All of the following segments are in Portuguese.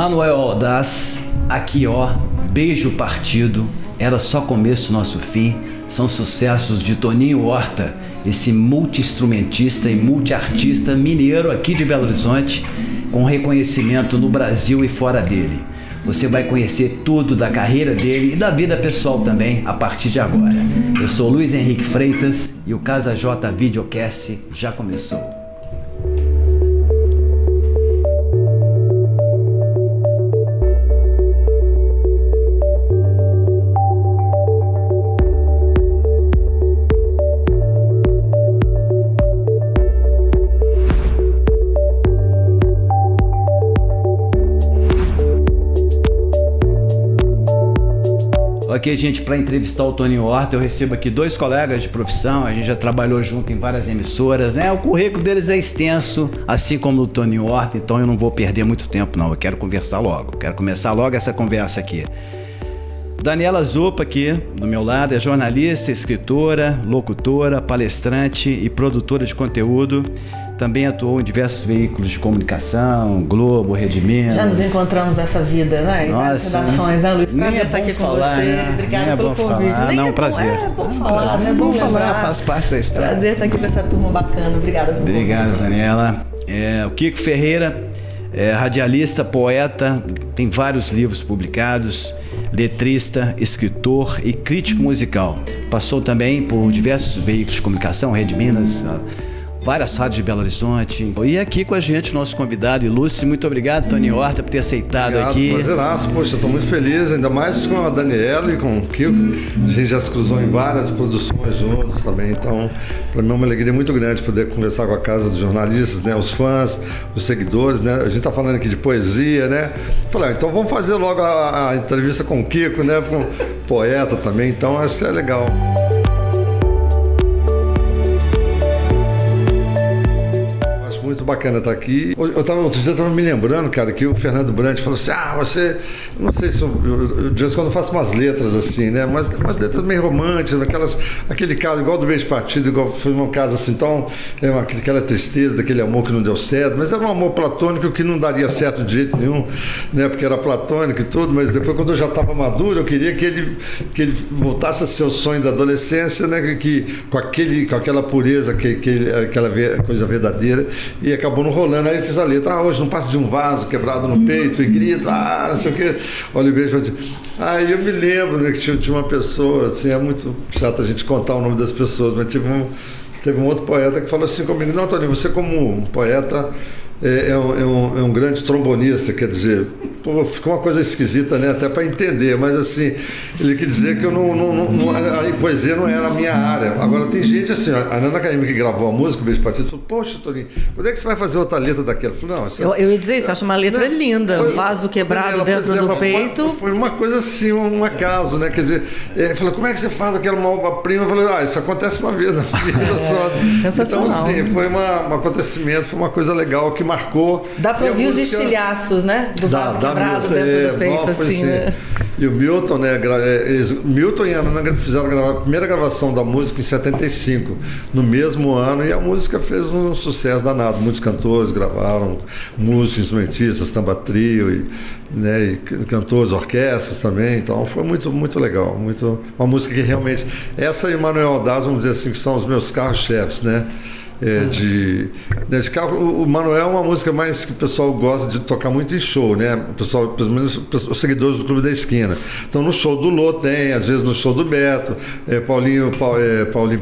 Manuel Aldaz, aqui ó, Beijo Partido, Era Só Começo Nosso Fim, são sucessos de Toninho Horta, esse multi-instrumentista e multi-artista mineiro aqui de Belo Horizonte, com reconhecimento no Brasil e fora dele. Você vai conhecer tudo da carreira dele e da vida pessoal também a partir de agora. Eu sou Luiz Henrique Freitas e o Casa J Videocast já começou. Ok, gente, para entrevistar o Toninho Horta, eu recebo aqui dois colegas de profissão, a gente já trabalhou junto em várias emissoras, né? O currículo deles é extenso, assim como o Toninho Horta, então eu não vou perder muito tempo, não. Eu quero conversar logo, quero começar logo essa conversa aqui. Daniela Zupa aqui, do meu lado, é jornalista, escritora, locutora, palestrante e produtora de conteúdo. Também atuou em diversos veículos de comunicação, Globo, Rede Minas. Já nos encontramos nessa vida, né? Nossa, redações, né, Luiz? Prazer estar aqui com você. Né? Obrigada pelo convite. Não, prazer. É bom falar, né? É bom falar, faz parte da história. Prazer estar aqui com essa turma bacana. Obrigada por Obrigado, Daniela. O Kiko Ferreira é radialista, poeta, tem vários livros publicados, letrista, escritor e crítico musical. Passou também por diversos veículos de comunicação, Rede Minas, várias rádios de Belo Horizonte. E aqui com a gente, nosso convidado ilustre. Muito obrigado, Toninho Horta, por ter aceitado. Obrigado, aqui. Prazeraço, poxa, estou muito feliz, ainda mais com a Daniela e com o Kiko. A gente já se cruzou em várias produções juntos também, então para mim é uma alegria muito grande poder conversar com a Casa dos Jornalistas, né? Os fãs, os seguidores, né? A gente está falando aqui de poesia, né? Falei, então vamos fazer logo a entrevista com o Kiko, né? Com poeta também, então isso é legal. Muito bacana estar aqui. Outro dia eu estava me lembrando, cara, que o Fernando Brant falou assim, você... Não sei se eu de vez em quando eu faço umas letras assim, né? Mas umas letras meio românticas, aquele caso igual do Beijo Partido, igual foi um caso assim, tão... aquela tristeza, daquele amor que não deu certo, mas era um amor platônico que não daria certo de jeito nenhum, né? Porque era platônico e tudo, mas depois quando eu já estava maduro, eu queria que ele voltasse a ser o sonho da adolescência, né? Com aquela pureza, aquela coisa verdadeira. E acabou não rolando, aí eu fiz a letra, hoje não passa de um vaso quebrado no peito e grito, não sei o que, olha o beijo. Aí eu me lembro, né, que tinha uma pessoa, assim, é muito chato a gente contar o nome das pessoas, mas teve um outro poeta que falou assim comigo, não, Toninho, você como um poeta é um grande trombonista, quer dizer, ficou uma coisa esquisita, né? Até para entender, mas assim, ele quer dizer que a poesia não era a minha área. Agora tem gente assim, a Nana Caymmi que gravou a música, o Beijo Partido, falou, poxa, Toninho, quando é que você vai fazer outra letra daquela? Eu falei, não, eu ia dizer isso, eu acho uma letra linda, vaso quebrado dentro do peito. Foi uma coisa assim, um acaso, né? Quer dizer, falou, como é que você faz aquela obra-prima? Eu falei, isso acontece uma vez na vida só. Sensacional. Então assim, foi um acontecimento, foi uma coisa legal que marcou. Dá pra ouvir os estilhaços, né? Do vaso quebrado dentro do peito, assim, né? E o Milton, né? Milton e a Ana fizeram a primeira gravação da música em 75, no mesmo ano, e a música fez um sucesso danado. Muitos cantores gravaram, músicos, instrumentistas, tamba trio, e cantores, orquestras também. Então foi muito, muito legal. Uma música que realmente. Essa e o Manuel Aldaz, vamos dizer assim, que são os meus carros-chefes, né? De carro, o Manuel é uma música mais que o pessoal gosta de tocar muito em show, né? O pessoal, pelo menos os seguidores do Clube da Esquina. Então no show do Lô tem, às vezes no show do Beto, Paulinho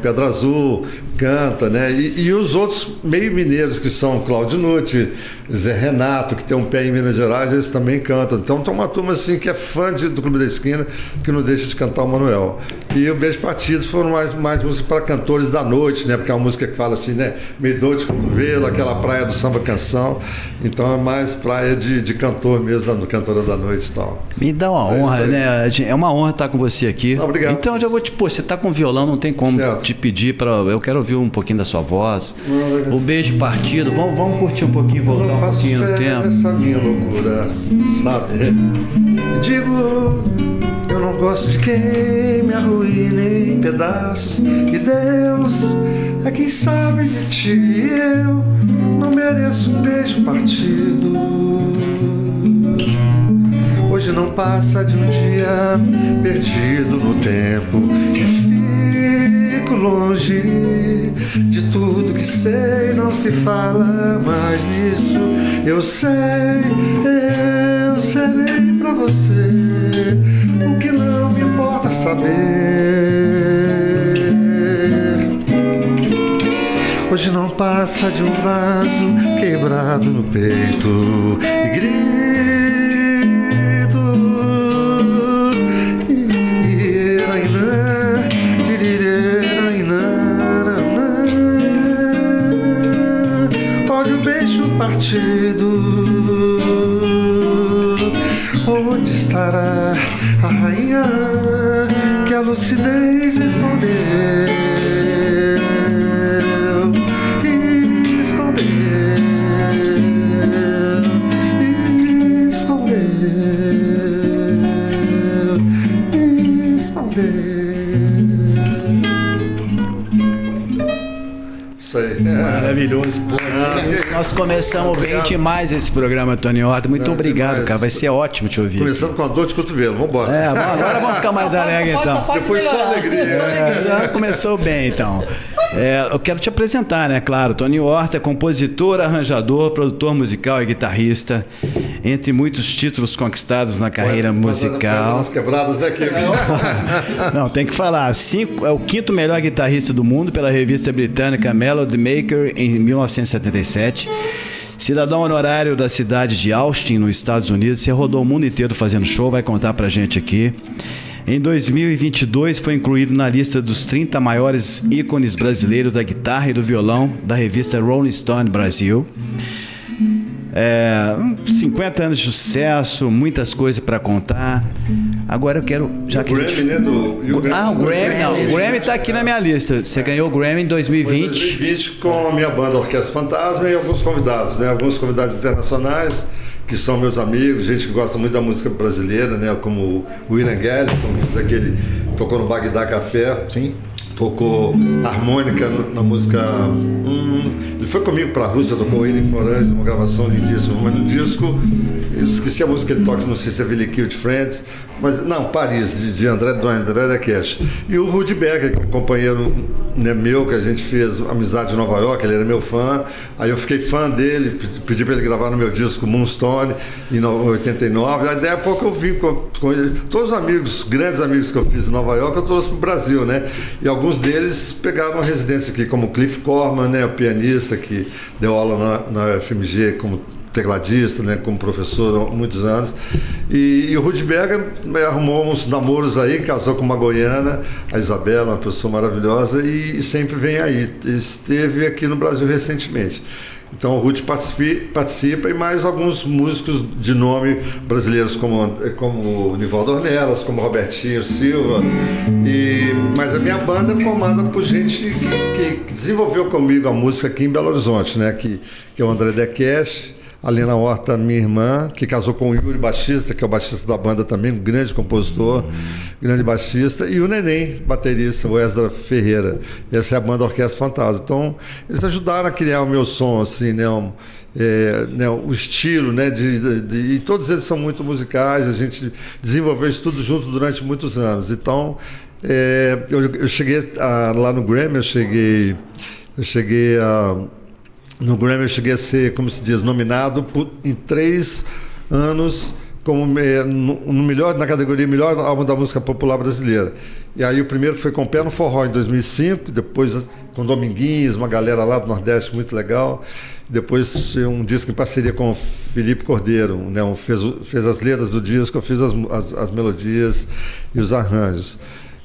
Pedra Azul canta, né? E os outros meio mineiros que são Cláudio Nutti, Zé Renato, que tem um pé em Minas Gerais, eles também cantam. Então tem uma turma assim que é fã do Clube da Esquina, que não deixa de cantar o Manuel. E o Beijo Partido foram mais músicas para cantores da noite, né? Porque é uma música que fala assim, né? Meio dor de cotovelo, aquela praia do samba canção. Então é mais praia de cantor mesmo, do Cantora da Noite e tal. Me dá uma honra, né? É uma honra estar com você aqui. Obrigado. Então eu já vou você tá com violão, não tem como te pedir eu quero ouvir um pouquinho da sua voz. O Beijo Partido, vamos curtir um pouquinho, voltar um pouquinho no tempo. Essa minha loucura, sabe? Digo, eu não gosto de quem me arruine em pedaços, e Deus é quem sabe de ti, e eu não mereço um beijo partido. Hoje não passa de um dia perdido no tempo e fico longe de tudo que sei. Não se fala mais nisso. Eu sei, eu serei pra você o que não me importa saber. Hoje não passa de um vaso quebrado no peito e grito. Olha o beijo partido. Onde estará a rainha que a lucidez escondeu? Maravilhoso. Pô, nós começamos bem demais esse programa, Tony Horta. Muito obrigado, demais. Cara. Vai ser ótimo te ouvir. Começando com a dor de cotovelo. Vamos embora. Agora vamos ficar mais alegre, então. Depois só alegria. Começou bem, então. Eu quero te apresentar, né? Claro, Tony Horta é compositor, arranjador, produtor musical e guitarrista. Entre muitos títulos conquistados na carreira musical. Nas quebradas, né, Não, tem que falar. É o 5º melhor guitarrista do mundo pela revista britânica Melody Maker em 1977. Cidadão honorário da cidade de Austin, nos Estados Unidos. Você rodou o mundo inteiro fazendo show, vai contar pra gente aqui. Em 2022 foi incluído na lista dos 30 maiores ícones brasileiros da guitarra e do violão da revista Rolling Stone Brasil. 50 anos de sucesso, muitas coisas para contar. Agora eu quero... Já que Grammy, né? O Grammy, não. O Grammy tá aqui na minha lista. Você ganhou o Grammy em 2020. Foi 2020 com a minha banda Orquestra Fantasma e alguns convidados, né? Alguns convidados internacionais, que são meus amigos, gente que gosta muito da música brasileira, né? Como o William Gallagher, daquele tocou no Bagdá Café. Sim. Tocou harmônica na música. Ele foi comigo para a Rússia, tocou ele em Florence, uma gravação lindíssima. Mas no disco, eu esqueci a música que ele toca, não sei se é Really Cute Friends, mas não, Paris, de André Decache. E o Rudy Becker, que é um companheiro, né, meu, que a gente fez amizade em Nova York, ele era meu fã. Aí eu fiquei fã dele, pedi para ele gravar no meu disco Moonstone, em 89. Aí daí a pouco eu vim com ele. Todos os amigos, grandes amigos que eu fiz em Nova York, eu trouxe para o Brasil, né? E alguns deles pegaram uma residência aqui, como Cliff Corman, né, o pianista que deu aula na FMG como tecladista, né, como professor há muitos anos. E o Rudy Berger arrumou uns namoros aí, casou com uma goiana, a Isabela, uma pessoa maravilhosa, e sempre vem aí. Esteve aqui no Brasil recentemente. Então o Rudy participa e mais alguns músicos de nome brasileiros como o Nivaldo Ornelas, como Robertinho Silva. Mas a minha banda é formada por gente que desenvolveu comigo a música aqui em Belo Horizonte, né? Que é o André Decache, a Lena Horta, minha irmã, que casou com o Yuri Baixista, que é o baixista da banda também, um grande compositor, grande baixista, e o Neném, baterista, o Esdra Ferreira. Essa é a banda Orquestra Fantasma. Então, eles ajudaram a criar o meu som, assim, né? O estilo, né? E todos eles são muito musicais, a gente desenvolveu isso tudo junto durante muitos anos. Então, eu cheguei lá no Grammy, no Grammy eu cheguei a ser, como se diz, nominado em 3 anos como na categoria Melhor Álbum da Música Popular Brasileira. E aí o primeiro foi com o Pé no Forró em 2005, depois com Dominguinhos, uma galera lá do Nordeste muito legal. Depois um disco em parceria com o Felipe Cordeiro, né? Fez as letras do disco, eu fiz as melodias e os arranjos.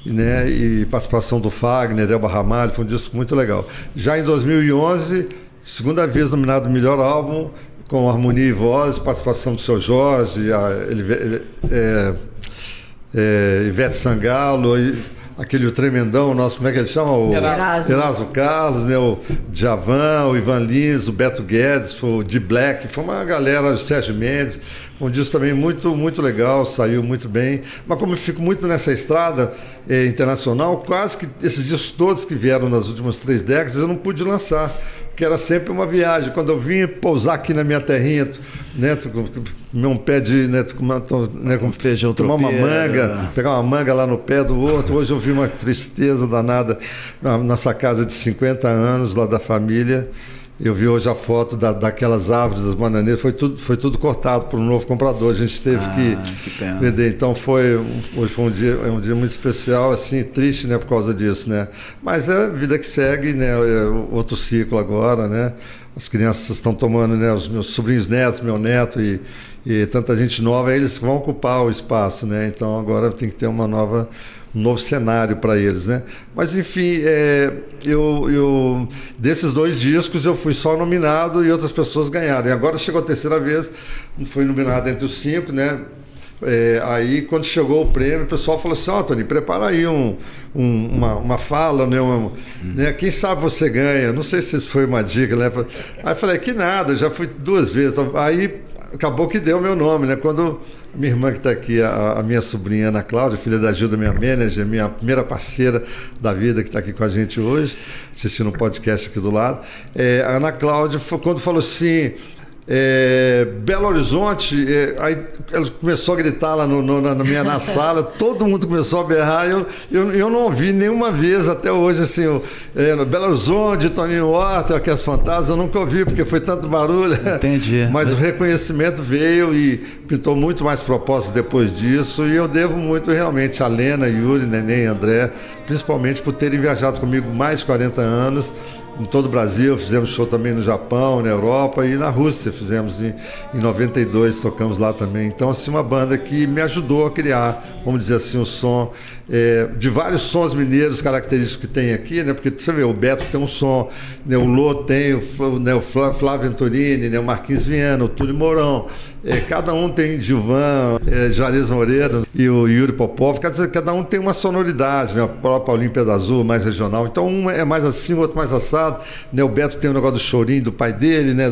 Né? E participação do Fagner, Elba Ramalho, foi um disco muito legal. Já em 2011... segunda vez nominado Melhor Álbum, com harmonia e voz, participação do Seu Jorge, Ivete Sangalo, aquele tremendão nosso, como é que ele chama? O Erasmo Carlos, né? O Djavan, o Ivan Lins, o Beto Guedes, o D Black, foi uma galera, o Sérgio Mendes. Foi um disco também muito, muito legal, saiu muito bem. Mas como eu fico muito nessa estrada internacional, quase que esses discos todos que vieram nas últimas 3 décadas eu não pude lançar, que era sempre uma viagem. Quando eu vinha pousar aqui na minha terrinha, né, comer um pé de, né, feijão tomar uma tropeiro, manga, pegar uma manga lá no pé do outro. Hoje eu vi uma tristeza danada na nossa casa de 50 anos, lá da família. Eu vi hoje a foto daquelas árvores, das bananeiras, foi tudo cortado por um novo comprador. A gente teve que vender. Então hoje foi um dia muito especial, assim, triste, né, por causa disso, né? Mas é a vida que segue, né? É outro ciclo agora, né? As crianças estão tomando, né? Os meus sobrinhos netos, meu neto e tanta gente nova, eles vão ocupar o espaço, né? Então agora tem que ter um novo cenário para eles, né? Mas enfim, eu desses 2 discos eu fui só nominado e outras pessoas ganharam. E agora chegou a terceira vez, fui nominado entre os 5, né? Aí quando chegou o prêmio, o pessoal falou assim: Tony, prepara aí uma fala, né? Quem sabe você ganha. Não sei se isso foi uma dica, né? Aí eu falei: que nada, já fui 2 vezes. Aí acabou que deu o meu nome, né? Quando minha irmã que está aqui, a minha sobrinha Ana Cláudia, filha da Gilda, minha manager, minha primeira parceira da vida, que está aqui com a gente hoje, assistindo um podcast aqui do lado. A Ana Cláudia, quando falou assim, Belo Horizonte, aí ela começou a gritar lá na sala, todo mundo começou a berrar, eu não ouvi nenhuma vez até hoje, assim, Belo Horizonte, Toninho Horta, aquelas fantasmas, eu nunca ouvi, porque foi tanto barulho. Entendi. Mas o reconhecimento veio e pintou muito mais propostas depois disso, e eu devo muito realmente a Lena, Yuri, Neném e André, principalmente por terem viajado comigo mais de 40 anos, em todo o Brasil. Fizemos show também no Japão, na Europa e na Rússia. Fizemos em 92, tocamos lá também. Então, assim, uma banda que me ajudou a criar, vamos dizer assim, um som de vários sons mineiros característicos que tem aqui, né? Porque você vê, o Beto tem um som, né? O Lô tem, o Flávio Venturini, né? O Marquinhos Viana, o Túlio Mourão. Cada um tem Gilvan, Jarez Moreira e o Yuri Popov, cada um tem uma sonoridade, né? O próprio Paulinho Pedro Azul, mais regional. Então um é mais assim, o outro mais assado, né? O Beto tem o negócio do chorinho do pai dele, né?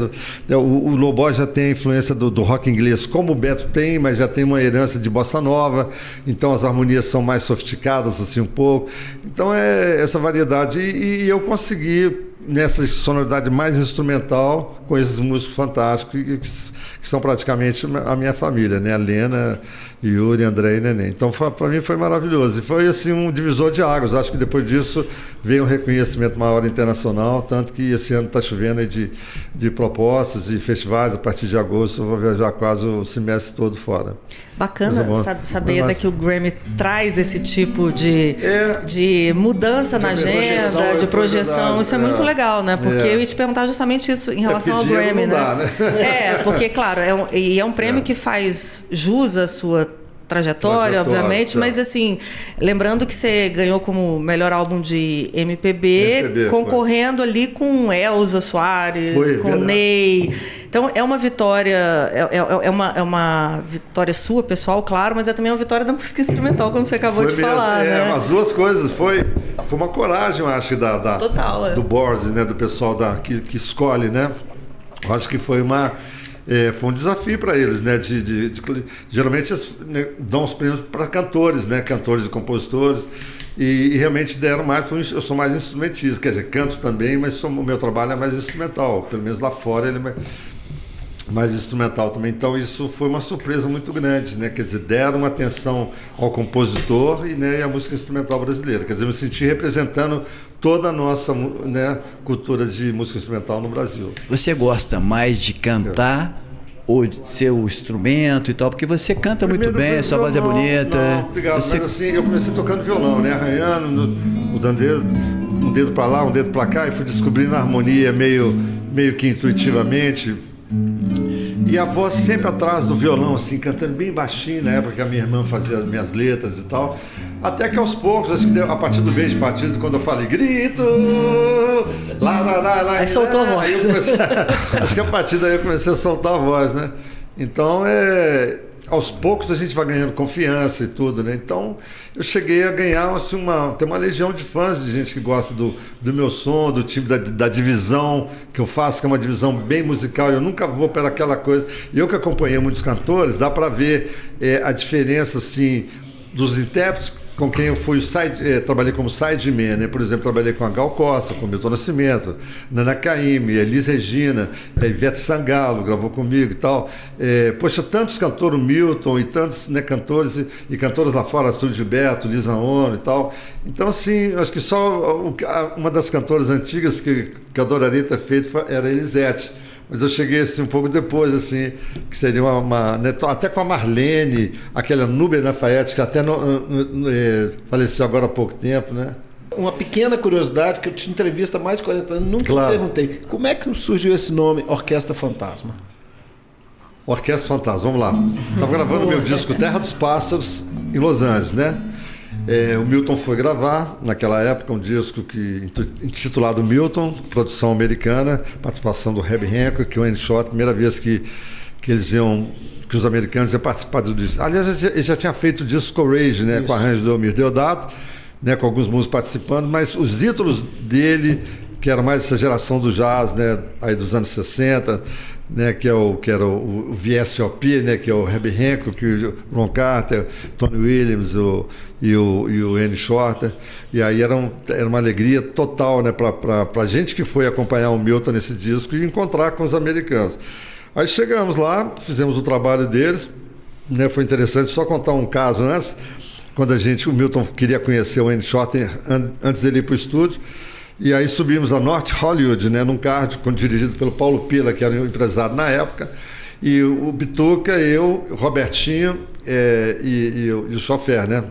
O Lobó já tem a influência do rock inglês, como o Beto tem, mas já tem uma herança de bossa nova, então as harmonias são mais sofisticadas assim um pouco. Então essa variedade e eu consegui nessa sonoridade mais instrumental com esses músicos fantásticos que são praticamente a minha família, né? A Lena, Yuri, André e Neném. Então para mim foi maravilhoso e foi assim um divisor de águas. Acho que depois disso veio um reconhecimento maior internacional, tanto que esse ano está chovendo aí de propostas e festivais. A partir de agosto eu vou viajar quase o semestre todo fora. Bacana saber que o Grammy traz esse tipo de mudança na agenda, de projeção. Isso é muito legal, né? Porque eu ia te perguntar justamente isso em relação ao Grammy, né? Porque, claro, é um prêmio que faz jus à sua trajetória, obviamente, mas assim, lembrando que você ganhou como melhor álbum de MPB concorrendo ali com Elza Soares, com Ney. Então é uma vitória, é uma vitória sua, pessoal, claro, mas é também uma vitória da música instrumental, como você acabou de falar, né? As duas coisas, foi uma coragem, eu acho, Total, do board, né, do pessoal que escolhe, né? Eu acho que foi um desafio para eles, né? Geralmente né, dão os prêmios para cantores, né? Cantores e compositores. E realmente deram mais para eu sou mais instrumentista, quer dizer, canto também, mas o meu trabalho é mais instrumental. Pelo menos lá fora ele é mais instrumental também. Então isso foi uma surpresa muito grande, né? Quer dizer, deram uma atenção ao compositor e a música instrumental brasileira. Quer dizer, eu me senti representando toda a nossa, né, cultura de música instrumental no Brasil. Você gosta mais de cantar ou de ser o instrumento e tal? Porque você canta muito bem, sua voz é bonita. Não, obrigado. Mas assim, eu comecei tocando violão, né? Arranhando, mudando um dedo para lá, um dedo para cá, e fui descobrindo a harmonia meio que intuitivamente. E a voz sempre atrás do violão, assim, cantando bem baixinho, na época que a minha irmã fazia as minhas letras e tal. Até que aos poucos, acho que a partir do beijo de partidas, quando eu falei grito, lá. Aí soltou a voz. Acho que a partir daí eu comecei a soltar a voz, né? Então, aos poucos a gente vai ganhando confiança e tudo, né? Então, eu cheguei a ganhar, assim, tem uma legião de fãs, de gente que gosta do meu som, do tipo da divisão que eu faço, que é uma divisão bem musical. Eu nunca vou para aquela coisa. E eu que acompanhei muitos cantores, dá para ver a diferença, assim, dos intérpretes com quem eu fui trabalhei como sideman, né? Por exemplo, trabalhei com a Gal Costa, com o Milton Nascimento, Nana Caymmi, Elis Regina, Ivete Sangalo gravou comigo e tal. Poxa, tantos cantores, o Milton e tantos, né, cantores e cantoras lá fora, Astrid Gilberto, Lisa Ono e tal. Então, assim, acho que só uma das cantoras antigas que eu adoraria ter feito era a Elisete. Mas eu cheguei assim um pouco depois, assim, que seria né, até com a Marlene, aquela Núbia Lafayette, que até faleceu agora há pouco tempo, né? Uma pequena curiosidade, que eu te entrevisto há mais de 40 anos, nunca me perguntei. Como é que surgiu esse nome, Orquestra Fantasma? Orquestra Fantasma, vamos lá. Estava gravando meu disco Terra dos Pássaros, em Los Angeles, né? O Milton foi gravar, naquela época, um disco intitulado Milton, produção americana, participação do Herbie Hancock, o Wayne Shorter, primeira vez que os americanos iam participar do disco. Aliás, ele já tinha feito o disco Courage, né, com arranjo do Almir Deodato, né, com alguns músicos participando, mas os ídolos dele, que era mais essa geração do jazz, né, aí dos anos 60, né, que era o VSOP, né, que é o Herbie Hancock, o Ron Carter, Tony Williams e o Wayne Shorter. E aí era uma alegria total, né, para a gente que foi acompanhar o Milton nesse disco e encontrar com os americanos. Aí chegamos lá, fizemos o trabalho deles, né, foi interessante. Só contar um caso antes, quando o Milton queria conhecer o Wayne Shorter antes dele ir para o estúdio. E aí subimos a North Hollywood, né, num carro dirigido pelo Paulo Pila, que era um empresário na época, e o Bituca, eu, o Robertinho e o chofer, né,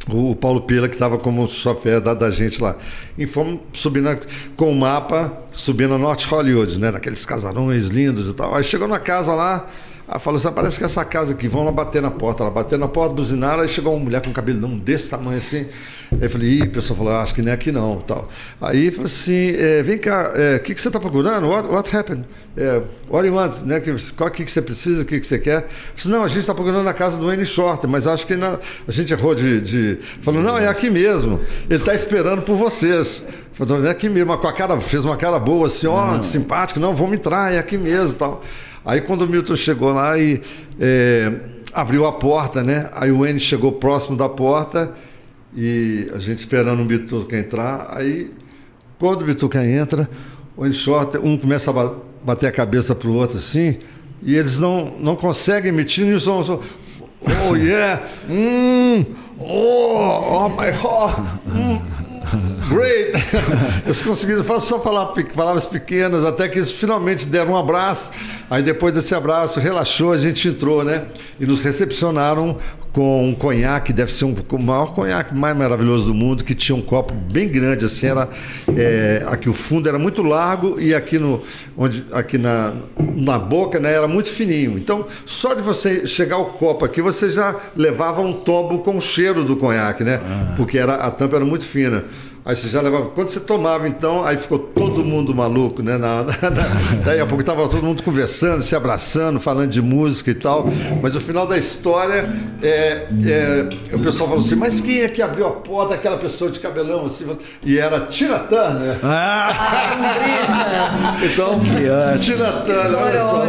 o Paulo Pila, que estava como chofer da gente lá. E fomos subindo com o mapa, subindo a North Hollywood, né, naqueles casarões lindos e tal. Aí chegou na casa lá, aí falou assim, parece que essa casa aqui, vão lá bater na porta. Ela bateu na porta, buzinaram, aí chegou uma mulher com cabelo não desse tamanho assim. Aí eu falei, o pessoal falou, acho que nem aqui não, tal. Aí falou assim, vem cá, o que você está procurando? What happened? What do you want? Né? O que você precisa, o que você quer? Eu falei, não, a gente está procurando na casa do Wayne Shorter, mas acho que a gente errou Falou, não, é aqui mesmo, ele está esperando por vocês. Falei, é aqui mesmo, fez uma cara boa assim, simpático, não, vamos entrar, é aqui mesmo, tal. Aí quando o Milton chegou lá e abriu a porta, né? Aí o Wayne chegou próximo da porta e a gente esperando o Bituca entrar. Aí quando o Bituca entra, o Wayne Shorter, um começa a bater a cabeça pro outro assim, e eles não conseguem emitir e são oh yeah, oh my God, great! Eles conseguiram só falar palavras pequenas, até que eles finalmente deram um abraço. Aí depois desse abraço, relaxou, a gente entrou, né? E nos recepcionaram com um conhaque, deve ser o maior conhaque mais maravilhoso do mundo, que tinha um copo bem grande, assim, aqui o fundo era muito largo e aqui na boca, né, era muito fininho. Então, só de você chegar o copo aqui, você já levava um tombo com o cheiro do conhaque, né? Porque a tampa era muito fina. Aí você já levava. Quando você tomava, então, aí ficou todo mundo maluco, né? Daí a pouco estava todo mundo conversando, se abraçando, falando de música e tal. Mas no final da história, o pessoal falou assim: mas quem é que abriu a porta? Aquela pessoa de cabelão assim. E era Tina Turner. Então, Tina Turner, olha só,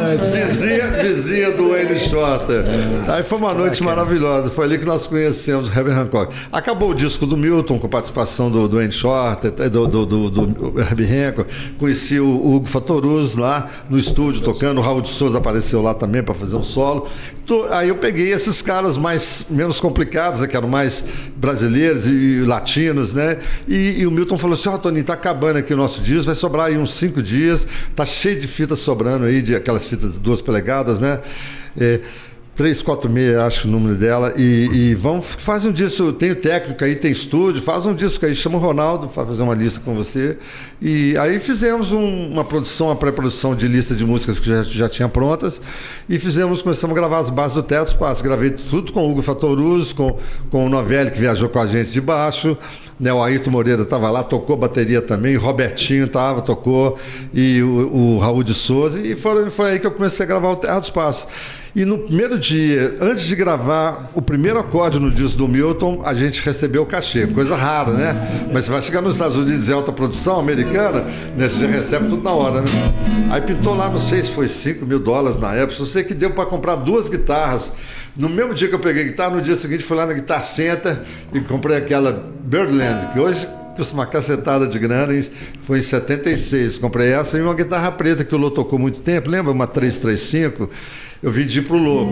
vizinha do Wayne Shorter. Aí foi uma noite maravilhosa. Foi ali que nós conhecemos Herbie Hancock. Acabou o disco do Milton, com participação do Wayne Shorter, do Herbie Hancock. Conheci o Hugo Fattoruso lá no estúdio tocando, o Raul de Souza apareceu lá também para fazer um solo. Aí eu peguei esses caras menos complicados, né, que eram mais brasileiros e latinos, né? E o Milton falou assim: Toninho, tá acabando aqui o nosso disco, vai sobrar aí uns 5 dias, tá cheio de fitas sobrando aí, de aquelas fitas de 2 polegadas, né? 346, acho o número dela, e faz um disco, tem o técnico aí, tem estúdio, faz um disco aí, chama o Ronaldo para fazer uma lista com você. E aí fizemos uma pré-produção de lista de músicas que já tinha prontas, e começamos a gravar as bases do Teto Espaço. Gravei tudo com o Hugo Fattoruso, com o Novelli, que viajou com a gente de baixo, né? O Ayrton Moreira estava lá, tocou bateria também, o Robertinho tocou, e o Raul de Souza, e foi aí que eu comecei a gravar o Terra dos Passos. E no primeiro dia, antes de gravar o primeiro acorde no disco do Milton, a gente recebeu o cachê, coisa rara, né? Mas você vai chegar nos Estados Unidos, é alta produção americana, né? Você já recebe tudo na hora, né? Aí pintou lá, não sei se foi $5 mil na época, só sei que deu para comprar 2 guitarras No mesmo dia que eu peguei a guitarra, no dia seguinte fui lá na Guitar Center e comprei aquela Birdland, que hoje custa uma cacetada de grana, foi em 76. Comprei essa e uma guitarra preta que o Lô tocou muito tempo, lembra? Uma 335. Eu vendi pro Lô.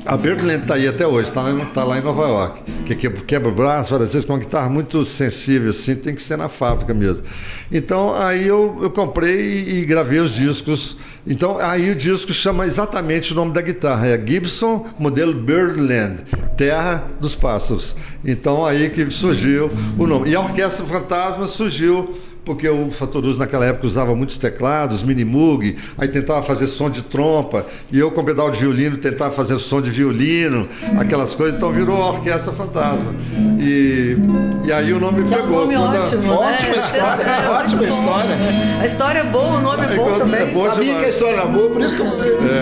A Birdland está aí até hoje, está lá em Nova York. Que quebra o braço, várias vezes, com uma guitarra muito sensível, assim, tem que ser na fábrica mesmo. Então, aí eu comprei e gravei os discos. Então, aí o disco chama exatamente o nome da guitarra, é Gibson, modelo Birdland, Terra dos Pássaros. Então, aí que surgiu o nome. E a Orquestra Fantasma surgiu porque o Fattoruso naquela época usava muitos teclados, Minimoog, aí tentava fazer som de trompa, e eu com pedal de violino tentava fazer som de violino, aquelas coisas, então virou a Orquestra Fantasma. E aí o nome pegou. Um nome ótimo, ótima história, ótima história. A história é boa, o nome é bom também. Sabia que a história era boa, por isso que eu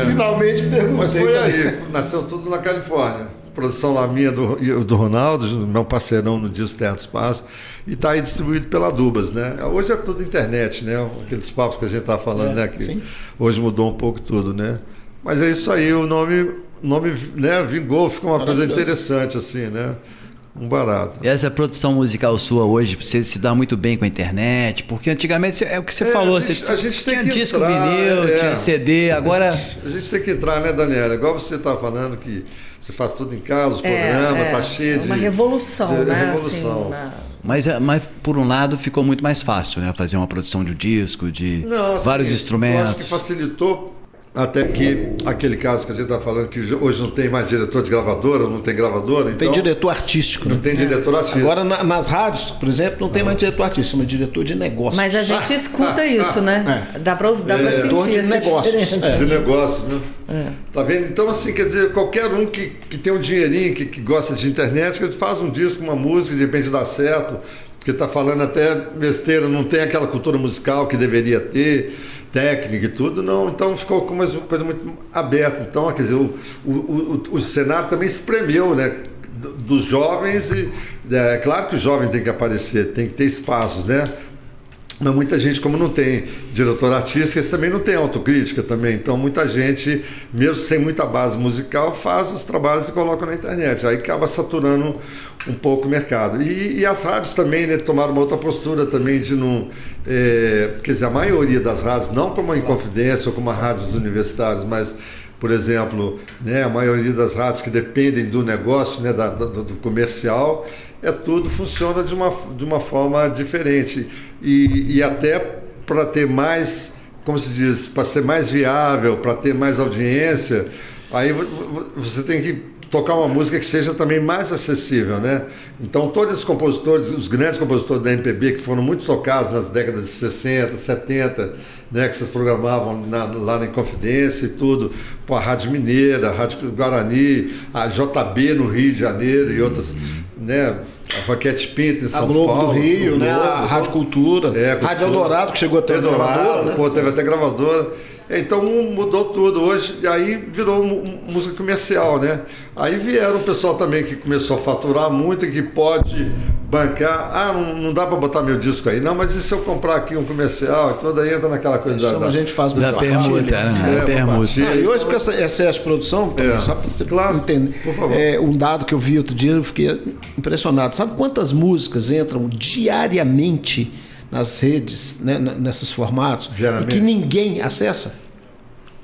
finalmente perguntei. Mas foi aí, nasceu tudo na Califórnia. Produção lá minha do Ronaldo, meu parceirão no disco Terra dos Pássaros, e está aí distribuído pela Dubas, né? Hoje é tudo internet, né? Aqueles papos que a gente estava falando, né? Que sim. Hoje mudou um pouco tudo, né? Mas é isso aí, o nome né, vingou, ficou uma coisa interessante, assim, né? Um barato. Essa produção musical sua hoje, você se dá muito bem com a internet, porque antigamente é o que você falou, a gente tinha tem que disco entrar, vinil, tinha CD, agora... A gente tem que entrar, né, Daniela? Igual você está falando que você faz tudo em casa, os programas, tá cheio de... Uma revolução, né? Revolução. Mas por um lado ficou muito mais fácil, né? Fazer uma produção de um disco, de vários instrumentos. Eu acho que facilitou. Até que aquele caso que a gente está falando, que hoje não tem mais diretor de gravadora, não tem gravadora. Então, tem diretor artístico. Não tem diretor artístico. Agora, nas rádios, por exemplo, não tem mais diretor artístico, mas diretor de negócio. Mas a gente escuta isso, né? Dá para sentir de negócios. De negócio, né? Tá vendo? Então, assim, quer dizer, qualquer um que tem um dinheirinho, que gosta de internet, que faz um disco, uma música, de repente dá certo, porque está falando até besteira, não tem aquela cultura musical que deveria ter, técnica e tudo, não. Então ficou com uma coisa muito aberta. Então, quer dizer, o cenário também espremeu, né? Dos jovens, e claro que o jovem tem que aparecer, tem que ter espaços, né? Mas muita gente, como não tem diretor artístico, eles também não tem autocrítica também. Então, muita gente, mesmo sem muita base musical, faz os trabalhos e coloca na internet. Aí acaba saturando um pouco o mercado. E as rádios também, né, tomaram uma outra postura também de não... quer dizer, a maioria das rádios, não como a Inconfidência ou como as rádios universitárias, mas... Por exemplo, né, a maioria das rádios que dependem do negócio, né, do comercial, tudo funciona de uma forma diferente. E até para ter mais, como se diz, para ser mais viável, para ter mais audiência, aí você tem que tocar uma música que seja também mais acessível, né? Então, todos esses compositores, os grandes compositores da MPB, que foram muito tocados nas décadas de 60, 70, né, que vocês programavam lá na Inconfidência e tudo, a Rádio Mineira, a Rádio Guarani, a JB no Rio de Janeiro e outras, né? A Roquete Pinto em São Paulo. A Globo do Rio, né? A Rádio Cultura. Rádio Eldorado, que chegou até gravadora, né? Pô, teve até gravadora. Então mudou tudo hoje, e aí virou música comercial, né? Aí vieram o pessoal também que começou a faturar muito e que pode bancar. Não dá para botar meu disco aí, não, mas e se eu comprar aqui um comercial? Então daí entra naquela coisa a gente faz da permuta. E hoje com essa excesso de produção, só para você entender, por favor. Um dado que eu vi outro dia, eu fiquei impressionado. Sabe quantas músicas entram diariamente nas redes, né, nesses formatos, e que ninguém acessa?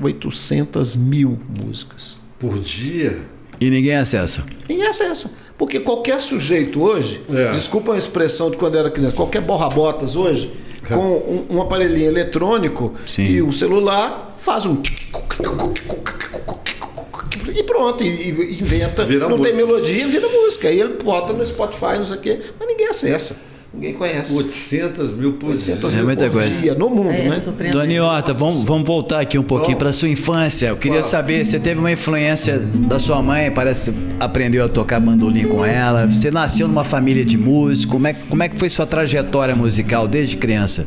800 mil músicas. Por dia? E ninguém acessa? Ninguém acessa. Porque qualquer sujeito hoje, desculpa a expressão de quando era criança, qualquer borra-botas hoje, com um aparelhinho eletrônico, sim, e o celular faz um... E pronto, e inventa, vira não música. Tem melodia, vira música. Aí ele bota no Spotify, não sei o quê, mas ninguém acessa. Ninguém conhece. 800 mil por dia. É muita coisa. No mundo, né? Doni Horta, vamos voltar aqui um pouquinho para sua infância. Eu queria saber, você teve uma influência da sua mãe, parece que aprendeu a tocar bandolim com ela. Você nasceu numa família de músicos. Como é que foi sua trajetória musical desde criança?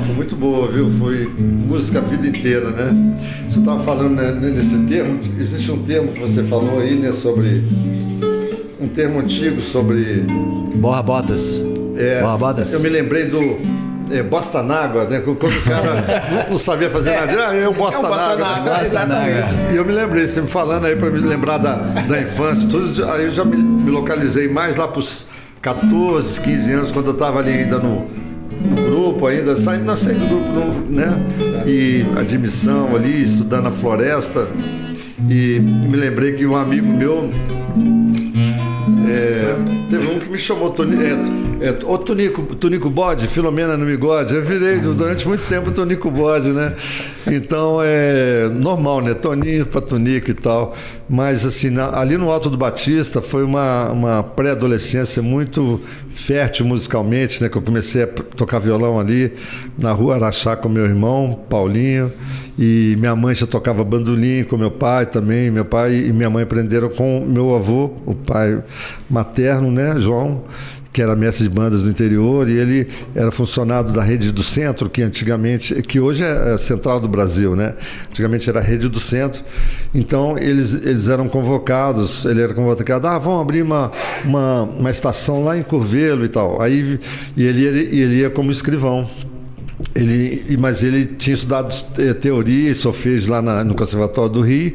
Foi muito boa, viu? Foi música a vida inteira, né? Você estava falando, né, nesse termo, existe um termo que você falou aí, né, sobre... Um termo antigo sobre... Borra-botas. Eu me lembrei do bosta nágua, né? Quando o cara não sabia fazer nada, eu bosta nágua. E eu me lembrei, você me falando aí para me lembrar da infância, tudo, aí eu já me localizei mais lá para os 14, 15 anos, quando eu estava ali ainda no grupo, ainda saindo do grupo, né? E admissão ali, estudando na floresta. E me lembrei que um amigo meu teve um que me chamou Tonico Bode, Filomena no Bigode. Eu virei durante muito tempo Tonico Bode, né? Então é normal, né? Toninho para Tonico e tal. Mas assim, ali no Alto do Batista foi uma pré-adolescência muito fértil musicalmente, né? Que eu comecei a tocar violão ali na Rua Araxá com meu irmão, Paulinho. E minha mãe já tocava bandolim com meu pai também. Meu pai e minha mãe aprenderam com meu avô, o pai materno, né, João, que era mestre de bandas do interior, e ele era funcionário da Rede do Centro, que hoje é a Central do Brasil, né? Antigamente era a Rede do Centro. Então eles eram convocados, ele era convocado, vamos abrir uma estação lá em Curvelo e tal. Aí ele ia como escrivão. Mas ele tinha estudado teoria e solfejo lá no Conservatório do Rio.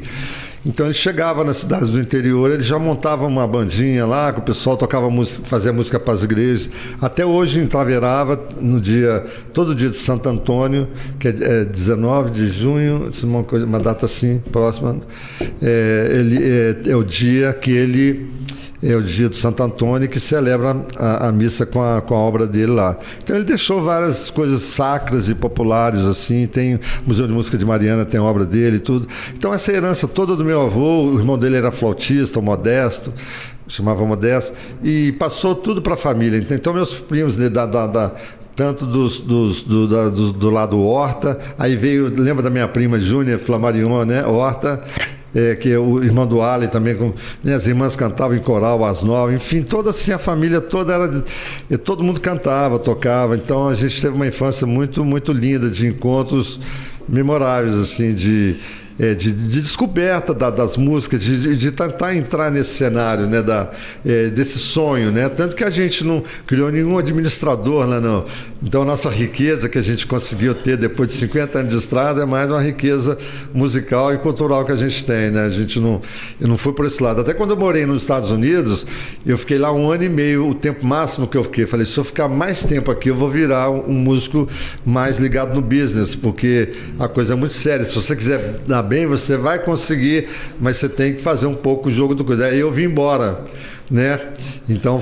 Então ele chegava nas cidades do interior, ele já montava uma bandinha lá, que o pessoal tocava música, fazia música para as igrejas. Até hoje em Taverava, todo dia de Santo Antônio, que é 19 de junho, uma data assim próxima, é o dia que ele... É o dia do Santo Antônio, que celebra a missa com a obra dele lá. Então ele deixou várias coisas sacras e populares, assim. Tem o Museu de Música de Mariana, tem a obra dele e tudo. Então essa herança toda do meu avô, o irmão dele era flautista, o Modesto, chamava Modesto, e passou tudo para a família. Então meus primos tanto do lado Horta, aí veio, lembra da minha prima Júnia Flamarion, né? Horta, que é o irmão do Ali também, né, as irmãs cantavam em coral, as nove, enfim, toda assim, a família toda todo mundo cantava, tocava, então a gente teve uma infância muito, muito linda, de encontros memoráveis, assim, de descoberta das músicas, de tentar entrar nesse cenário, né, desse sonho, né? Tanto que a gente não criou nenhum administrador lá, não. Então a nossa riqueza que a gente conseguiu ter depois de 50 anos de estrada é mais uma riqueza musical e cultural que a gente tem, né? Eu não fui por esse lado. Até quando eu morei nos Estados Unidos, eu fiquei lá 1 ano e meio, o tempo máximo que eu fiquei. Falei, se eu ficar mais tempo aqui, eu vou virar um músico mais ligado no business, porque a coisa é muito séria. Se você quiser dar bem, você vai conseguir, mas você tem que fazer um pouco o jogo do coisa. Aí eu vim embora, né? Então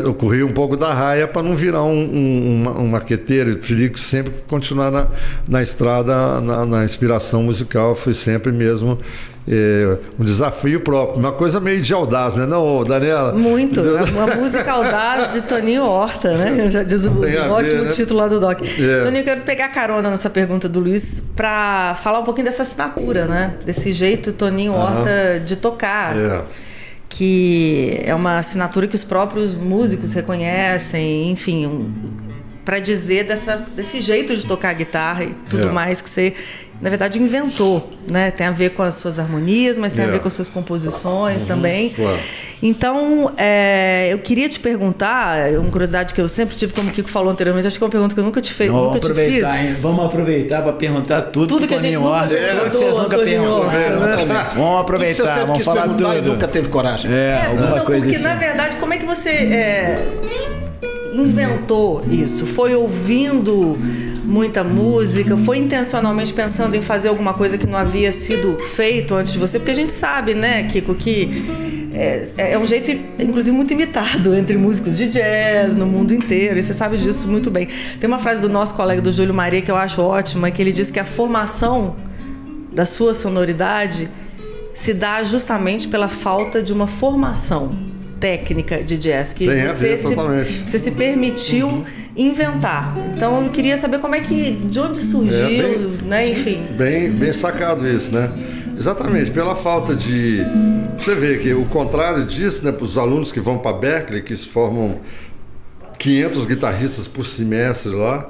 eu corri um pouco da raia para não virar um marqueteiro. Eu preferi sempre continuar na estrada, na inspiração musical. Foi sempre mesmo um desafio próprio, uma coisa meio de audaz, né, não, Daniela? Muito, uma música audaz de Toninho Horta, né? Já diz um ótimo título lá do Doc. Toninho, eu quero pegar carona nessa pergunta do Luiz para falar um pouquinho dessa assinatura, né? Desse jeito Toninho Horta de tocar. Que é uma assinatura que os próprios músicos reconhecem, enfim, para dizer desse jeito de tocar guitarra e tudo mais que você, na verdade, inventou, né? Tem a ver com as suas harmonias, mas tem a ver com as suas composições também. Claro. Então, eu queria te perguntar, uma curiosidade que eu sempre tive, como o Kiko falou anteriormente, acho que é uma pergunta que eu nunca te fiz. Vamos aproveitar para perguntar tudo que a gente vocês nunca perguntaram. Vamos aproveitar, vamos falar tudo. E nunca teve coragem. Alguma coisa porque, assim. na verdade, como é que você inventou isso? Foi ouvindo muita música? Foi intencionalmente pensando em fazer alguma coisa que não havia sido feito antes de você? Porque a gente sabe, né, Kiko, que é um jeito, inclusive, muito imitado entre músicos de jazz no mundo inteiro, e você sabe disso muito bem. Tem uma frase do nosso colega, do Júlio Maria, que eu acho ótima, que ele diz que a formação da sua sonoridade se dá justamente pela falta de uma formação técnica de jazz, que você se permitiu inventar. Então eu queria saber de onde surgiu, né? Enfim. Bem sacado isso, né? Exatamente, pela falta de... Você vê que o contrário disso, né, para os alunos que vão para Berklee, que formam 500 guitarristas por semestre lá,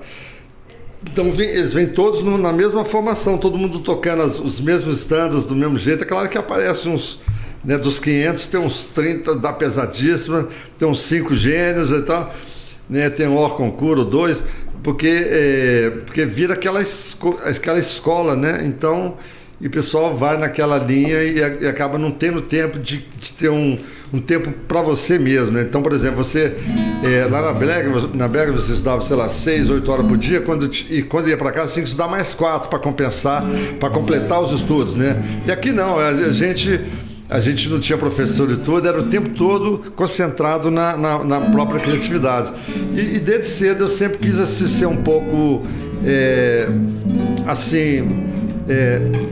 então eles vêm todos na mesma formação, todo mundo tocando os mesmos standards do mesmo jeito. É claro que aparecem uns... Né, dos 500 tem uns 30 da pesadíssima, tem uns 5 gênios e tal, né, tem um Orconcuro, 2, porque vira aquela escola, né? Então, e o pessoal vai naquela linha e acaba não tendo tempo de ter um tempo para você mesmo, né? Então, por exemplo, você lá na Brega você estudava, sei lá, 6, 8 horas por dia, e quando ia para casa tinha que estudar mais 4 para compensar, para completar os estudos, né? E aqui não, a gente não tinha professor e tudo, era o tempo todo concentrado na própria criatividade. E desde cedo eu sempre quis ser um pouco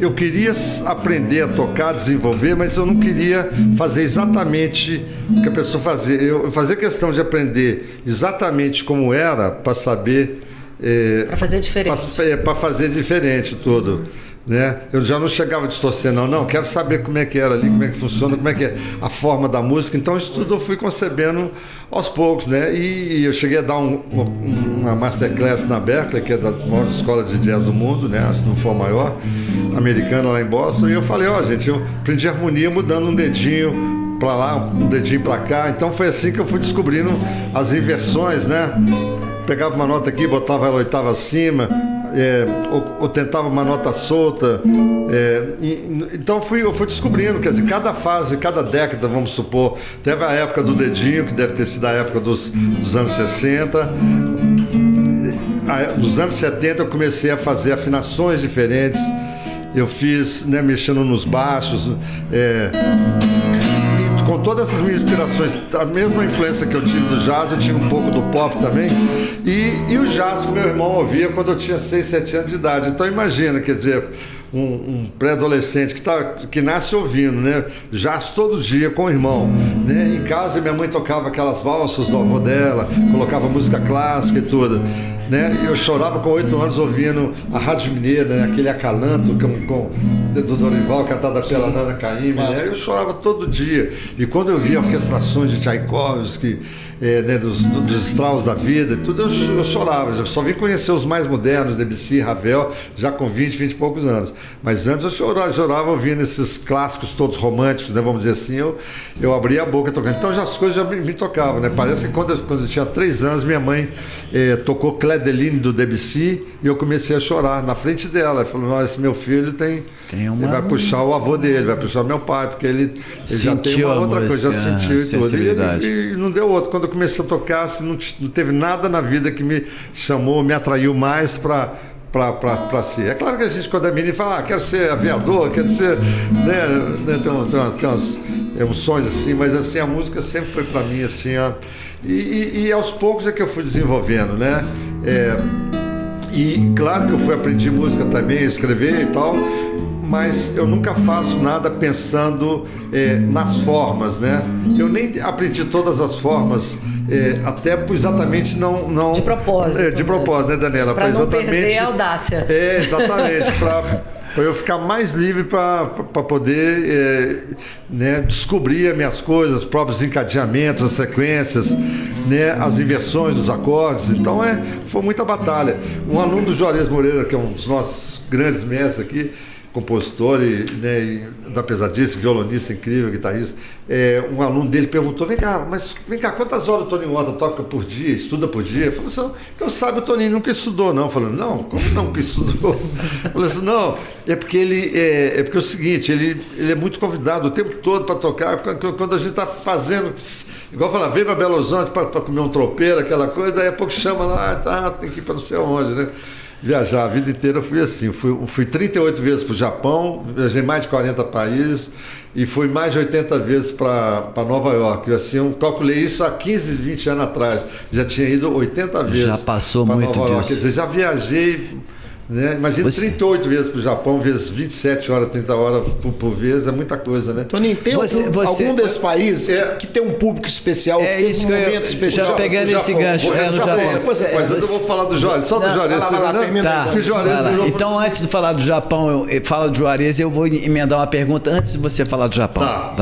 eu queria aprender a tocar, desenvolver, mas eu não queria fazer exatamente o que a pessoa fazia. Eu fazia questão de aprender exatamente como era para saber... para fazer diferente. Para fazer diferente tudo. Né? Eu já não chegava a distorcer, não, quero saber como é que era ali, como é que funciona, como é que é a forma da música. Então isso tudo eu fui concebendo aos poucos, né? E eu cheguei a dar uma masterclass na Berklee, que é da maior escola de jazz do mundo, né? Se não for a maior, americana, lá em Boston. E eu falei, gente, eu aprendi harmonia mudando um dedinho para lá, um dedinho para cá. Então foi assim que eu fui descobrindo as inversões, né? Pegava uma nota aqui, botava ela oitava acima, ou tentava uma nota solta. Então eu fui descobrindo, quer dizer, cada fase, cada década, vamos supor, teve a época do dedinho, que deve ter sido a época dos anos 60. Nos anos 70 eu comecei a fazer afinações diferentes. Eu fiz, né, mexendo nos baixos, com todas essas minhas inspirações, a mesma influência que eu tive do jazz, eu tive um pouco do pop também, e o jazz que meu irmão ouvia quando eu tinha 6, 7 anos de idade. Então imagina, quer dizer, um pré-adolescente que nasce ouvindo, né, jazz todo dia com o irmão, né? Em casa minha mãe tocava aquelas valsas do avô dela, colocava música clássica e tudo, né? Eu chorava com 8 anos ouvindo a Rádio Mineira, né? Aquele acalanto do Dorival, cantada pela Nana Caymmi, né? Eu chorava todo dia. E quando eu via orquestrações de Tchaikovsky, né, dos Strauss da vida e tudo, eu chorava. Eu só vim conhecer os mais modernos, Debussy, Ravel, já com 20 e poucos anos. Mas antes eu chorava ouvindo esses clássicos todos românticos, né, vamos dizer assim. Eu abria a boca tocando. Então as coisas já me tocavam, né? Parece que quando eu tinha 3 anos, minha mãe tocou Claire de Lune do Debussy e eu comecei a chorar na frente dela. Ela falou, esse meu filho ele vai puxar o avô dele, vai puxar meu pai, porque ele já tem uma outra coisa, já sentiu e tudo. E não deu outro. Quando eu comecei a tocar, assim, não teve nada na vida que me chamou, me atraiu mais para si. É claro que a gente, quando é menino, fala, quero ser aviador, quero ser, né, tem umas emoções assim, mas assim, a música sempre foi para mim assim, e aos poucos é que eu fui desenvolvendo, né? E claro que eu aprendi música também, escrever e tal, mas eu nunca faço nada pensando nas formas, né? Eu nem aprendi todas as formas, até exatamente não... De propósito. De propósito, né, Daniela? Para não perder a audácia. Exatamente, para eu ficar mais livre para poder né, descobrir as minhas coisas, os próprios encadeamentos, as sequências, né, as inversões dos acordes. Então foi muita batalha. Um aluno do Juarez Moreira, que é um dos nossos grandes mestres aqui, compositor e da pesadice, violonista incrível, guitarrista, um aluno dele perguntou, vem cá, quantas horas o Toninho Horta toca por dia, estuda por dia? Eu falei assim, eu sabe, o Toninho nunca estudou, não. Eu falei, não, como não que estudou? Eu falei assim, não, porque é o seguinte, ele é muito convidado o tempo todo para tocar, quando a gente está fazendo, igual falar, vem para Belo Horizonte para comer um tropeiro, aquela coisa, daí a pouco chama lá, tem que ir para não sei onde, né? Viajar a vida inteira eu fui assim, fui 38 vezes para o Japão, viajei mais de 40 países e fui mais de 80 vezes para Nova York. Assim, eu calculei isso há 15, 20 anos atrás, já tinha ido 80 vezes. Já passou muito Nova York. disso. Quer dizer, já viajei, né? Imagina 38 vezes para o Japão, vezes 27 horas, 30 horas por vez, é muita coisa, né? Toninho, tem algum desses países que tem um público especial, que tem um momento especial? Já pegando esse gancho, no Japão. Mas eu vou falar do Juarez, só do Juarez. Então, antes de falar do Japão, eu falo do Juarez, eu vou emendar uma pergunta antes de você falar do Japão. Tá.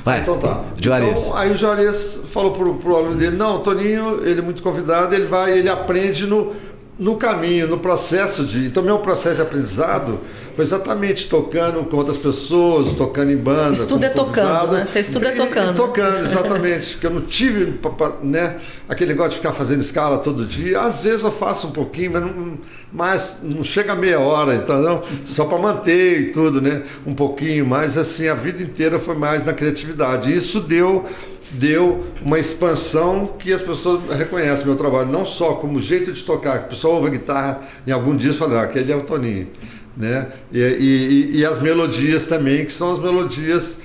Vai. Então tá. Juarez. Então, aí o Juarez falou pro aluno dele, não, o Toninho, ele é muito convidado, ele aprende no caminho, no processo de... Então, meu processo de aprendizado foi exatamente tocando com outras pessoas, tocando em banda. Estudo é tocando, né? Você estuda tocando. Tocando, exatamente. Que eu não tive, né, aquele negócio de ficar fazendo escala todo dia. Às vezes eu faço um pouquinho, mas não chega a meia hora, entendeu? Só para manter e tudo, né? Um pouquinho, mas assim, a vida inteira foi mais na criatividade. Isso deu uma expansão que as pessoas reconhecem meu trabalho, não só como jeito de tocar, a pessoa ouve a guitarra em algum dia e fala, aquele é o Toninho, né? E as melodias também, que são as melodias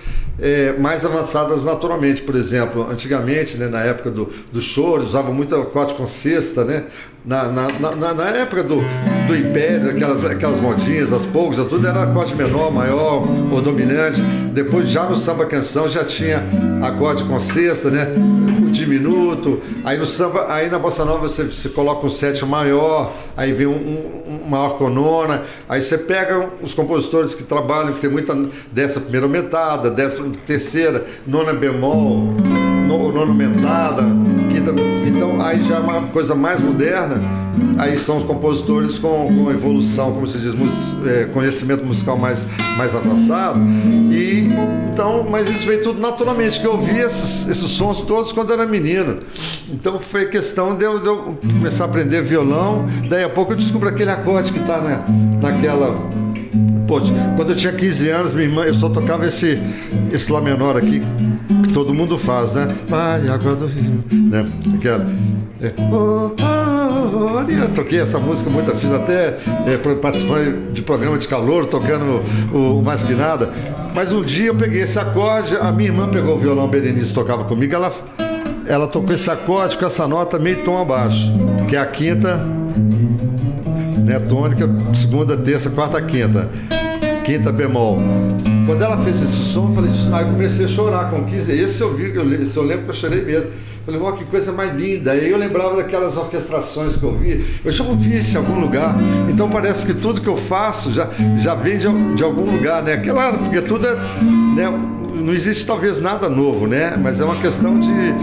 mais avançadas naturalmente. Por exemplo, antigamente, né, na época do choro, usava muito acorde com sexta, né? Na época do Império, aquelas modinhas, as polcas, tudo era acorde menor, maior ou dominante. Depois, já no samba canção, já tinha acorde com sexta, né? O diminuto. Aí no samba, aí na bossa nova você coloca um sétimo maior, aí vem um maior com nona. Aí você pega os compositores que trabalham, que tem muita dessa primeira aumentada, dessa terceira, nona bemol, nona aumentada, quinta. Então aí já é uma coisa mais moderna. Aí são os compositores com evolução, como se diz, conhecimento musical mais avançado. E então, mas isso veio tudo naturalmente, que eu ouvi esses sons todos quando eu era menino. Então foi questão de eu começar a aprender violão. Daí a pouco eu descubro aquele acorde que está naquela... Poxa, quando eu tinha 15 anos, minha irmã, eu só tocava esse Lá menor aqui, que todo mundo faz, né? Ai, água do rio, né? Aquela... Eu toquei essa música muito, fiz até participando de programa de calor, tocando o Mais Que Nada. Mas um dia eu peguei esse acorde, a minha irmã pegou o violão, a Berenice tocava comigo, ela tocou esse acorde com essa nota meio tom abaixo, que é a quinta, né, tônica, segunda, terça, quarta, quinta bemol. Quando ela fez esse som, eu falei, aí eu comecei a chorar com 15. Esse eu lembro que eu chorei mesmo. Falei, que coisa mais linda. Aí eu lembrava daquelas orquestrações que eu ouvi. Eu já ouvi isso em algum lugar. Então parece que tudo que eu faço já vem de algum lugar, né? Porque tudo né, não existe talvez nada novo, né? Mas é uma questão de...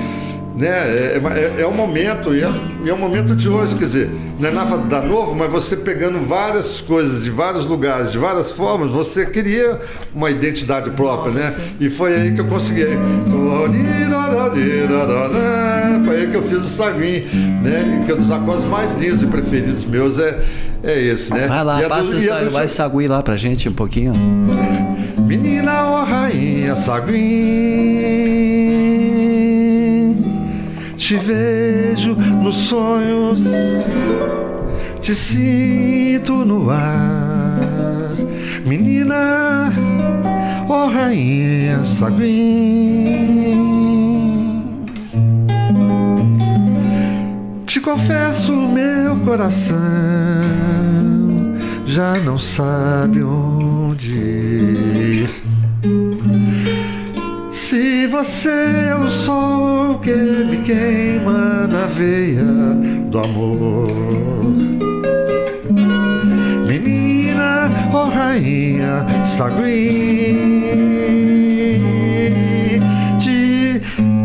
Né, é um momento, e é um momento de hoje, quer dizer, não é nada novo, mas você pegando várias coisas de vários lugares, de várias formas, você cria uma identidade própria. Nossa, né? Sim. E foi aí que eu consegui. Foi aí que eu fiz o Saguim, né? Que é um dos acordes mais lindos e preferidos meus é esse, né? Vai lá, vai Saguim lá pra gente um pouquinho. Menina, ó rainha, Saguim, te vejo nos sonhos, te sinto no ar. Menina, ó rainha, Saguim, te confesso, meu coração já não sabe onde ir. Se você é o sol que me queima na veia do amor, menina, ó rainha, Saguim,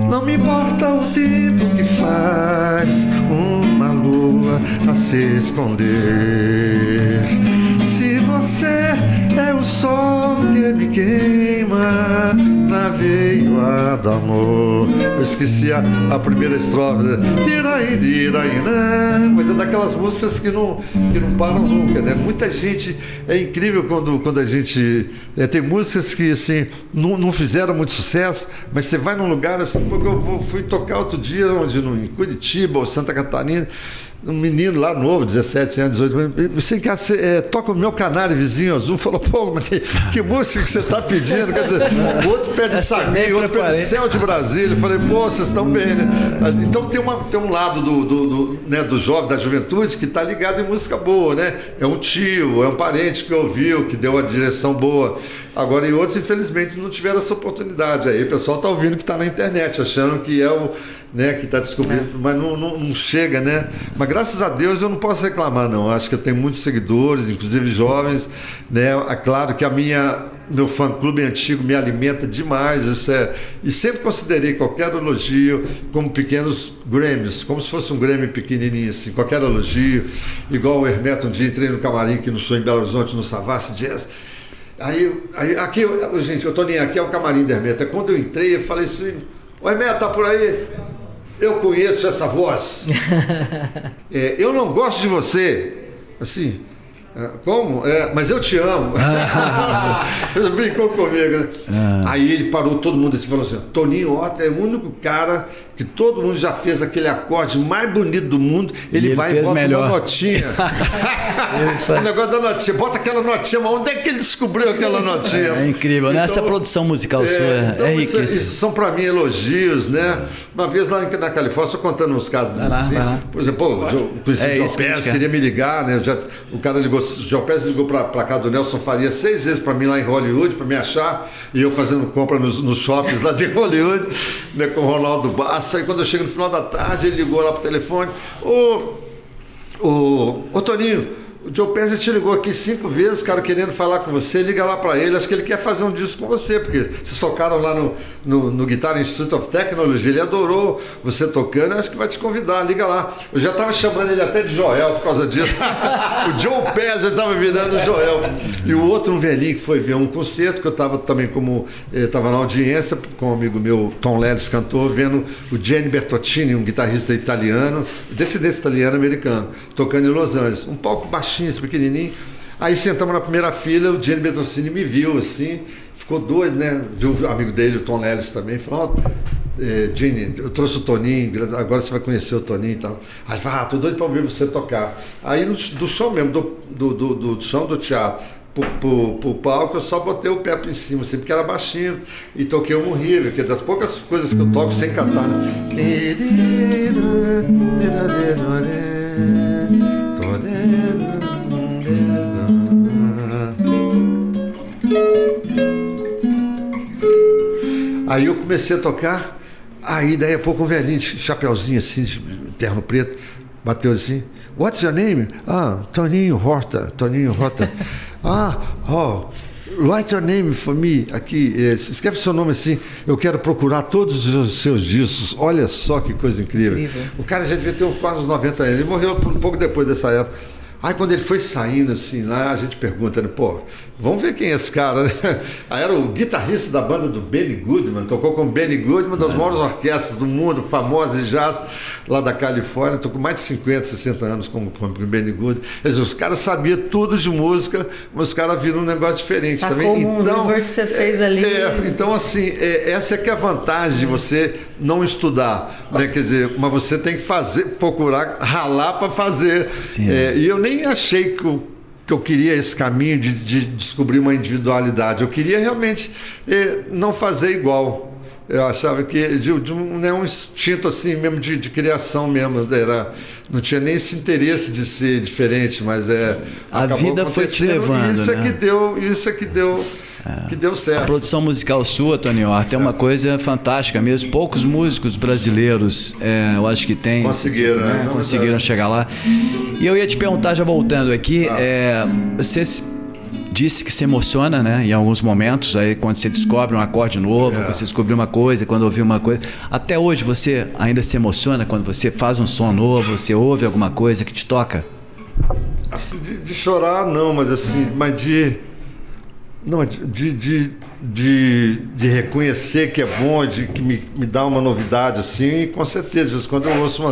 não me importa o tempo que faz uma lua a se esconder. Se você é o sol que me queima na veia do amor. Eu esqueci a primeira estrofe. Mas é daquelas músicas que não param nunca, né? Muita gente... É incrível quando a gente... tem músicas que, assim, não fizeram muito sucesso, mas você vai num lugar, assim, porque eu fui tocar outro dia, em Curitiba ou Santa Catarina, um menino lá novo, 17 anos, 18 anos, você toca o Meu Canário Vizinho Azul, falou, pô, mas que música que você está pedindo? Quer dizer, o outro pede Saguim, o outro pede Céu de Brasília. Eu falei, pô, vocês estão bem, né? Então tem um lado do jovem, da juventude, que está ligado em música boa, né? É um tio, é um parente que ouviu, que deu a direção boa. Agora, e outros, infelizmente, não tiveram essa oportunidade. Aí o pessoal está ouvindo que está na internet, achando que é o... Né, que está descobrindo, mas não chega, né? Mas graças a Deus eu não posso reclamar, não. Acho que eu tenho muitos seguidores, inclusive jovens, né? É claro que a minha meu fã-clube antigo me alimenta demais. E sempre considerei qualquer elogio como pequenos Grammys, como se fosse um Grammy pequenininho, assim, qualquer elogio. Igual o Hermeto, um dia entrei no camarim que no show em Belo Horizonte, no Savassi Jazz. Aí aqui, gente, o Toninho, aqui é o camarim do Hermeto. Quando eu entrei, eu falei assim: "Ô Hermeto, tá por aí? Eu conheço essa voz. Eu não gosto de você." Assim, como? Mas eu te amo. Ele brincou comigo, né? Aí ele parou todo mundo e falou assim: "Toninho Horta é o único cara que todo mundo já fez aquele acorde mais bonito do mundo. Ele vai e bota uma notinha." O negócio da notinha, bota aquela notinha, mas onde é que ele descobriu aquela notinha? É incrível, né? Essa produção musical sua então é riquíssima. Isso são para mim elogios, né? Uma vez lá na Califórnia, só contando uns casos assim, por exemplo, eu conheci o Joe Pérez, queria me ligar, né? O cara ligou, o Joe Pérez ligou para cá do Nelson Faria 6 vezes para mim lá em Hollywood, para me achar, e eu fazendo compra nos shoppings lá de Hollywood, né, com o Ronaldo Basso. Aí quando eu chego no final da tarde, ele ligou lá pro telefone: Ô Toninho, o Joe Pérez te ligou aqui 5 vezes, cara, querendo falar com você. Liga lá pra ele, acho que ele quer fazer um disco com você, porque vocês tocaram lá no Guitar Institute of Technology, ele adorou você tocando, acho que vai te convidar, liga lá. Eu já tava chamando ele até de Joel por causa disso. O Joe Pérez já tava virando o Joel. E o outro, um velhinho que foi ver um concerto, que eu tava também tava na audiência com um amigo meu, Tom Lelis, cantor, vendo o Gianni Bertottini, um guitarrista italiano, descendência italiano-americano, tocando em Los Angeles. Um palco baixinho, pequenininho. Aí sentamos na primeira fila, o Gianni Bertottini me viu assim, ficou doido, né? Viu o amigo dele, o Tom Lelis também, falou: Gianni, eu trouxe o Toninho, agora você vai conhecer o Toninho e tal. Aí falou: tô doido pra ouvir você tocar. Aí do som mesmo, do som do teatro pro palco, eu só botei o pé em cima, assim, porque era baixinho, e toquei um River, que é das poucas coisas que eu toco sem cantar, né? Aí eu comecei a tocar, aí daí a pouco um velhinho de chapeuzinho assim, de terno preto, bateu assim: "What's your name?" Toninho Horta. Write your name for me. Aqui, escreve seu nome assim, eu quero procurar todos os seus discos. Olha só que coisa incrível. O cara já devia ter quase uns 90 anos, ele morreu um pouco depois dessa época. Aí quando ele foi saindo assim lá, a gente pergunta, né, vamos ver quem é esse cara, né? Aí era o guitarrista da banda do Benny Goodman, tocou com o Benny Goodman, das maiores orquestras do mundo, famosas de jazz lá da Califórnia, tocou mais de 50, 60 anos com o Benny Goodman. Quer dizer, os caras sabiam tudo de música, mas os caras viram um negócio diferente. Sacou também. Então, que você fez ali. Então assim, essa é que é a vantagem de você não estudar, né? Quer dizer, mas você tem que procurar ralar para fazer. E eu nem achei que eu queria esse caminho de descobrir uma individualidade. Eu queria realmente não fazer igual. Eu achava que de um instinto assim mesmo de criação mesmo. Não tinha nem esse interesse de ser diferente, mas a vida foi te levando. Isso é que deu certo. A produção musical sua, Toninho Horta, é uma coisa fantástica mesmo. Poucos músicos brasileiros, eu acho que conseguiram, né? Conseguiram chegar lá. E eu ia te perguntar, já voltando aqui, você disse que se emociona, né, em alguns momentos, aí quando você descobre um acorde novo, você descobriu uma coisa, quando ouviu uma coisa. Até hoje você ainda se emociona quando você faz um som novo, você ouve alguma coisa que te toca? Assim, de chorar não, mas assim, de reconhecer que é bom, de que me dá uma novidade assim, e com certeza, às vezes, quando eu ouço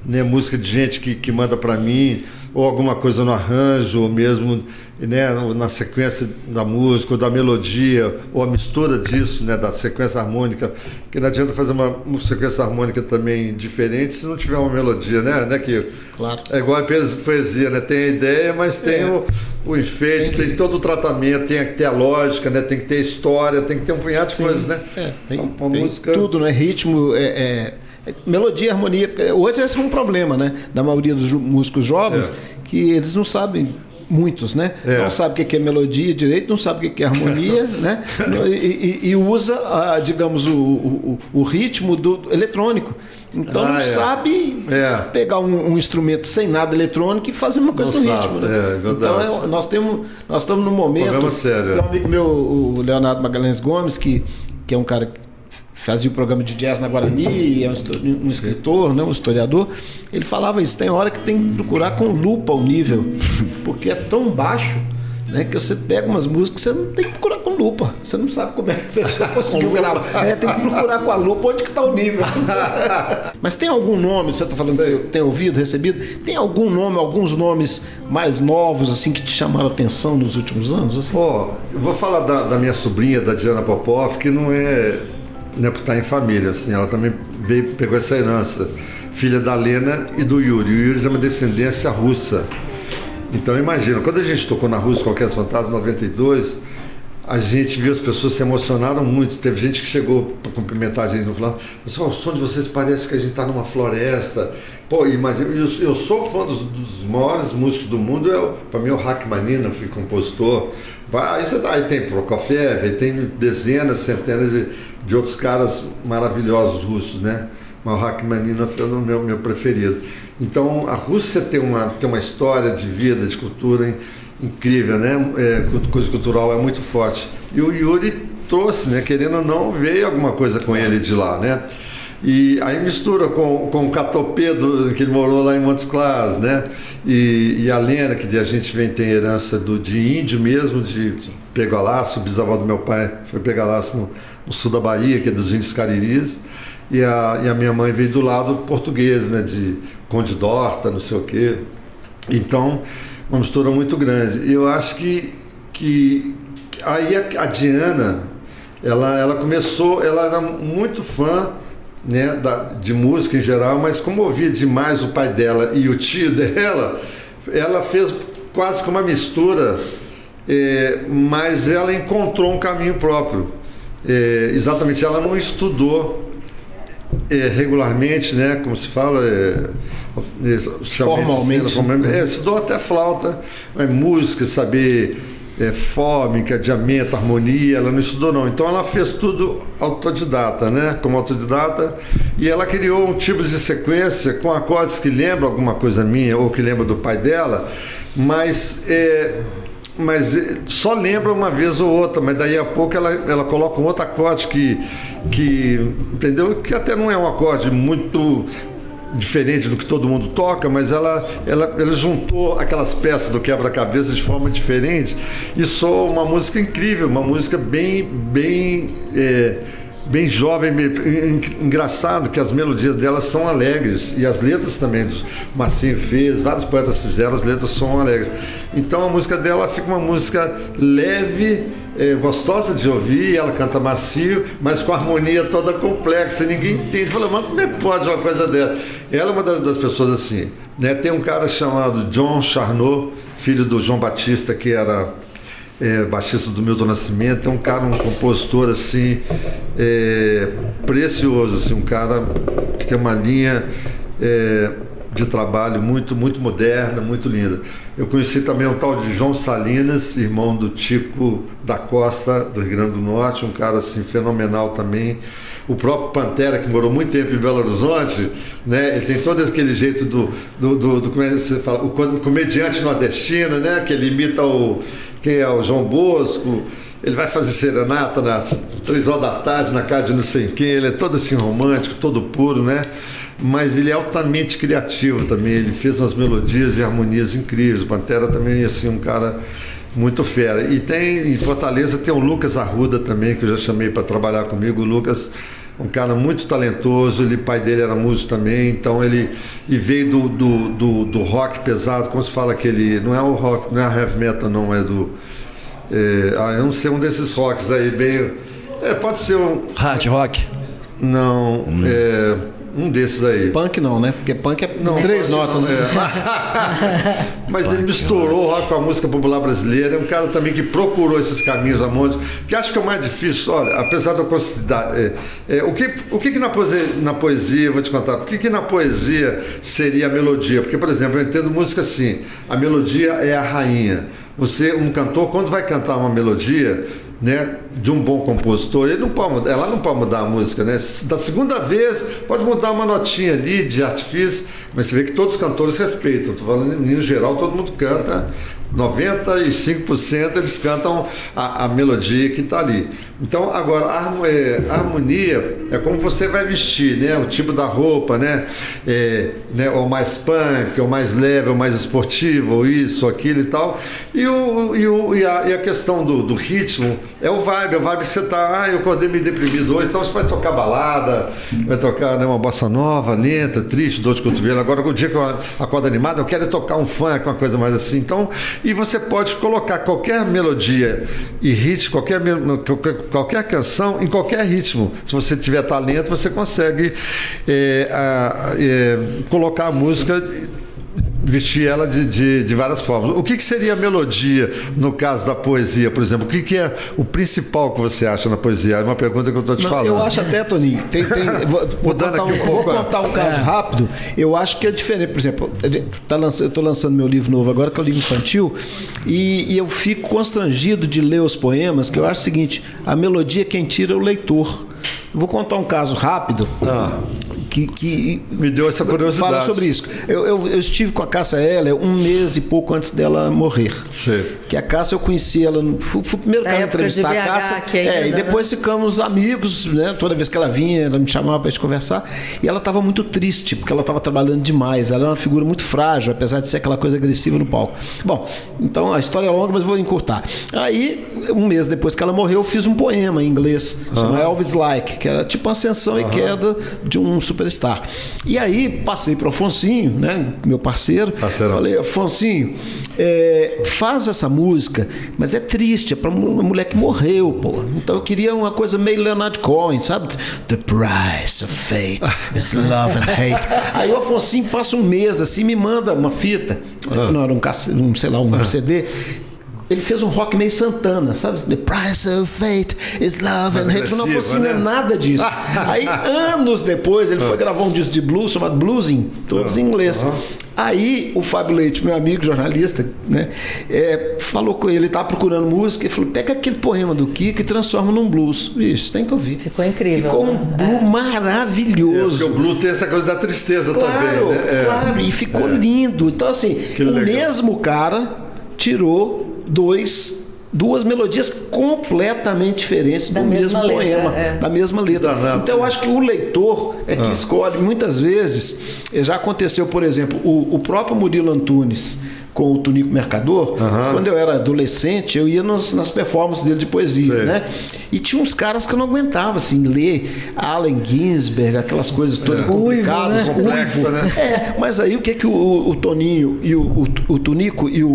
música de gente que manda para mim, ou alguma coisa no arranjo, ou mesmo, né, na sequência da música, ou da melodia, ou a mistura disso, né, da sequência harmônica, que não adianta fazer uma sequência harmônica também diferente se não tiver uma melodia, né, que claro. É igual a poesia, né, tem a ideia, mas tem o enfeite, tem todo o tratamento, tem que ter a lógica, né, tem que ter a história, tem que ter um punhado de coisas, né? Tem música... tudo, né, ritmo, melodia, harmonia. Hoje esse é um problema, né, da maioria dos músicos jovens, que eles não sabem muitos, né? Não sabe o que é melodia direito, não sabe o que é harmonia, né? E usa, digamos, o ritmo do eletrônico. Então não sabe pegar um instrumento sem nada eletrônico e fazer uma coisa no ritmo. Né? É verdade. Então nós estamos num momento. Sério, tem um amigo meu, o Leonardo Magalhães Gomes, que é um cara que fazia o programa de jazz na Guarani, é um escritor, né, um historiador. Ele falava isso, tem hora que tem que procurar com lupa o nível, porque é tão baixo, né, que você pega umas músicas que você não tem que procurar com lupa. Você não sabe como é que a pessoa conseguiu gravar. Tem que procurar com a lupa onde que está o nível. Mas tem algum nome, você está falando que você tem ouvido, recebido, tem algum nome, alguns nomes mais novos assim que te chamaram a atenção nos últimos anos? Assim? Eu vou falar da minha sobrinha, da Diana Popov, que não é por estar em família, assim, ela também pegou essa herança, filha da Lena e do Yuri. O Yuri é uma descendência russa. Então imagina, quando a gente tocou na Rússia com a Orquestra Fantástica em 92, a gente viu as pessoas se emocionaram muito. Teve gente que chegou para cumprimentar a gente no final, o som de vocês parece que a gente está numa floresta. Pô, imagina, eu sou fã dos maiores músicos do mundo, para mim é o Rachmaninoff, compositor. Aí tem Prokofiev, aí tem dezenas, centenas de outros caras maravilhosos russos, né? Mas o Rachmaninoff é o meu preferido. Então a Rússia tem uma história de vida, de cultura incrível, né? Coisa cultural é muito forte. E o Yuri trouxe, né? Querendo ou não, veio alguma coisa com ele de lá, né? E aí mistura com o Catopedo, que ele morou lá em Montes Claros, né? E a Lena, que a gente tem herança de índio mesmo, de Pegalaço, o bisavó do meu pai foi Pegalaço no sul da Bahia, que é dos índios cariris. E a minha mãe veio do lado português, né? De Conde d'Horta, não sei o quê. Então, uma mistura muito grande. E eu acho que aí a Diana, ela começou, ela era muito fã, né, de música em geral, mas como ouvia demais o pai dela e o tio dela, ela fez quase que uma mistura, mas ela encontrou um caminho próprio. Exatamente, ela não estudou regularmente, né, como se fala, formalmente, estudou até flauta, música, saber fórmica, diamento, harmonia, ela não estudou não, então ela fez tudo autodidata, né, como autodidata, e ela criou um tipo de sequência com acordes que lembram alguma coisa minha ou que lembra do pai dela, mas só lembra uma vez ou outra, mas daí a pouco ela coloca um outro acorde que entendeu? Que até não é um acorde muito diferente do que todo mundo toca, mas ela juntou aquelas peças do quebra-cabeça de forma diferente e soa uma música incrível, uma música bem jovem, engraçado que as melodias delas são alegres e as letras também, o Marcinho fez, vários poetas fizeram, as letras são alegres. Então a música dela fica uma música leve, gostosa de ouvir, ela canta macio, mas com a harmonia toda complexa, ninguém entende. Fala, mas como é que pode uma coisa dessa? Ela é uma das pessoas assim, né? Tem um cara chamado John Charnot, filho do João Batista, que era baixista do Milton Nascimento, é um cara, um compositor assim, precioso, assim, um cara que tem uma linha de trabalho muito, muito moderna, muito linda. Eu conheci também um tal de João Salinas, irmão do Tico da Costa, do Rio Grande do Norte, um cara assim fenomenal também. O próprio Pantera, que morou muito tempo em Belo Horizonte, né? Ele tem todo aquele jeito do como é que você fala, o comediante nordestino, né? Que ele imita quem é o João Bosco. Ele vai fazer serenata nas 3 horas da tarde na casa de não sei quem. Ele é todo assim romântico, todo puro, né? Mas ele é altamente criativo também. Ele fez umas melodias e harmonias incríveis. O Pantera também, assim, um cara muito fera. E em Fortaleza tem o Lucas Arruda também, que eu já chamei para trabalhar comigo. O Lucas, um cara muito talentoso, o pai dele era músico também, então ele veio do rock pesado, como se fala aquele, não é o rock, não é a heavy metal, não, é do... eu não sei, um desses rocks aí, meio... pode ser um... Hard rock? Não, um desses aí. Punk não, né? Porque punk é não, 3 notas, né? Mas ele misturou o rock com a música popular brasileira. É um cara também que procurou esses caminhos a monte, que acho que é o mais difícil. Olha, apesar de eu considerar... o que na poesia, vou te contar, o que na poesia seria a melodia? Porque, por exemplo, eu entendo música assim, a melodia é a rainha. Um cantor, quando vai cantar uma melodia, né, de um bom compositor, ela não pode mudar a música, né? Da segunda vez pode mudar uma notinha ali de artifício, mas você vê que todos os cantores respeitam. Estou falando em geral, todo mundo canta, 95% eles cantam a melodia que está ali. Então, agora, a harmonia é como você vai vestir, né? O tipo da roupa, né? Ou mais punk, ou mais leve, ou mais esportivo, ou isso, ou aquilo e tal. E a questão do ritmo é o vibe que você está. Eu acordei meio deprimido hoje, então você vai tocar balada, vai tocar, né, uma bossa nova, lenta, triste, dor de cotovelo. Agora, o dia que eu acordo animado, eu quero tocar um funk, uma coisa mais assim. Então, e você pode colocar qualquer melodia e ritmo, qualquer canção em qualquer ritmo. Se você tiver talento, você consegue colocar a música, vestir ela de várias formas. O que seria a melodia no caso da poesia, por exemplo? O que é o principal que você acha na poesia? É uma pergunta que eu estou te falando. Eu acho até, Toninho, vou contar um caso rápido. Eu acho que é diferente. Por exemplo, eu estou lançando meu livro novo agora, que é o livro infantil, e eu fico constrangido de ler os poemas, que eu acho o seguinte: a melodia quem tira é o leitor. Vou contar um caso rápido que me deu essa curiosidade. Fala sobre isso. Eu estive com a Cássia Eller 1 mês e pouco antes dela morrer. Sim. Que a Cássia, eu conheci ela, fui o primeiro cara a entrevistar a Cássia. E depois ficamos amigos, né? Toda vez que ela vinha, ela me chamava para gente conversar. E ela estava muito triste, porque ela estava trabalhando demais. Ela era uma figura muito frágil, apesar de ser aquela coisa agressiva no palco. Bom, então a história é longa, mas vou encurtar. Aí, 1 mês depois que ela morreu, eu fiz um poema em inglês, chama Elvis Like, que era tipo uma ascensão e queda de um superstar. E aí passei para o Afonsinho, né, meu parceiro. Falei: Afonsinho, faz essa música, mas é triste, é para uma mulher que morreu, pô. Então eu queria uma coisa meio Leonard Cohen, sabe? The price of fate is love and hate. Aí o Afonsinho passa 1 mês assim, me manda uma fita, não era um CD. Ele fez um rock meio Santana, sabe? The price of fate is love and hate. Não foi assim, não é nada disso. Aí, anos depois, ele foi gravar um disco de blues chamado Bluesing, todos em inglês. Aí, o Fábio Leite, meu amigo jornalista, né, falou com ele, estava procurando música, e falou: pega aquele poema do Kiko e transforma num blues. Isso, tem que ouvir. Ficou incrível. Ficou um blues maravilhoso. Porque o blues tem essa coisa da tristeza também, né? Claro, e ficou lindo. Então, assim, o mesmo cara tirou 2 melodias completamente diferentes do mesmo poema, da mesma letra. Então eu acho que o leitor é que escolhe. Muitas vezes, já aconteceu, por exemplo, o próprio Murilo Antunes com o Tunico Mercador, quando eu era adolescente, eu ia nas performances dele de poesia, né? E tinha uns caras que eu não aguentava, assim, ler Allen Ginsberg, aquelas coisas todas complicadas, complexa, né? Mas aí o que o Toninho e o Tunico e o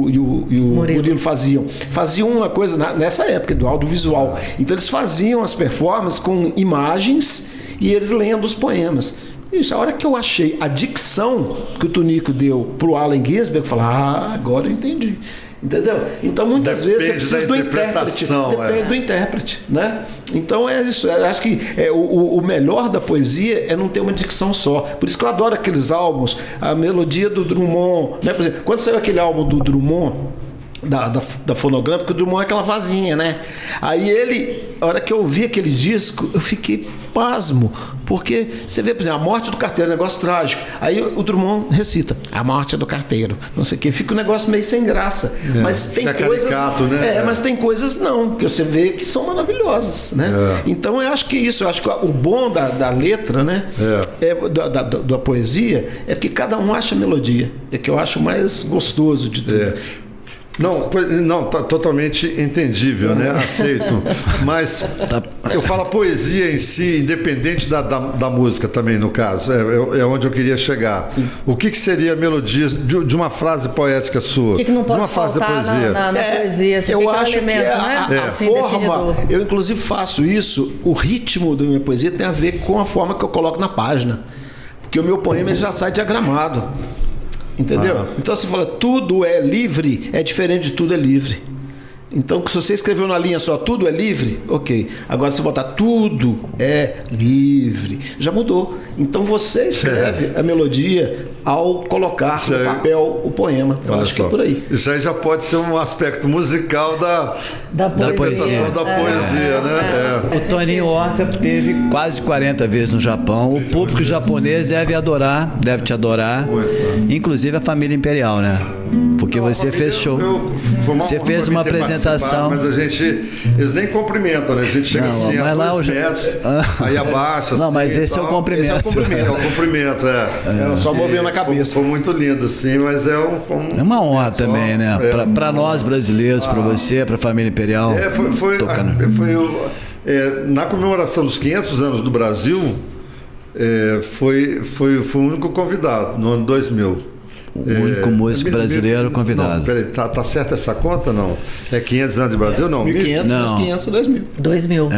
Murilo faziam? Faziam uma coisa nessa época do audiovisual. Então eles faziam as performances com imagens e eles lendo os poemas. Isso, a hora que eu achei a dicção que o Tunico deu pro Allen Ginsberg, eu falei: agora eu entendi. Entendeu? Então, muitas vezes você precisa do intérprete. Depende do intérprete, né? Então, é isso. Eu acho que o melhor da poesia é não ter uma dicção só. Por isso que eu adoro aqueles álbuns, a melodia do Drummond, né? Por exemplo, quando saiu aquele álbum do Drummond, da fonograma, porque o Drummond é aquela vazinha, né? Aí a hora que eu ouvi aquele disco, eu fiquei pasmo, porque você vê, por exemplo, a morte do carteiro, um negócio trágico. Aí o Drummond recita: a morte do carteiro, não sei o quê. Fica um negócio meio sem graça. Mas tem coisas. Caricato, né? Mas tem coisas não, que você vê que são maravilhosas, né? Então eu acho que isso, eu acho que o bom da letra, né? Da poesia, é porque cada um acha a melodia. É que eu acho mais gostoso de tudo. Não, tá totalmente entendível, né? Aceito. Mas eu falo a poesia em si, independente da música também, no caso. É onde eu queria chegar. Sim. O que seria a melodia de uma frase poética sua? O que não pode de uma frase da poesia? Na poesia? Você eu acho elemento, que a forma... Eu, inclusive, faço isso. O ritmo da minha poesia tem a ver com a forma que eu coloco na página. porque o meu poema ele já sai diagramado. Entendeu? Então, se fala tudo é livre, é diferente de tudo é livre. Então, se você escreveu na linha só tudo é livre, ok. Agora, se botar tudo é livre, já mudou. Então, você escreve a melodia ao colocar no papel o poema. Eu acho que é por aí. Isso aí já pode ser um aspecto musical da poesia, né? O Toninho Horta teve quase 40 vezes no Japão. O público japonês deve te adorar. Inclusive a família imperial, né? Porque você fechou. Você fez uma apresentação. Mas eles nem cumprimentam, né? A gente chega assim a 2 metros, aí abaixa. Não, mas esse é o cumprimento. É o cumprimento, Só movendo a cabeça. Foi muito lindo, assim, mas é uma honra também, né? Para nós brasileiros, para você, para a família imperial. Na comemoração dos 500 anos do Brasil, foi o único convidado no ano 2000. O único músico brasileiro convidado. Não, peraí, tá certa essa conta, não? É 500 anos de Brasil, não? 1.500, não. mas 500 é 2000. 2000.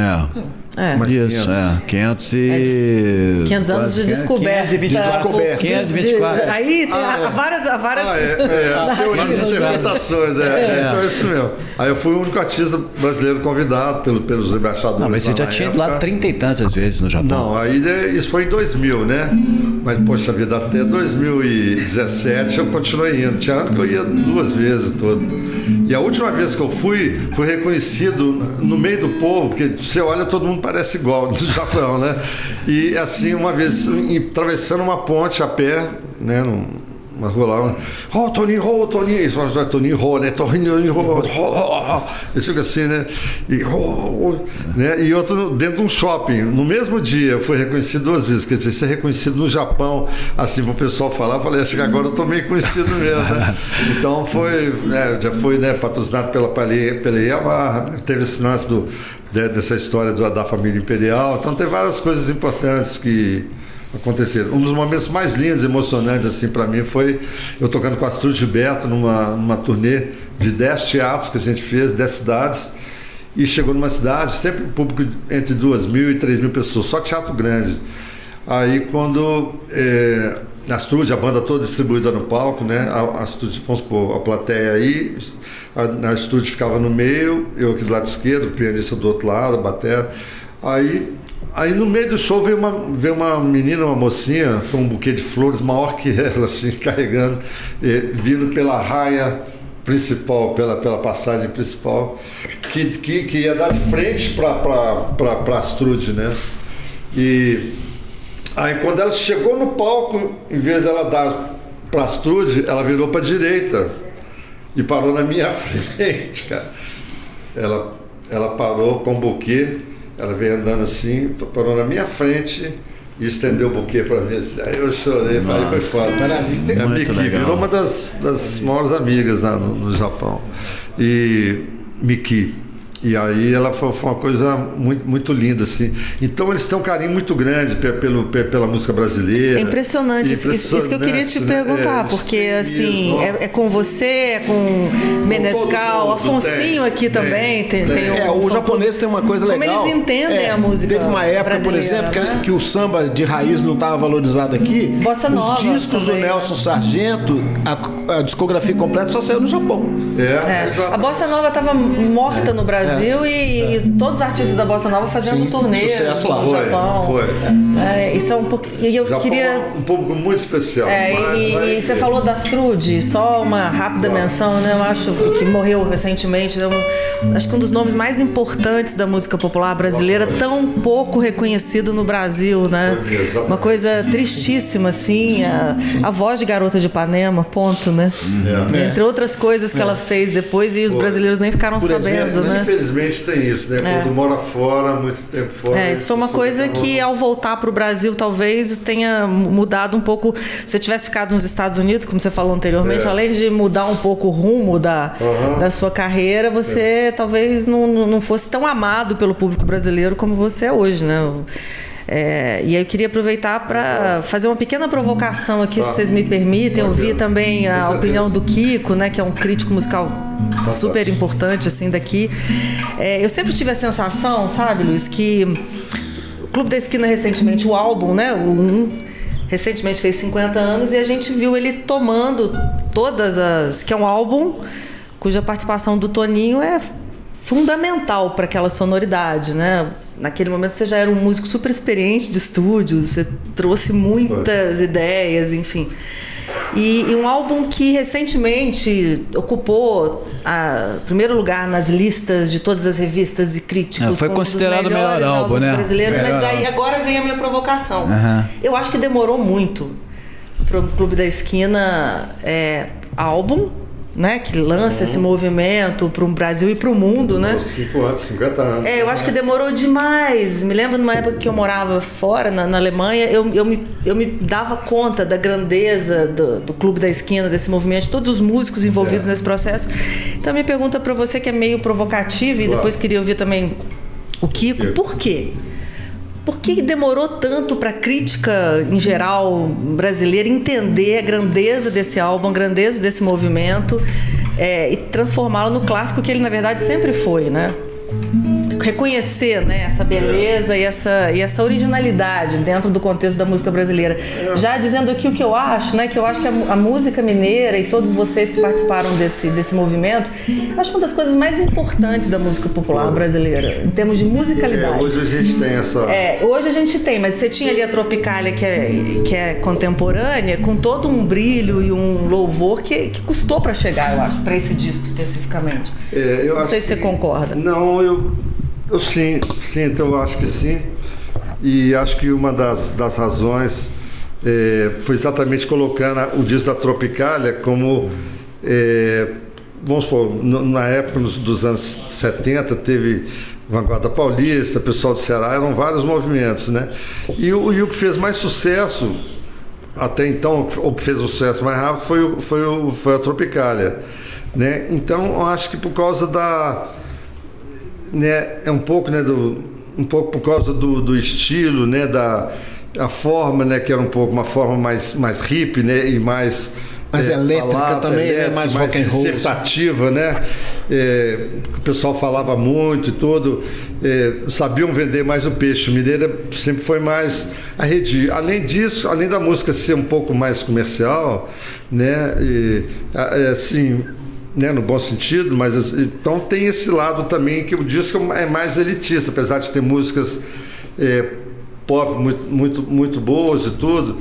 Mas isso, 500 anos de descoberta. 524. Aí tem várias interpretações. Então é isso mesmo. Aí eu fui o único artista brasileiro convidado pelos embaixadores. Não, mas você já tinha ido lá 30 e tantas vezes no Japão. Não, aí isso foi em 2000, né? Mas, poxa vida, até 2017 eu continuei indo. Tinha ano que eu ia 2 vezes todo. E a última vez que eu fui reconhecido no meio do povo, porque você olha, todo mundo parece igual no Japão, né? E assim, uma vez, atravessando uma ponte a pé, né? Uma rua lá, Toninho, isso é Toninho, né? Toninho, isso fica assim, né? E outro dentro de um shopping. No mesmo dia, eu fui reconhecido 2 vezes. Quer dizer, ser reconhecido no Japão, assim, para o pessoal falar, eu falei, acho que agora eu estou meio conhecido mesmo, né? Então já foi, né, patrocinado pela Yamaha, teve esse lance dessa história da família imperial. Então tem várias coisas importantes que aconteceram. Um dos momentos mais lindos e emocionantes assim para mim foi eu tocando com a Astrud Gilberto numa turnê de 10 teatros que a gente fez, 10 cidades, e chegou numa cidade, sempre um público entre 2.000 e 3.000 pessoas, só teatro grande. Aí quando a Astrud, a banda toda distribuída no palco, né? A Astrud, vamos supor, a plateia aí, a Astrud ficava no meio, eu aqui do lado esquerdo, o pianista do outro lado, a bateria. Aí no meio do show veio uma menina, uma mocinha, com um buquê de flores maior que ela, assim, carregando, vindo pela raia principal, pela passagem principal, que ia dar de frente para Astrud, né? E aí quando ela chegou no palco, em vez dela dar para Astrud, ela virou para a direita e parou na minha frente, cara. Ela parou com o buquê. Ela veio andando assim, parou na minha frente e estendeu o buquê para mim. Aí eu chorei, aí foi foda. A Miki virou uma das maiores amigas no Japão. E Miki. E aí ela foi uma coisa muito, muito linda, assim. Então eles têm um carinho muito grande pela música brasileira. É impressionante. Isso que eu queria te perguntar, porque assim, é com você, é com Menescal, Afonsinho aqui também. O japonês tem uma coisa legal. Como eles entendem a música. Teve uma época, por exemplo, que o samba de raiz não estava valorizado aqui. Bossa Nova. Os discos também, do Nelson Sargento, a discografia completa só saiu no Japão. A Bossa Nova estava morta no Brasil. E todos os artistas da Bossa Nova fazendo turnê no Japão. Isso é um pouco. E eu queria um público muito especial. E você falou da Astrud, só uma rápida menção, né? Eu acho que morreu recentemente. Acho que um dos nomes mais importantes da música popular brasileira, tão pouco reconhecido no Brasil, né? Uma coisa tristíssima, assim. A voz de Garota de Ipanema, ponto, né? Entre outras coisas que ela fez depois e os brasileiros nem ficaram sabendo, né? Infelizmente tem isso, né? Quando mora fora, muito tempo fora. Isso foi uma coisa que ao voltar para o Brasil talvez tenha mudado um pouco. Se você tivesse ficado nos Estados Unidos, como você falou anteriormente, além de mudar um pouco o rumo da sua carreira, você talvez não fosse tão amado pelo público brasileiro como você é hoje, né? E aí eu queria aproveitar para fazer uma pequena provocação aqui, se vocês me permitem, ouvir também a opinião do Kiko, né, que é um crítico musical super importante assim daqui. Eu sempre tive a sensação, sabe, Luiz, que o Clube da Esquina recentemente, o álbum, né, recentemente fez 50 anos e a gente viu ele tomando todas as... que é um álbum cuja participação do Toninho é fundamental para aquela sonoridade, né? Naquele momento você já era um músico super experiente de estúdio, você trouxe muitas ideias, enfim. E um álbum que recentemente ocupou primeiro lugar nas listas de todas as revistas e críticos. Foi considerado o melhor álbum, né? Brasileiros, mas daí agora vem a minha provocação. Eu acho que demorou muito para o Clube da Esquina álbum, né, que lança esse movimento para o Brasil e para o mundo, né? 50 anos. Eu acho que demorou demais. Me lembro numa época que eu morava fora, na Alemanha, eu me dava conta da grandeza do Clube da Esquina, desse movimento, de todos os músicos envolvidos nesse processo. Então, minha pergunta para você, que é meio provocativa, e depois queria ouvir também o Kiko, por quê? Por que demorou tanto para a crítica, em geral, brasileira entender a grandeza desse álbum, a grandeza desse movimento e transformá-lo no clássico que ele, na verdade, sempre foi, né? Reconhecer, né, essa beleza e essa originalidade dentro do contexto da música brasileira. Já dizendo aqui o que eu acho, né, que eu acho que a música mineira e todos vocês que participaram desse movimento, eu acho uma das coisas mais importantes da música popular brasileira, em termos de musicalidade. Hoje a gente tem essa... hoje a gente tem, mas você tinha ali a Tropicália, que é contemporânea, com todo um brilho e um louvor que custou para chegar, eu acho, para esse disco especificamente. Não sei se você concorda. Não, eu sim, então eu acho que sim. E acho que uma das razões foi exatamente colocando o disco da Tropicália como, vamos supor, na época dos anos 70 teve Vanguarda Paulista, pessoal do Ceará, eram vários movimentos, né? E o que fez mais sucesso até então, ou que fez um sucesso mais rápido, foi a Tropicália, né? Então eu acho que por causa um pouco por causa do estilo, né, a forma, né, que era um pouco uma forma mais hippie, né, e mais elétrica falada, também, mais rock and roll, dissertativa, né? O pessoal falava muito e tudo, sabiam vender mais o peixe. O mineiro sempre foi mais arredio. Além disso, além da música ser um pouco mais comercial, né, assim, né, no bom sentido, mas então tem esse lado também que o disco é mais elitista, apesar de ter músicas pop muito boas e tudo,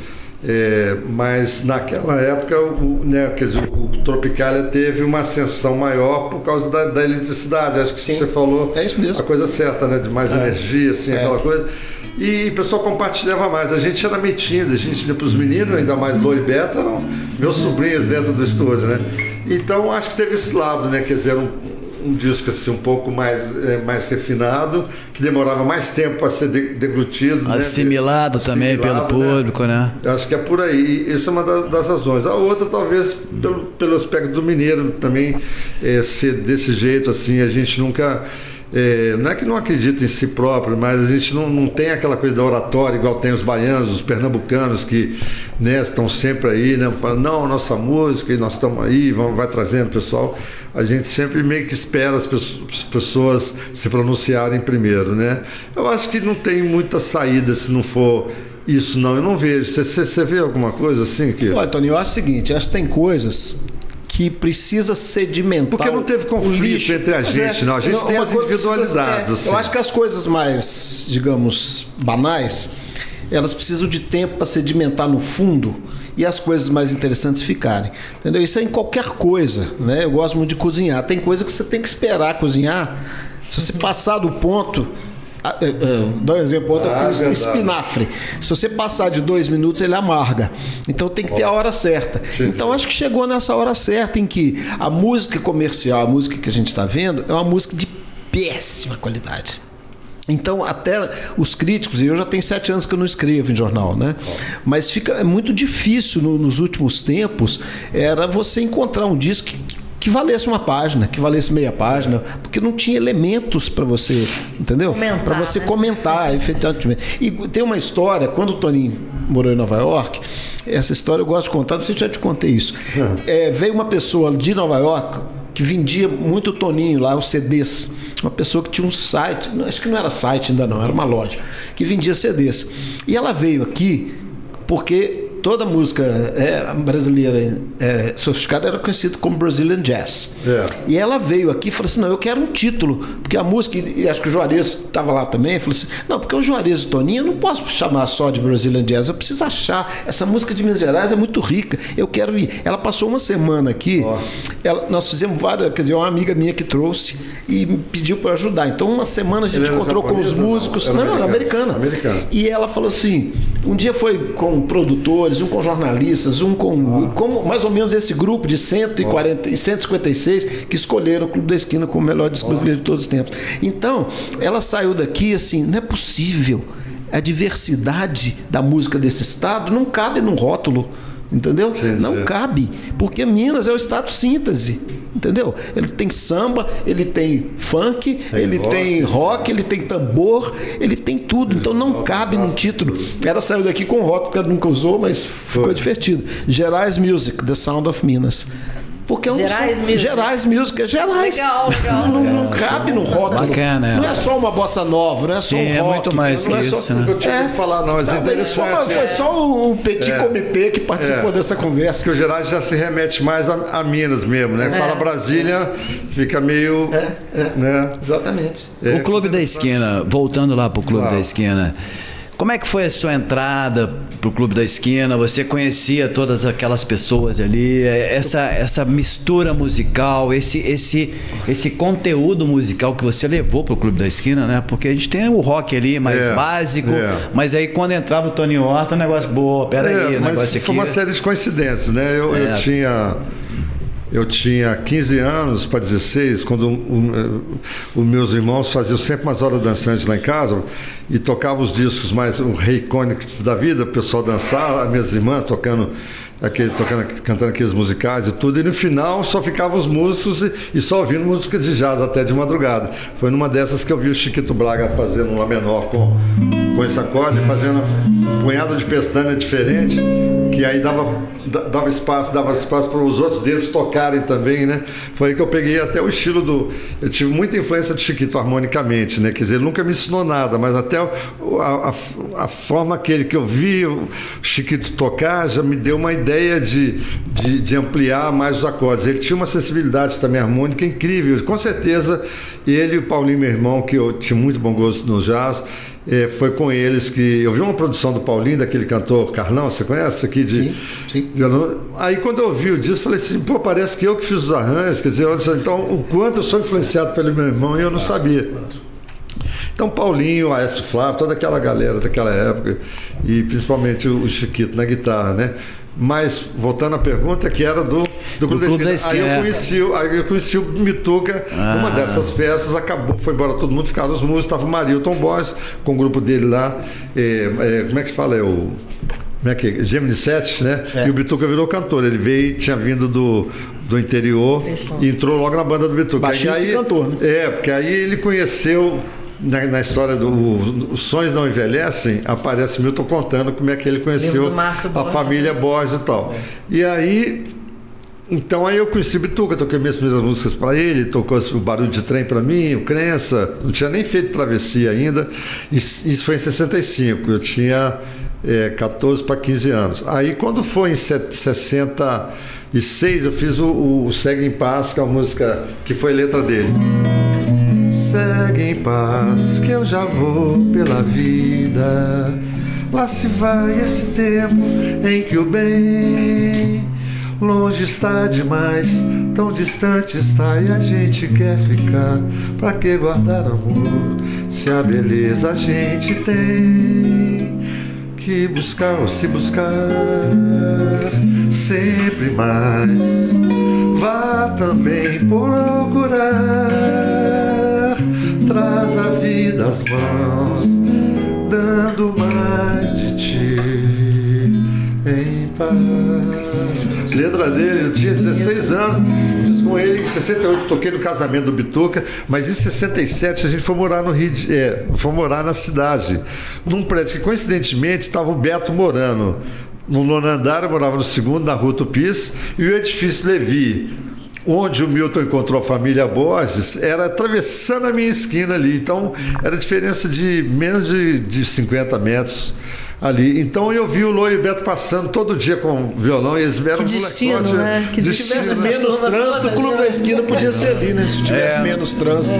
mas naquela época o Tropicália teve uma ascensão maior por causa da eliticidade. Acho que você falou isso mesmo. A coisa certa, né, de mais energia, assim, aquela coisa. E o pessoal compartilhava mais. A gente era meio tímido, a gente ia para os meninos, ainda mais Lô e Beto, eram meus sobrinhos dentro do estúdio, né? Então acho que teve esse lado, né? Quer dizer, um disco assim, um pouco mais refinado, que demorava mais tempo para ser deglutido, assimilado, né? Também pelo público, né? Eu acho que é por aí. Isso é uma das razões. A outra, talvez, pelo aspecto do mineiro também, ser desse jeito, assim, a gente nunca... não é que não acredita em si próprio, mas a gente não tem aquela coisa da oratória igual tem os baianos, os pernambucanos que, né, estão sempre aí, né, falam, não, nossa música, e nós estamos aí, vai trazendo pessoal. A gente sempre meio que espera as pessoas se pronunciarem primeiro, né? Eu acho que não tem muita saída se não for isso, não. Eu não vejo. Você vê alguma coisa assim? Olha, Tony, eu acho o seguinte, acho que tem coisas que precisa sedimentar. Porque não teve conflito entre a gente, não. A gente tem as individualidades. Assim. Eu acho que as coisas mais, digamos, banais, elas precisam de tempo para sedimentar no fundo e as coisas mais interessantes ficarem. Entendeu? Isso é em qualquer coisa, né? Eu gosto muito de cozinhar. Tem coisa que você tem que esperar cozinhar. Se você passar do ponto... Dá um exemplo, eu fiz espinafre. Se você passar de 2 minutos, ele amarga. Então tem que ter a hora certa. Então acho que chegou nessa hora certa em que a música comercial, a música que a gente está vendo, é uma música de péssima qualidade. Então até os críticos, e eu já tenho 7 anos que eu não escrevo em jornal, né? Mas é muito difícil nos últimos tempos era você encontrar um disco que valesse uma página, que valesse meia página, porque não tinha elementos para você, entendeu? Para você comentar, efetivamente. E tem uma história, quando o Toninho morou em Nova York, essa história eu gosto de contar, não sei se já te contei isso. Veio uma pessoa de Nova York que vendia muito Toninho lá, os CDs. Uma pessoa que tinha um site, acho que não era site ainda não, era uma loja, que vendia CDs. E ela veio aqui porque toda música brasileira sofisticada era conhecida como Brazilian Jazz. E ela veio aqui e falou assim, não, eu quero um título, porque a música, e acho que o Juarez estava lá também, falou assim, não, porque o Juarez e o Toninho eu não posso chamar só de Brazilian Jazz, eu preciso achar, essa música de Minas Gerais é muito rica, eu quero ir. Ela passou uma semana aqui, nós fizemos várias, quer dizer, uma amiga minha que trouxe e me pediu para ajudar. Então uma semana a gente encontrou com os músicos, americana. E ela falou assim, um dia foi com produtores, um com jornalistas, um com mais ou menos esse grupo de 140 e 156 que escolheram o Clube da Esquina como o melhor disco brasileiro de todos os tempos. Então, ela saiu daqui assim, não é possível. A diversidade da música desse estado não cabe num rótulo, entendeu? Não cabe, porque Minas é o estado síntese. Entendeu? Ele tem samba, ele tem funk, ele tem rock, ele tem tambor, ele tem tudo. Então não cabe num título. Ela saiu daqui com rótulo que ela nunca usou, mas ficou divertido. Gerais Music, The Sound of Minas. Porque Gerais Music é Gerais. Legal. Não cabe no rótulo. Bacana. Não é só uma bossa nova, não é só um rock. É muito mais que isso, né? Eu tinha que falar, não, mas foi só o petit comitê que participou dessa conversa. Que o Gerais já se remete mais a Minas mesmo, né? Fala Brasília, fica meio... né? Exatamente. O Clube da Esquina, voltando lá pro Clube da Esquina, como é que foi a sua entrada pro Clube da Esquina? Você conhecia todas aquelas pessoas ali? Essa mistura musical, esse conteúdo musical que você levou pro Clube da Esquina, né? Porque a gente tem o rock ali mais básico, mas aí quando entrava o Tony Horta, o negócio, peraí, o negócio aqui... Foi uma série de coincidências, né? Eu tinha 15 anos para 16, quando os meus irmãos faziam sempre umas horas dançantes lá em casa e tocavam os discos mais o rei icônico da vida, o pessoal dançava, as minhas irmãs cantando aqueles musicais e tudo, e no final só ficavam os músicos e só ouvindo música de jazz até de madrugada. Foi numa dessas que eu vi o Chiquito Braga fazendo um Lá menor com esse acorde, fazendo um punhado de pestana diferente, que aí dava espaço para os outros dedos tocarem também, né? Foi aí que eu peguei até o estilo eu tive muita influência de Chiquito harmonicamente, né? Quer dizer, ele nunca me ensinou nada, mas até a forma que eu vi o Chiquito tocar já me deu uma ideia de ampliar mais os acordes. Ele tinha uma sensibilidade também harmônica incrível, com certeza. Ele e o Paulinho, meu irmão, que eu tinha muito bom gosto no jazz, foi com eles que... Eu vi uma produção do Paulinho, daquele cantor Carlão, você conhece aqui? Sim. Aí quando eu vi o disco, falei assim, parece que eu que fiz os arranjos, quer dizer, então o quanto eu sou influenciado pelo meu irmão e eu não sabia. Então Paulinho, Aécio Flávio, toda aquela galera daquela época, e principalmente o Chiquito na guitarra, né? Mas, voltando à pergunta, que era do Clube da Esquina. Aí eu conheci o Bituca numa dessas festas, foi embora todo mundo, ficaram os músicos, estava o Marilton Borges com o grupo dele lá, como é que se fala? Gemini 7, né? E o Bituca virou cantor, ele tinha vindo do interior e entrou logo na banda do Bituca. Baixista e cantor, né? Porque aí ele conheceu... Na história Os Sonhos Não Envelhecem, aparece Milton contando como é que ele conheceu a família Borges e tal. E aí, então eu conheci o Bituca, toquei minhas primeiras músicas para ele, tocou o Barulho de Trem para mim, o Crença, não tinha nem feito Travessia ainda, isso foi em 65, eu tinha 14 para 15 anos. Aí quando foi em 66, eu fiz o Segue em Paz, que é a música que foi letra dele. Segue em paz, que eu já vou pela vida. Lá se vai esse tempo em que o bem longe está demais, tão distante está e a gente quer ficar. Pra que guardar amor, se a beleza a gente tem que buscar ou se buscar sempre mais. Vá também procurar, traz a vida às mãos, dando mais de ti em paz. Letra dele, eu tinha 16 anos, fiz com ele em 68, toquei no casamento do Bituca, mas em 67 a gente foi morar no Rio, foi morar na cidade, num prédio que coincidentemente estava o Beto morando no nono andar, eu morava no segundo, na Rua Tupis, e o edifício Levi, onde o Milton encontrou a família Borges, era atravessando a minha esquina ali. Então, era diferença de menos de 50 metros. ali. Então eu vi o Lô e o Beto passando todo dia com violão e eles vieram que destino, né? Que se tivesse menos trânsito, o Clube da Esquina podia ser ali, né? Se tivesse menos trânsito.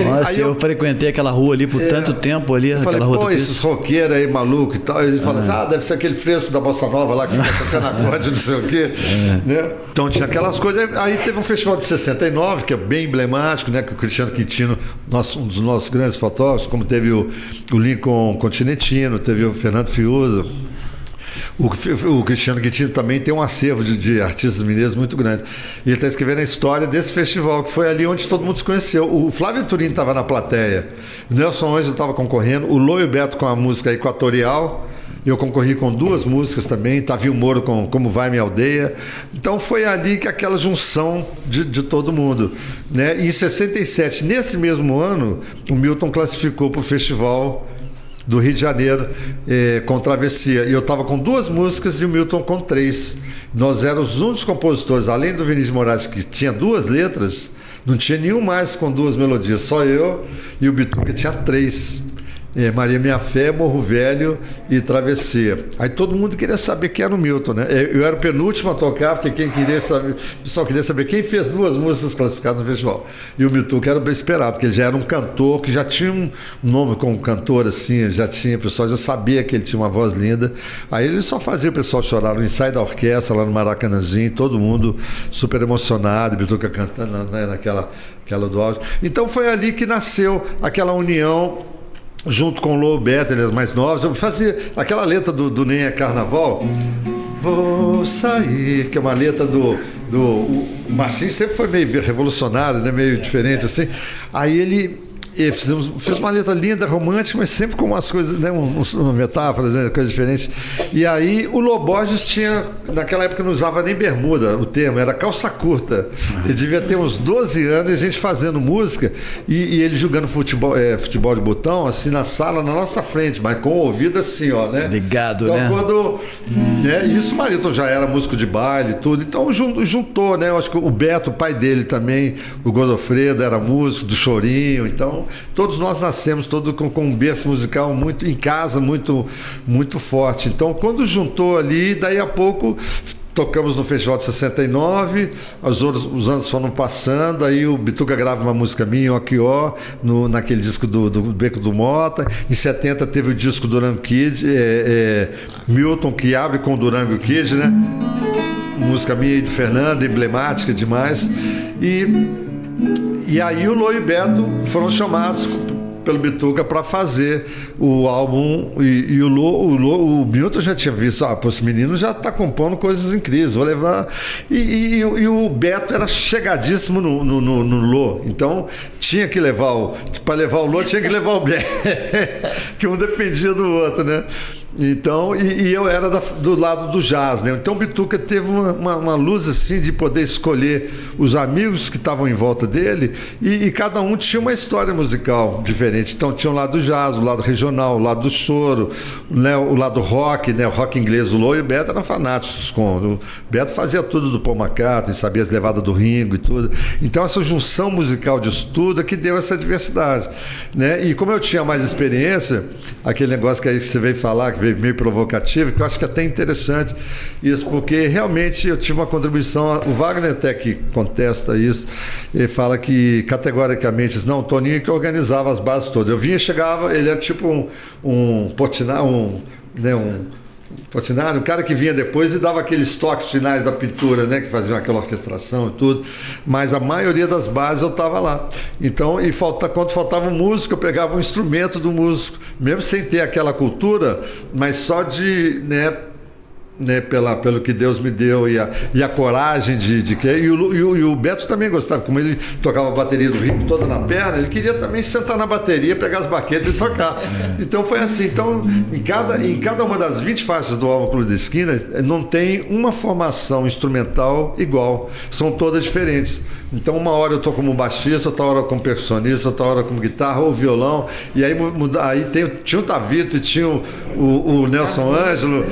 Nossa, eu frequentei aquela rua ali por tanto tempo ali, falei, aquela rua do esses roqueiros aí malucos e tal, eles falam assim, deve ser aquele fresco da Bossa Nova lá que fica tocando acorde, não sei o quê. Né? Então tinha aquelas coisas. Aí teve um festival de 69, que é bem emblemático, né? Que o Cristiano Quintino, um dos nossos grandes fotógrafos, como teve o Lincoln Continentino, teve o Fernando Fiuza. O Cristiano Quintino também tem um acervo de artistas mineiros muito grande. E ele está escrevendo a história desse festival, que foi ali onde todo mundo se conheceu. O Flávio Turino estava na plateia, o Nelson Ângelo estava concorrendo, o Lô e o Beto com a música Equatorial. Eu concorri com 2 músicas também, Tavinho Moro com Como Vai Minha Aldeia. Então foi ali que aquela junção de todo mundo. Né? E em 67, nesse mesmo ano, o Milton classificou para o festival do Rio de Janeiro com Travessia. E eu estava com 2 músicas e o Milton com 3. Nós éramos os únicos compositores, além do Vinícius de Moraes, que tinha 2 letras, não tinha nenhum mais com 2 melodias, só eu e o Bituca tinha 3. Maria Minha Fé, Morro Velho e Travessia. Aí todo mundo queria saber quem era o Milton, né? Eu era o penúltimo a tocar, porque quem queria saber, o pessoal queria saber quem fez 2 músicas classificadas no festival. E o Milton, que era bem esperado, porque ele já era um cantor, que já tinha um nome como cantor, assim, o pessoal já sabia que ele tinha uma voz linda. Aí ele só fazia o pessoal chorar no ensaio da orquestra, lá no Maracanãzinho, todo mundo super emocionado, o Bituca cantando, né, naquela do áudio. Então foi ali que nasceu aquela união, junto com o Lô Beto, eles mais novos. Eu fazia aquela letra do Nem é Carnaval, vou sair, que é uma letra do o Marcinho sempre foi meio revolucionário, né? Meio diferente assim. Aí ele fez uma letra linda, romântica, mas sempre com umas coisas, né, uma metáforas, né, coisas diferentes. E aí o Lô Borges tinha, naquela época não usava nem bermuda, o termo, era calça curta. Ele devia ter uns 12 anos e a gente fazendo música e ele jogando futebol de botão, assim, na sala, na nossa frente, mas com o ouvido assim, ó, né? Ligado, então, né? Quando, né? Isso o Marito já era músico de baile e tudo, então juntou, né? Eu acho que o Beto, o pai dele também, o Godofredo, era músico do Chorinho, então todos nós nascemos todos com um berço musical muito em casa, muito, muito forte. Então, quando juntou ali, daí a pouco tocamos no Festival de 69, os anos foram passando, aí o Bituca grava uma música minha, o Aquió, naquele disco do Beco do Mota. Em 70 teve o disco Durango Kid, Milton, que abre com o Durango Kid, né? Música minha e do Fernando, emblemática demais. E aí o Lô e o Beto foram chamados pelo Bituca para fazer o álbum e o Milton já tinha visto, esse menino já está compondo coisas incríveis, vou levar. E o Beto era chegadíssimo no Lô, então tinha que levar para levar o Lô tinha que levar o Beto, que um dependia do outro, né? Então, e eu era do lado do jazz, né? Então o Bituca teve uma luz assim de poder escolher os amigos que estavam em volta dele e cada um tinha uma história musical diferente. Então tinha o lado do jazz, o lado regional, o lado do choro, né? O lado rock, né? O rock inglês. O Lô e o Beto eram fanáticos o Beto fazia tudo do Paul McCartney, sabia as levadas do Ringo e tudo. Então essa junção musical disso tudo é que deu essa diversidade, né? E como eu tinha mais experiência, aquele negócio que aí você veio falar, que meio provocativo, que eu acho que é até interessante isso, porque realmente eu tive uma contribuição, o Wagner até que contesta isso, ele fala que categoricamente, não, o Toninho que organizava as bases todas, eu vinha, chegava, ele era tipo um Portinari, o cara que vinha depois e dava aqueles toques finais da pintura, né, que faziam aquela orquestração e tudo, mas a maioria das bases eu estava lá. Então, quando faltava música, eu pegava um instrumento do músico, mesmo sem ter aquela cultura, mas só de, né, pelo que Deus me deu e a coragem de criar. E o Beto também gostava, como ele tocava a bateria do Ringo toda na perna, ele queria também sentar na bateria, pegar as baquetas e tocar. Então foi assim. Então, em cada uma das 20 faixas do álbum Clube da Esquina, não tem uma formação instrumental igual. São todas diferentes. Então, uma hora eu estou como baixista, outra hora como percussionista, outra hora como guitarra ou violão. E aí tinha o Tavito e tinha o Nelson Ângelo.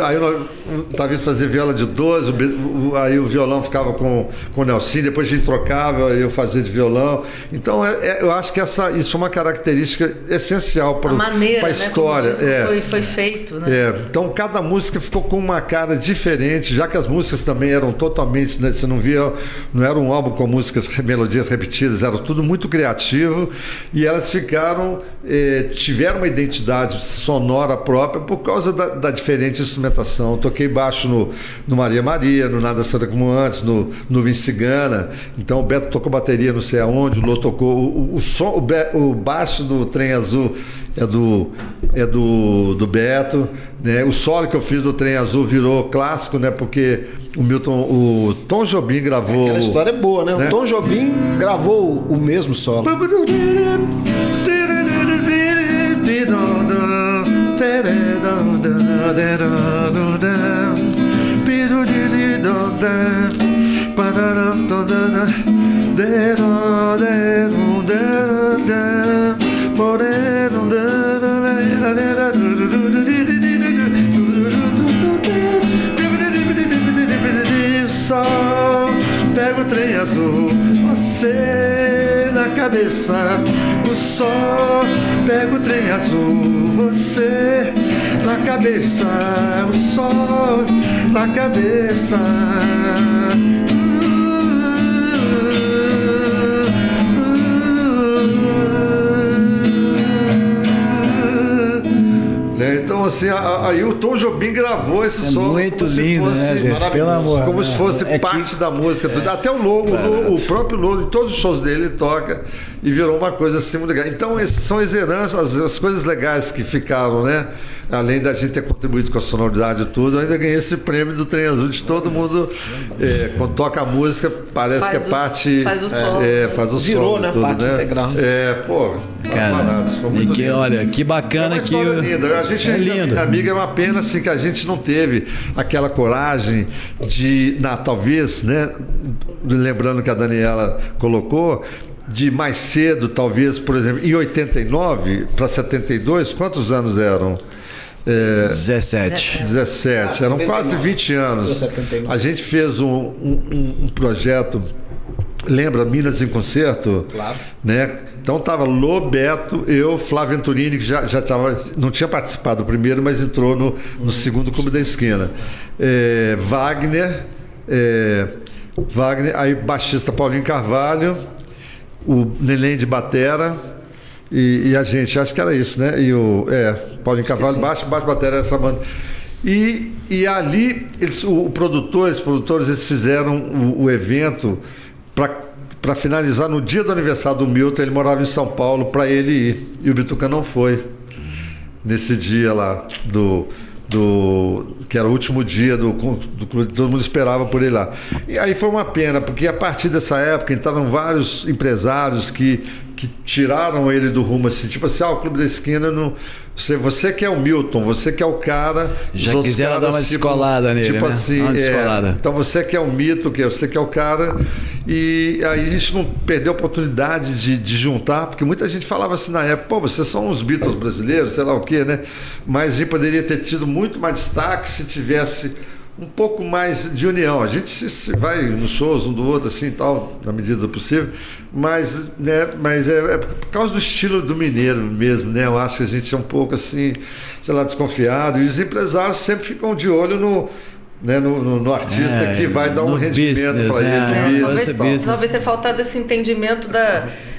Aí estava indo fazer viola de 12, aí o violão ficava com o Nelson, depois a gente trocava, eu fazia de violão. Então eu acho que isso é uma característica essencial para a história. Como foi feito, né? Então cada música ficou com uma cara diferente, já que as músicas também eram totalmente, né, você não via, não era um álbum com músicas, melodias repetidas, era tudo muito criativo, e elas tiveram uma identidade sonora própria por causa da diferente instrumentação. Eu toquei baixo no Maria Maria, no Nada Santa Como Antes, no Nuvem Cigana. Então o Beto tocou bateria não sei aonde, o Lô tocou o baixo do Trem Azul é do Beto, né? O solo que eu fiz do Trem Azul virou clássico, né? Porque o Tom Jobim gravou. Aquela história é boa, né? O Tom Jobim gravou o mesmo solo. Sol, pega o trem azul, você na cabeça. O sol, pega o trem azul, você na cabeça. O sol na cabeça. Então, assim, aí o Tom Jobim gravou esse som. Muito lindo, né, gente? Pelo amor. Como se fosse parte da música. Até o próprio Lô, em todos os shows dele, ele toca e virou uma coisa assim muito legal. Então, essas são as heranças, as coisas legais que ficaram, né? Além da gente ter contribuído com a sonoridade e tudo, eu ainda ganhei esse prêmio do Trem Azul de todo mundo. Quando toca a música, parece que é parte. Faz o som. Faz o som. Virou, né? Tudo, Parte integral. Cara, foi muito que, lindo. olha, que bacana uma história linda. A gente é lindo. Amiga, é uma pena assim, que a gente não teve aquela coragem de, talvez, né? Lembrando que a Daniela colocou, de mais cedo, talvez, por exemplo, em 89 para 72, quantos anos eram? 17. Eram quase 20 anos. A gente fez um projeto, lembra, Minas em Concerto? Claro. Né? Então estava Lô, Beto, eu, Flávio Venturini, que já não tinha participado do primeiro, mas entrou no segundo Clube da Esquina. Wagner, aí baixista Paulinho Carvalho, o Neném de batera e a gente, acho que era isso, né? E Paulinho Carvalho, baixo batera, essa banda. E ali, os produtores, eles fizeram o evento para finalizar no dia do aniversário do Milton. Ele morava em São Paulo, para ele ir. E o Bituca não foi nesse dia lá que era o último dia do clube, todo mundo esperava por ele lá. E aí foi uma pena, porque a partir dessa época entraram vários empresários que tiraram ele do rumo, assim, tipo assim, o Clube da Esquina não. Você que é o Milton, você que é o cara. Já quiseram dar uma descolada nele, tipo né? assim, uma descolada. Então você que é o mito, você que é o cara. E aí a gente não perdeu a oportunidade de juntar, porque muita gente falava assim na época, vocês são os Beatles brasileiros, sei lá o quê, né? Mas a gente poderia ter tido muito mais destaque se tivesse um pouco mais de união. A gente se vai nos shows um do outro, assim, tal, na medida do possível, mas é por causa do estilo do mineiro mesmo, né? Eu acho que a gente é um pouco assim, sei lá, desconfiado, e os empresários sempre ficam de olho no artista que vai dar um rendimento para ele. Talvez tenha faltado esse entendimento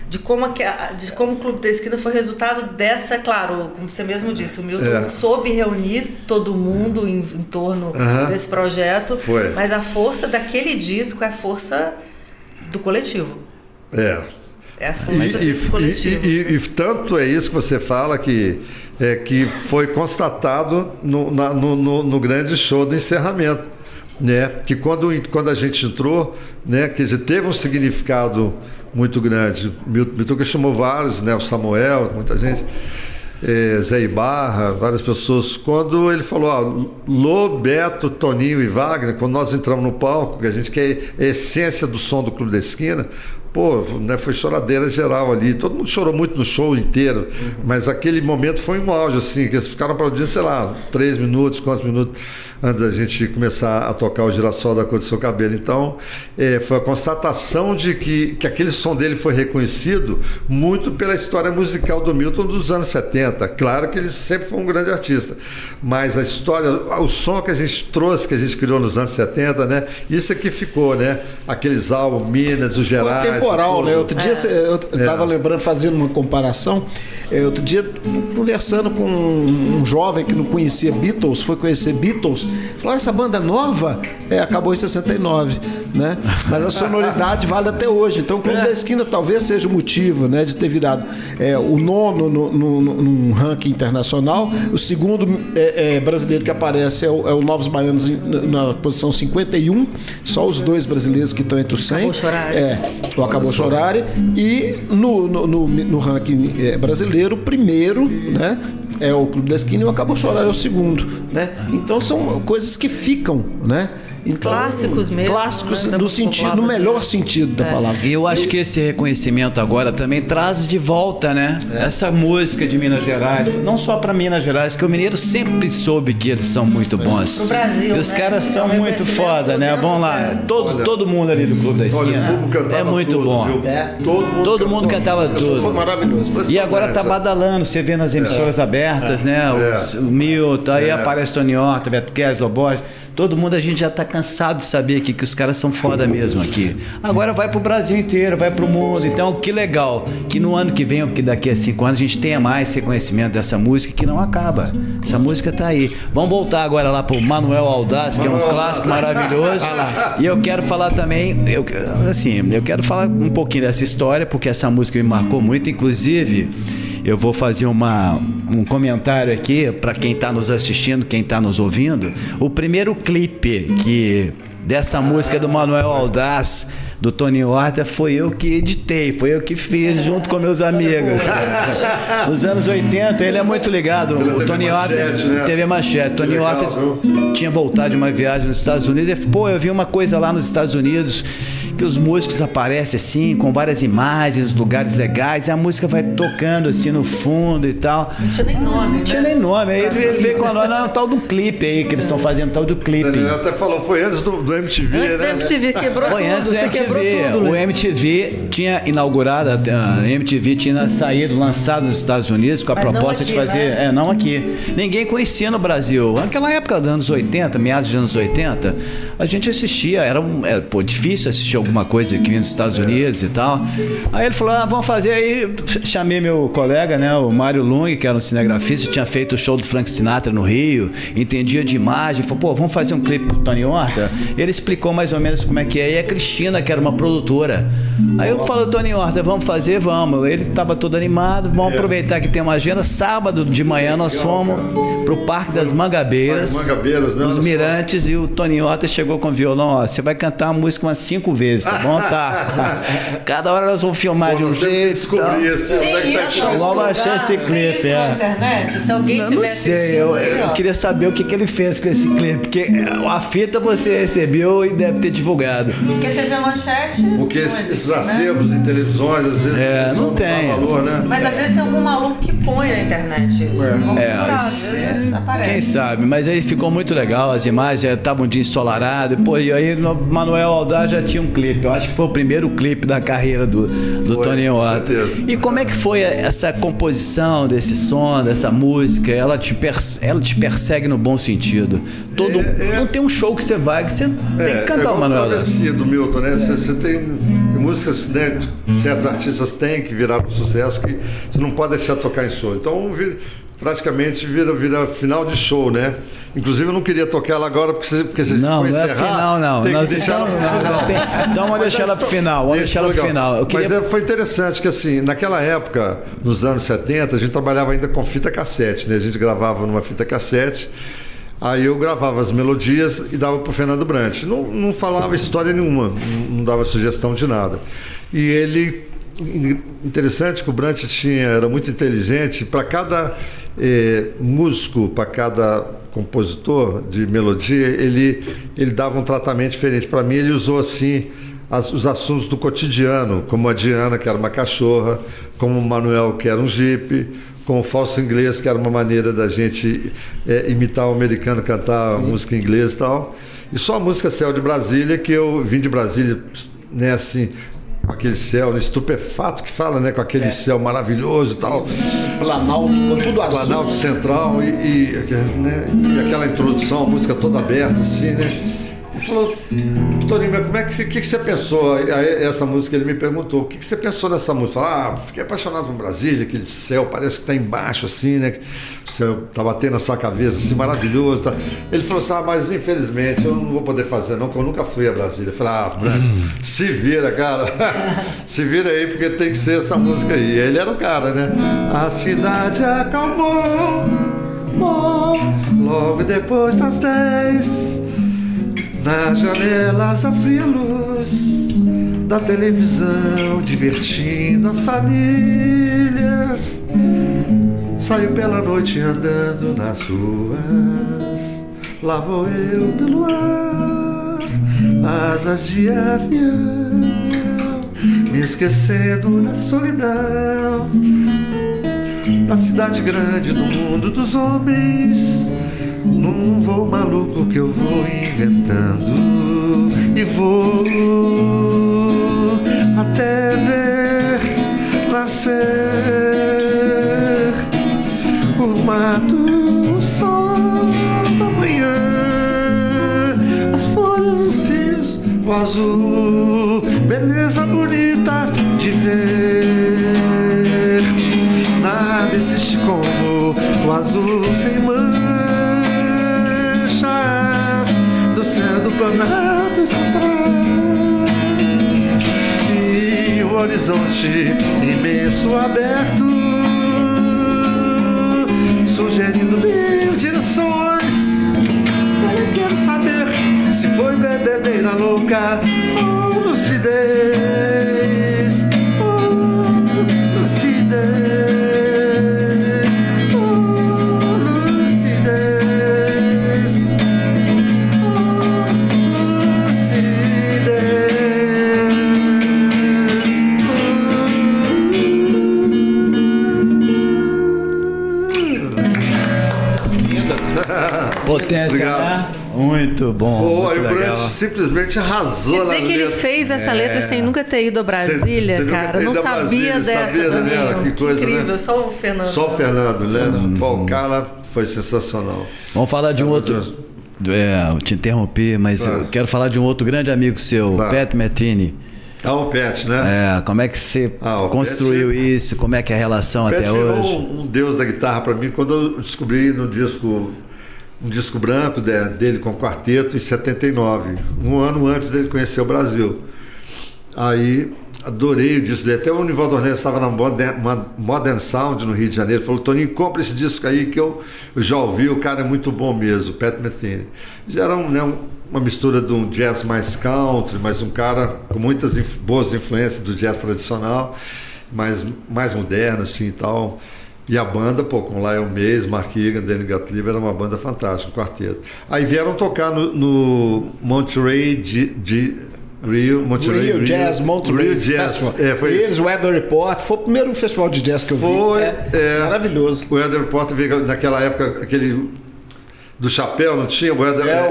de como o Clube da Esquina foi resultado dessa, claro, como você mesmo disse, o Milton soube reunir todo mundo em torno desse projeto, mas a força daquele disco é a força do coletivo. É a força desse coletivo. E tanto é isso que você fala que foi constatado no grande show do encerramento, né? Que quando a gente entrou, né? Quer dizer, teve um significado muito grande. Milton chamou vários, né? O Samuel, muita gente, Zé Ibarra, várias pessoas. Quando ele falou, Lô, Beto, Toninho e Wagner, quando nós entramos no palco, que a gente quer a essência do som do Clube da Esquina, né, foi choradeira geral ali. Todo mundo chorou muito no show inteiro, mas aquele momento foi um auge, assim, que eles ficaram aplaudindo, sei lá, 3 minutos, quantos minutos. antes da gente começar a tocar o Girassol da Cor do Seu Cabelo. Então, foi a constatação de que aquele som dele foi reconhecido muito pela história musical do Milton dos anos 70. Claro que ele sempre foi um grande artista, mas a história, o som que a gente trouxe, que a gente criou nos anos 70, né? Isso aqui ficou, né? Aqueles álbuns, Minas, os Gerais... Temporal, né? Outro dia eu estava lembrando, fazendo uma comparação, outro dia conversando com um jovem que não conhecia Beatles, foi conhecer Beatles, falou, essa banda nova acabou em 69, né? Mas a sonoridade vale até hoje. Então o Clube da Esquina talvez seja o motivo, né, de ter virado o nono num ranking internacional. O segundo brasileiro que aparece é o Novos Baianos na posição 51, só os dois brasileiros que estão entre os 100. O Acabou Chorare. E no ranking brasileiro, o primeiro, né, é o Clube da Esquina, e o Acabou Chorare é o segundo, né? Então são coisas que ficam, né? Então, clássicos mesmo. Clássicos, né? No melhor sentido da palavra. E eu acho que esse reconhecimento agora também traz de volta, né? Essa música de Minas Gerais, não só para Minas Gerais, que o mineiro sempre soube que eles são muito bons. No Brasil, e os caras são muito foda, né? Vamos lá, todo mundo ali do Clube da Esquina é muito tudo, bom. Todo mundo cantava tudo. Foi maravilhoso. E agora tá badalando, você vê nas emissoras abertas, né? O Milton, aí aparece Tony Horta, Beto Kessler, Loborges. Todo mundo, a gente já tá cansado de saber aqui que os caras são foda mesmo aqui. Agora vai pro Brasil inteiro, vai pro mundo. Então, que legal que no ano que vem, ou que daqui a 5 anos, a gente tenha mais reconhecimento dessa música que não acaba. Essa música tá aí. Vamos voltar agora lá pro Manuel Aldaz, que é um clássico maravilhoso. E eu quero falar também, eu quero falar um pouquinho dessa história, porque essa música me marcou muito. Inclusive, eu vou fazer um comentário aqui para quem está nos assistindo, quem está nos ouvindo. O primeiro clipe dessa música do Manuel Aldaz, do Tony Horta, foi eu que editei, foi eu que fiz junto com meus amigos. Nos anos 80, ele é muito ligado. O Tony Horta, né? TV Manchete. Tony Horta tinha voltado de uma viagem nos Estados Unidos. Ele falou, eu vi uma coisa lá nos Estados Unidos, que os músicos aparecem assim, com várias imagens, lugares legais, e a música vai tocando assim no fundo e tal. Não tinha nem nome, Não tinha nem nome. Aí ele veio com a nome, o tal do clipe aí, que eles estão fazendo, tal do clipe. Ele até falou, foi antes do MTV, antes, né? Antes da MTV, quebrou foi tudo. Antes da MTV. O MTV tinha inaugurado, a MTV tinha saído, lançado nos Estados Unidos com a proposta aqui, de fazer... né? Não aqui. Ninguém conhecia no Brasil. Naquela época dos anos 80, meados de anos 80, a gente assistia, era difícil assistir alguma coisa aqui nos Estados Unidos e tal. Aí ele falou, vamos fazer. Aí chamei meu colega, né, o Mário Lung, que era um cinegrafista, tinha feito o show do Frank Sinatra no Rio, entendia de imagem, falou, vamos fazer um clipe pro Tony Horta? Ele explicou mais ou menos como é que é, e a Cristina, que era uma produtora. Aí eu falei, Tony Horta, vamos fazer? Vamos. Ele estava todo animado, vamos aproveitar que tem uma agenda. Sábado de manhã nós fomos pro Parque das Mangabeiras, nos Mirantes, e o Tony Horta chegou com o violão, você vai cantar a música umas 5 vezes, tá bom? Tá. Cada hora nós vamos filmar de um jeito. Descobrir assim, onde é que tá esse vamos achar esse clipe. Na internet, se alguém tiver assistindo. Eu queria saber o que ele fez com esse clipe, porque a fita você recebeu e deve ter divulgado. Porque a TV Manchete. Porque esses acervos em televisões, às vezes, não tem valor, né? Mas às vezes tem algum maluco que põe na internet isso. Às vezes aparece. Quem sabe, mas aí ficou muito legal, as imagens estavam um dia ensolarado, e aí no Manuel Aldaz já tinha um clipe. Eu acho que foi o primeiro clipe da carreira do Tony Horta. E como é que foi essa composição desse som, dessa música? Ela te persegue no bom sentido. Não tem um show que você vai, que você tem que cantar o Manuel Aldaz. Do Milton, né? Você tem músicas, né, certos artistas têm que virar um sucesso, que você não pode deixar tocar em show. Então, praticamente vira final de show, né? Inclusive eu não queria tocar ela agora porque se não, for encerrar, não é final, não. Tem que deixar ela pro final. Então vamos deixar ela pro final. Mas foi interessante que assim, naquela época, nos anos 70, a gente trabalhava ainda com fita cassete, né? A gente gravava numa fita cassete. Aí eu gravava as melodias e dava pro Fernando Brant. Não falava história nenhuma, não dava sugestão de nada. E ele, interessante que o Brant era muito inteligente, para cada músico, para cada compositor de melodia, ele dava um tratamento diferente. Para mim, ele usou assim os assuntos do cotidiano, como a Diana, que era uma cachorra, como o Manuel, que era um jipe, com o falso inglês, que era uma maneira da gente imitar o americano, cantar música em inglês e tal. E só a música Céu de Brasília, que eu vim de Brasília, né, assim, com aquele céu estupefato que fala, né, com aquele céu maravilhoso e tal. Planalto, com tudo azul. Planalto Central e aquela introdução, a música toda aberta, assim, né? Ele falou, Toninho, mas como é que você pensou? Aí, essa música, ele me perguntou, o que você pensou nessa música? Eu falei, fiquei apaixonado por Brasília, aquele céu, parece que está embaixo, assim, né? O céu tá batendo na sua cabeça, assim, maravilhoso. Tá. Ele falou assim, mas infelizmente eu não vou poder fazer não, porque eu nunca fui a Brasília. Eu falei, se vira, cara. Se vira aí, porque tem que ser essa música aí. E ele era o cara, né? A cidade acalmou, logo depois das 10. Nas janelas a fria luz da televisão, divertindo as famílias. Saio pela noite andando nas ruas, lá vou eu pelo ar, asas de avião, me esquecendo da solidão, da cidade grande, do mundo dos homens. Num voo maluco que eu vou inventando e vou até ver nascer o mato, o sol da manhã, as folhas dos rios, o azul, beleza bonita de ver. Nada existe como o azul sem manchas do céu do Planalto Central, e o horizonte imenso aberto, sugerindo mil direções. Eu quero saber se foi bebedeira louca ou lucidez, lucidez. Potência, né? Muito bom. Aí o Brant simplesmente arrasou na letra. Quer dizer que ele fez essa letra sem nunca ter ido a Brasília, cara? Não sabia dessa também. Que coisa, incrível, né? só o Fernando. Só o Fernando, né? O cara foi sensacional. Vamos falar de um outro... eu te interrompi, mas eu quero falar de um outro grande amigo seu, Pat Metheny. O Pat, né? Como é que você construiu isso? Como é que é a relação até hoje? Pat virou um deus da guitarra para mim quando eu descobri no disco... Um disco branco dele com quarteto em 79, um ano antes dele conhecer o Brasil. Aí adorei o disco dele. Até o Nivaldo Ornelas estava na Modern Sound no Rio de Janeiro. Falou, Toninho, compra esse disco aí que eu já ouvi, o cara é muito bom mesmo, Pat Metheny. Já era uma mistura de um jazz mais country, mas um cara com muitas boas influências do jazz tradicional, mas mais moderno assim e tal. E a banda, com Lyle Mays, Mark Egan, Danny Gottlieb, era uma banda fantástica, um quarteto. Aí vieram tocar no Monterey Rio Jazz, Monterey Festival. Foi eles, o Weather Report, foi o primeiro festival de jazz que eu vi. Maravilhoso. O Weather Report veio naquela época, aquele do chapéu, não tinha? O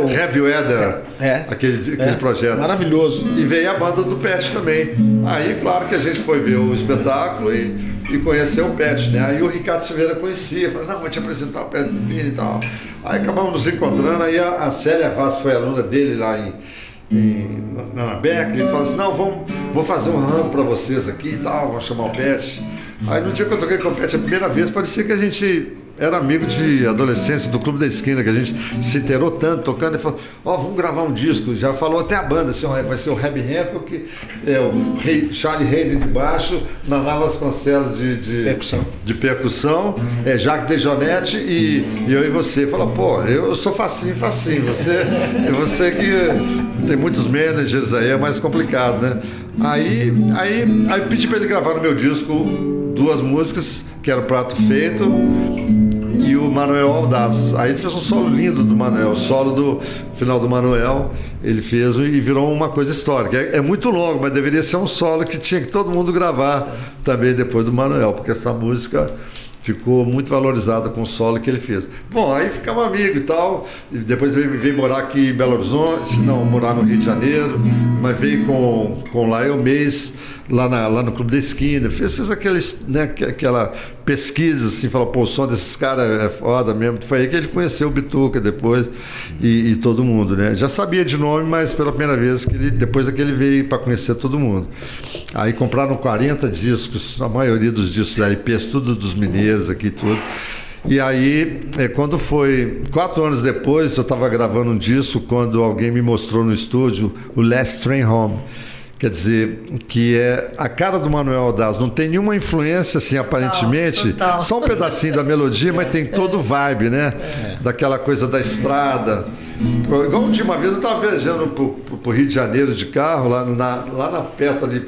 Heavy Weather, aquele projeto. Maravilhoso. E veio a banda do Pat também. Aí, claro que a gente foi ver o espetáculo e conheceu o Pat, né? Aí o Ricardo Silveira conhecia, falou, não, vou te apresentar o Pat Metheny e tal. Aí acabamos nos encontrando, aí a Célia Vaz foi aluna dele lá na Berkeley, ele falou assim, não, vou fazer um ramo pra vocês aqui e tal, vamos chamar o Pat. Aí no dia que eu toquei com o Pat a primeira vez, parecia que a gente era amigo de adolescência do Clube da Esquina, que a gente se inteirou tanto tocando, e falou, vamos gravar um disco, já falou até a banda, assim, vai ser o Herbie Hancock, o Charlie Hayden de baixo, Naná Vasconcelos de percussão, Jacques Dejonette e eu e você. Falou, eu sou facinho, você que tem muitos managers aí, é mais complicado, né? Aí pedi para ele gravar no meu disco 2 músicas, que era o Prato Feito e o Manuel Audaz. Aí ele fez um solo lindo do Manuel, o solo do final do Manuel, ele fez e virou uma coisa histórica. É muito longo, mas deveria ser um solo que tinha que todo mundo gravar também depois do Manuel, porque essa música ficou muito valorizada com o solo que ele fez. Bom, aí ficamos amigos e tal, e depois ele veio morar aqui em Belo Horizonte, não, morar no Rio de Janeiro, mas veio com o Lael Mês, lá no Clube da Esquina, fez aquela pesquisa, assim, falou, pô, o som desses caras é foda mesmo. Foi aí que ele conheceu o Bituca depois e todo mundo, né? Já sabia de nome, mas pela primeira vez, depois é que ele veio para conhecer todo mundo. Aí compraram 40 discos, a maioria dos discos LPs, tudo dos mineiros aqui, tudo. E aí, quando foi 4 anos depois, eu estava gravando um disco, quando alguém me mostrou no estúdio o Last Train Home. Quer dizer, que é a cara do Manuel Aldaz, não tem nenhuma influência, assim, aparentemente, total. Só um pedacinho da melodia, mas tem todo o vibe, né? Daquela coisa da estrada. Igual de uma vez eu estava viajando pro Rio de Janeiro de carro, lá na perto ali,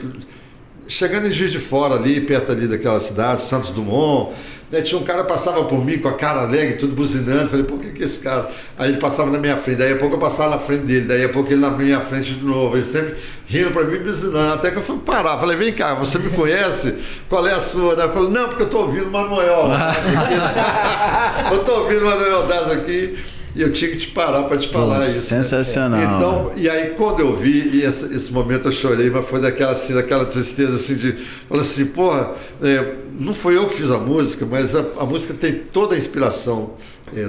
chegando em Juiz de Fora ali, perto ali daquela cidade, Santos Dumont, né, tinha um cara que passava por mim com a cara alegre, tudo buzinando, falei, pô, o que é esse cara? Aí ele passava na minha frente, daí a pouco eu passava na frente dele, daí a pouco ele na minha frente de novo, ele sempre rindo pra mim, buzinando, até que eu fui parar, falei, vem cá, você me conhece? Qual é a sua? Ele falou, não, porque eu tô ouvindo o Manuel. Eu tô ouvindo o Manuel Daz aqui. E eu tinha que te parar para te falar isso. Sensacional. Né? Então, e aí quando eu vi, e esse momento eu chorei, mas foi daquela tristeza assim de, falei assim, porra, não foi eu que fiz a música, mas a música tem toda a inspiração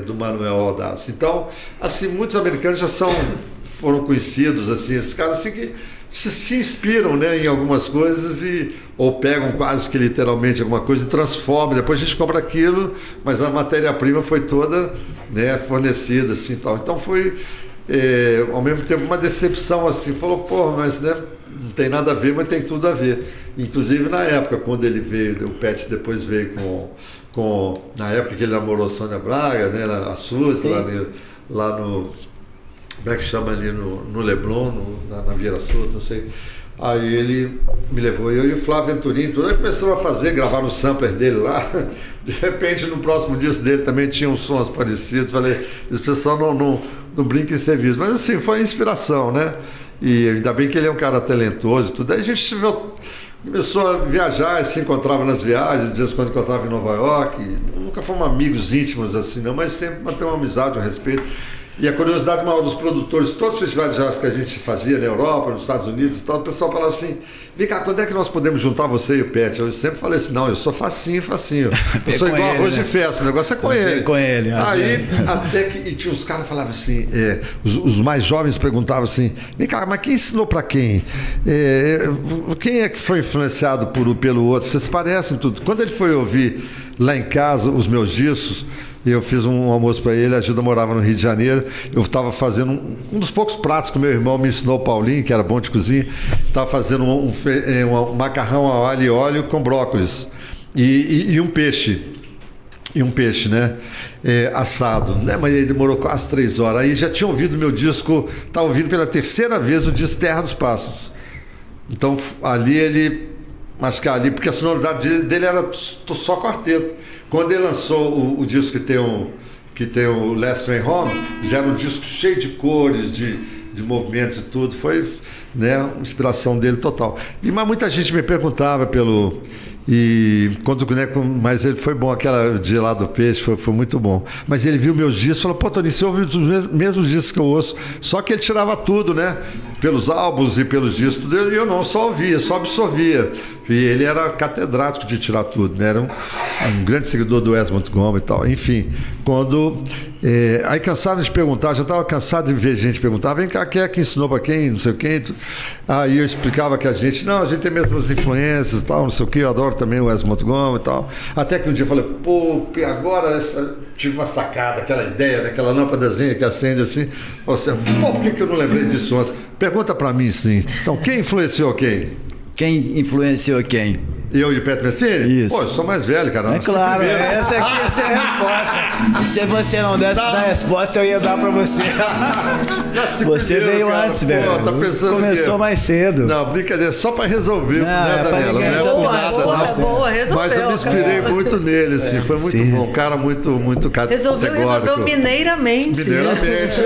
do Manuel Aldaz. Então, assim, muitos americanos foram conhecidos, assim, esses caras assim que se inspiram, né, em algumas coisas ou pegam quase que literalmente alguma coisa e transformam, depois a gente compra aquilo, mas a matéria-prima foi toda, né, fornecida assim, tal. Então foi ao mesmo tempo uma decepção assim, falou, pô, mas né, não tem nada a ver, mas tem tudo a ver. Inclusive na época quando ele veio, o Pet depois veio na época que ele namorou Sônia Braga, né, a Suzy lá no como é que chama ali no Leblon, na Vieira Soto, não sei. Aí ele me levou, eu e o Flávio Venturini, tudo. Aí começamos a gravar no sampler dele lá. De repente, no próximo disco dele também tinha uns sons parecidos. Falei, esse pessoal não brinca em serviço. Mas assim, foi inspiração, né? E ainda bem que ele é um cara talentoso e tudo. Aí a gente começou a viajar, se encontrava nas viagens, dias quando encontrava em Nova York. Nunca fomos amigos íntimos assim, não, mas sempre manteve uma amizade, um respeito. E a curiosidade maior dos produtores, todos os festivais de jazz que a gente fazia na Europa, nos Estados Unidos e tal, o pessoal falava assim, vem cá, quando é que nós podemos juntar você e o Pet? Eu sempre falei assim, não, eu sou facinho. Eu sou igual arroz de festa, o negócio é com ele. Com ele. Aí, até que, e tinha uns caras que falavam assim, os mais jovens perguntavam assim, vem cá, mas quem ensinou pra quem? Quem é que foi influenciado pelo outro? Vocês parecem tudo. Quando ele foi ouvir lá em casa os meus discos, eu fiz um almoço para ele, a Gilda morava no Rio de Janeiro, eu estava fazendo um dos poucos pratos que meu irmão me ensinou, o Paulinho, que era bom de cozinha, estava fazendo um macarrão a alho e óleo com brócolis e um peixe. Né? Assado, né? Mas ele demorou quase 3 horas. Aí já tinha ouvido meu disco, estava ouvindo pela 3ª vez o disco Terra dos Passos. Então ali acho que ali, porque a sonoridade dele era só quarteto. Quando ele lançou o disco que tem o Last Train Home, já era um disco cheio de cores, de movimentos e tudo. Foi, né, uma inspiração dele total. Mas muita gente me perguntava mas ele foi bom, aquela dia lá do peixe, foi muito bom. Mas ele viu meus discos e falou, pô, Tony, você ouviu os mesmos discos que eu ouço, só que ele tirava tudo, né? Pelos álbuns e pelos discos, e eu não, só ouvia, só absorvia. E ele era catedrático de tirar tudo, né? Era um grande seguidor do Wes Montgomery e tal. Enfim, aí cansaram de perguntar, já estava cansado de ver gente perguntar, vem cá, quem é que ensinou para quem, não sei o quê. Aí eu explicava que a gente tem mesmo as influências e tal, não sei o quê, eu adoro também o Wes Montgomery e tal. Até que um dia eu falei, pô, agora tive uma sacada, aquela ideia, daquela lâmpadazinha que acende assim. Falei assim, pô, por que eu não lembrei disso ontem? Pergunta para mim, sim. Então, quem influenciou quem? Quem influenciou quem? Eu e o Pet Metheny? Isso. Pô, eu sou mais velho, cara. É claro, essa é a resposta. E se você não desse essa resposta, eu ia dar pra você. Você primeiro, veio cara. Antes, velho. Pô, tá pensando começou mais cedo. Não, brincadeira, só pra resolver, né, Daniela? Boa, resolveu. Mas eu me inspirei muito nele, assim, foi muito bom. Um cara muito categórico. Resolveu mineiramente. Mineiramente,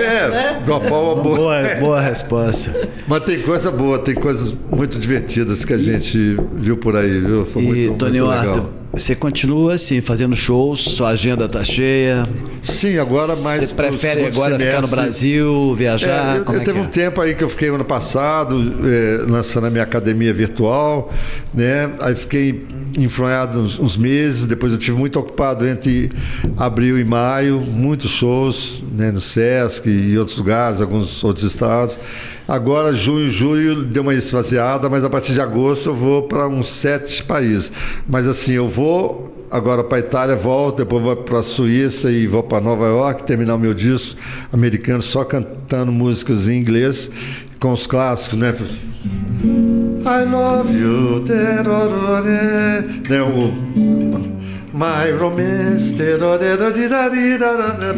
de uma forma boa. Boa resposta. Mas tem coisa boa, tem coisas muito divertidas que a gente viu por aí, viu? Foi muito Tony legal. Você continua assim, fazendo shows, sua agenda tá cheia? Sim, agora mais. Você prefere agora ficar no Brasil, viajar? Eu teve um tempo aí que eu fiquei ano passado lançando a minha academia virtual, né? Aí fiquei enfronhado uns meses, depois eu tive muito ocupado entre abril e maio, muitos shows, né, no Sesc e outros lugares, alguns outros estados. Agora, junho e julho deu uma esvaziada, mas a partir de agosto eu vou para uns 7 países. Mas assim, eu vou agora para a Itália, volto, depois vou para a Suíça e vou para Nova York, terminar o meu disco americano só cantando músicas em inglês, com os clássicos, né? I love you, My Romance,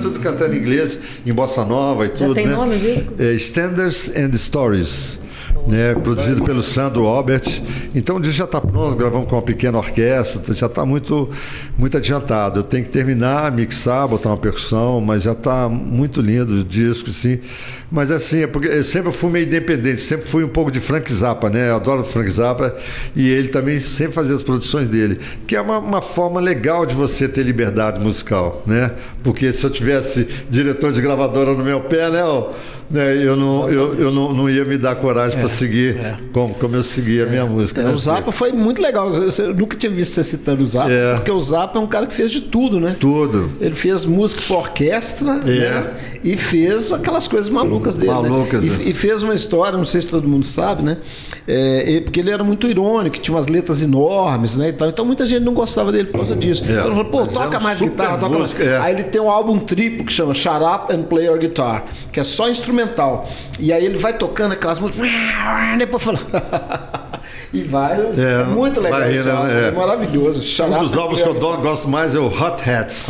tudo cantando em inglês, em bossa nova e tudo. Já tem, né, nome o disco? Standards and Stories, né, produzido pelo Sandro Albert. Então o disco já está pronto, gravamos com uma pequena orquestra, já está muito adiantado. Eu tenho que terminar, mixar, botar uma percussão, mas já está muito lindo o disco, sim. Mas assim, é porque eu sempre fui meio independente, sempre fui um pouco de Frank Zappa, né? Eu adoro Frank Zappa e ele também sempre fazia as produções dele, que é uma forma legal de você ter liberdade musical, né? Porque se eu tivesse diretor de gravadora no meu pé, né, eu não ia me dar coragem para seguir como eu seguia a minha música. O Zappa foi muito legal. Eu nunca tinha visto você citando o Zappa, porque o Zappa é um cara que fez de tudo, né? Tudo. Ele fez música para orquestra, né? E fez aquelas coisas malucas dele. Malucas, né? E fez uma história, não sei se todo mundo sabe, né? Porque ele era muito irônico, tinha umas letras enormes, né? Então muita gente não gostava dele por causa disso. Então ele falou, pô, toca mais guitarra, toca mais. Aí ele tem um álbum triplo que chama Shut Up and Play Your Guitar, que é só instrumental. E aí ele vai tocando aquelas músicas, depois fala. E vai, é muito legal. É maravilhoso. Um dos álbuns que eu gosto mais é o Hot Hats,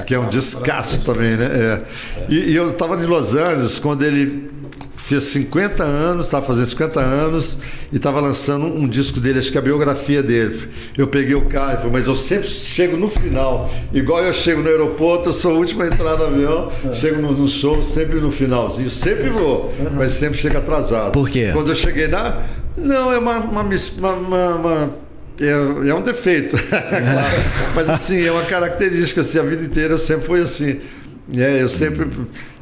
que é um descasso também, né? E eu estava em Los Angeles quando ele fez 50 anos, estava fazendo 50 anos e estava lançando um disco dele, acho que é a biografia dele. Eu peguei o carro e falei, mas eu sempre chego no final, igual eu chego no aeroporto, eu sou o último a entrar no avião, chego no show sempre no finalzinho, sempre vou, mas sempre chego atrasado. Por quê? Quando eu cheguei lá, não, é é um defeito, claro. Mas assim, é uma característica, assim, a vida inteira eu sempre fui assim. Eu sempre...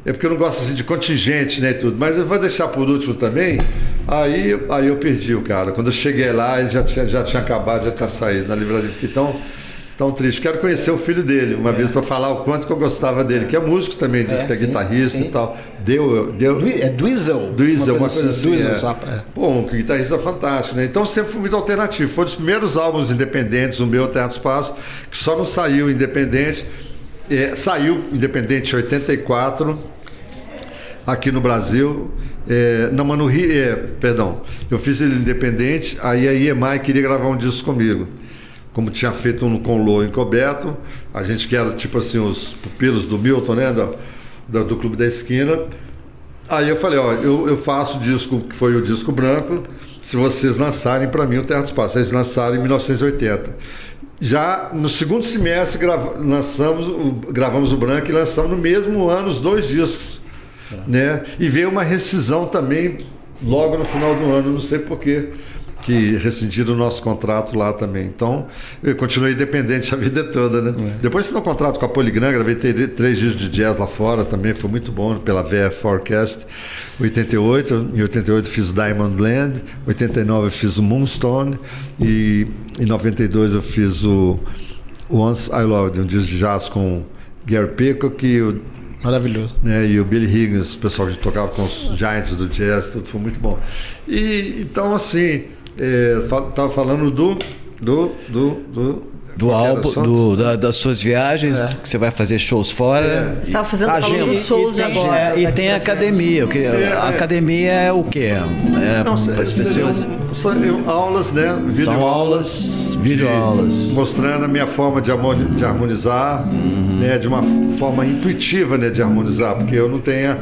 É porque eu não gosto assim de contingente, né, e tudo. Mas eu vou deixar por último também. Aí eu perdi o cara. Quando eu cheguei lá, ele já tinha acabado, já tinha saído na livraria. Fiquei tão triste. Quero conhecer o filho dele uma vez para falar o quanto que eu gostava dele, que é músico também, disse que é guitarrista e tal. É Dweezil. Dweezil, uma coisa assim. Pô, um guitarrista fantástico, né? Então sempre fui muito alternativo. Foi um dos primeiros álbuns independentes, o meu Terra do Espaço, que só não saiu independente. Saiu independente em 84 aqui no Brasil, não, mas no Rio, eu fiz ele independente, aí a EMI queria gravar um disco comigo, como tinha feito um com o Lô encoberto, a gente que era tipo assim os pupilos do Milton, né, do Clube da Esquina. Aí eu falei, eu faço o disco que foi o disco branco, se vocês lançarem para mim o Terra do Espaço. Eles lançaram em 1980. Já no segundo semestre gravamos o branco e lançamos no mesmo ano os 2 discos, né? E veio uma rescisão também logo no final do ano, não sei porquê, que rescindiram o nosso contrato lá também. Então eu continuei independente a vida toda, né? Depois assinou um contrato com a Polygram, gravei 3 discos de jazz lá fora também, foi muito bom, pela VF Orchestra. Em 88 fiz o Diamond Land, em 89 eu fiz o Moonstone e em 92 eu fiz o Once I Loved, um disco de jazz com Gary Peacock maravilhoso, né, e o Billy Higgins, o pessoal que tocava com os Giants do jazz, tudo foi muito bom. E então assim, estava falando do álbum, das suas viagens, que você vai fazer shows fora. Você estava falando dos shows de agora. E tem a academia. A academia é o quê? São aulas, né? Videoaulas. Mostrando a minha forma de harmonizar, né? De uma forma intuitiva, né? De harmonizar, porque eu não tenho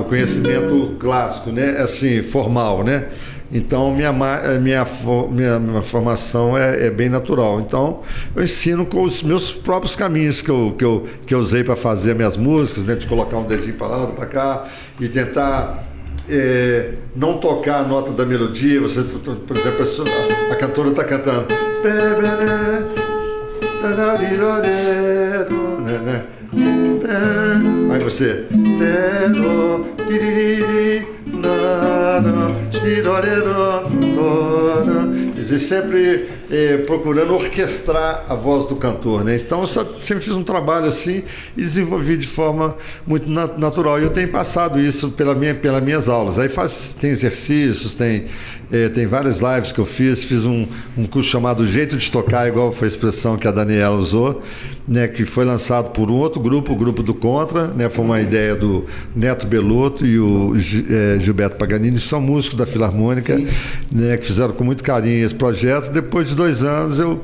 o conhecimento clássico, né? Assim, formal, né? Então minha formação é bem natural. Então eu ensino com os meus próprios caminhos que eu usei para fazer minhas músicas, né? De colocar um dedinho para lá, outro para cá e tentar não tocar a nota da melodia. Você, por exemplo, a cantora está cantando né? Aí você e sempre procurando orquestrar a voz do cantor, né? Então eu sempre fiz um trabalho assim e desenvolvi de forma muito natural. E eu tenho passado isso pelas minhas aulas. Aí tem exercícios, tem várias lives que eu fiz um curso chamado Jeito de Tocar, igual foi a expressão que a Daniela usou, né, que foi lançado por um outro grupo, o grupo do Contra, né, foi uma ideia do Neto Belotto e o Gilberto Paganini, são músicos da Filarmônica, né, que fizeram com muito carinho esse projeto. Depois de 2 anos eu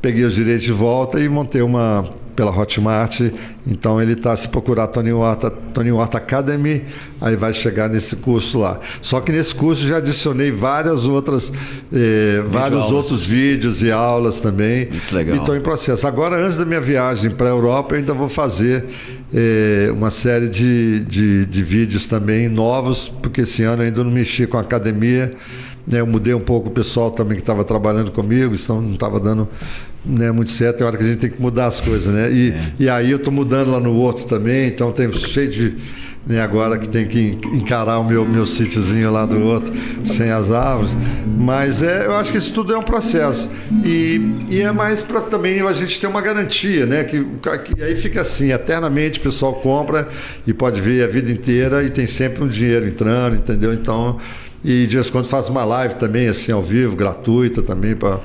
peguei os direitos de volta e montei uma pela Hotmart. Então ele está, se procurar Tony Horta Academy, aí vai chegar nesse curso lá. Só que nesse curso já adicionei vários outros vídeos e aulas também. Muito legal. E estou em processo. Agora, antes da minha viagem para a Europa, eu ainda vou fazer uma série de vídeos também novos, porque esse ano eu ainda não mexi com a academia. Eu mudei um pouco o pessoal também que estava trabalhando comigo, então não estava dando, né, muito certo. Tem hora que a gente tem que mudar as coisas, né? E aí eu estou mudando lá no outro também, então tem cheio de... Né, agora que tem que encarar o meu sítiozinho lá do outro, sem as árvores. Mas eu acho que isso tudo é um processo. E é mais para também a gente ter uma garantia, né? Que aí fica assim, eternamente o pessoal compra e pode ver a vida inteira e tem sempre um dinheiro entrando, entendeu? Então... E de vez em quando faço uma live também, assim, ao vivo, gratuita também, para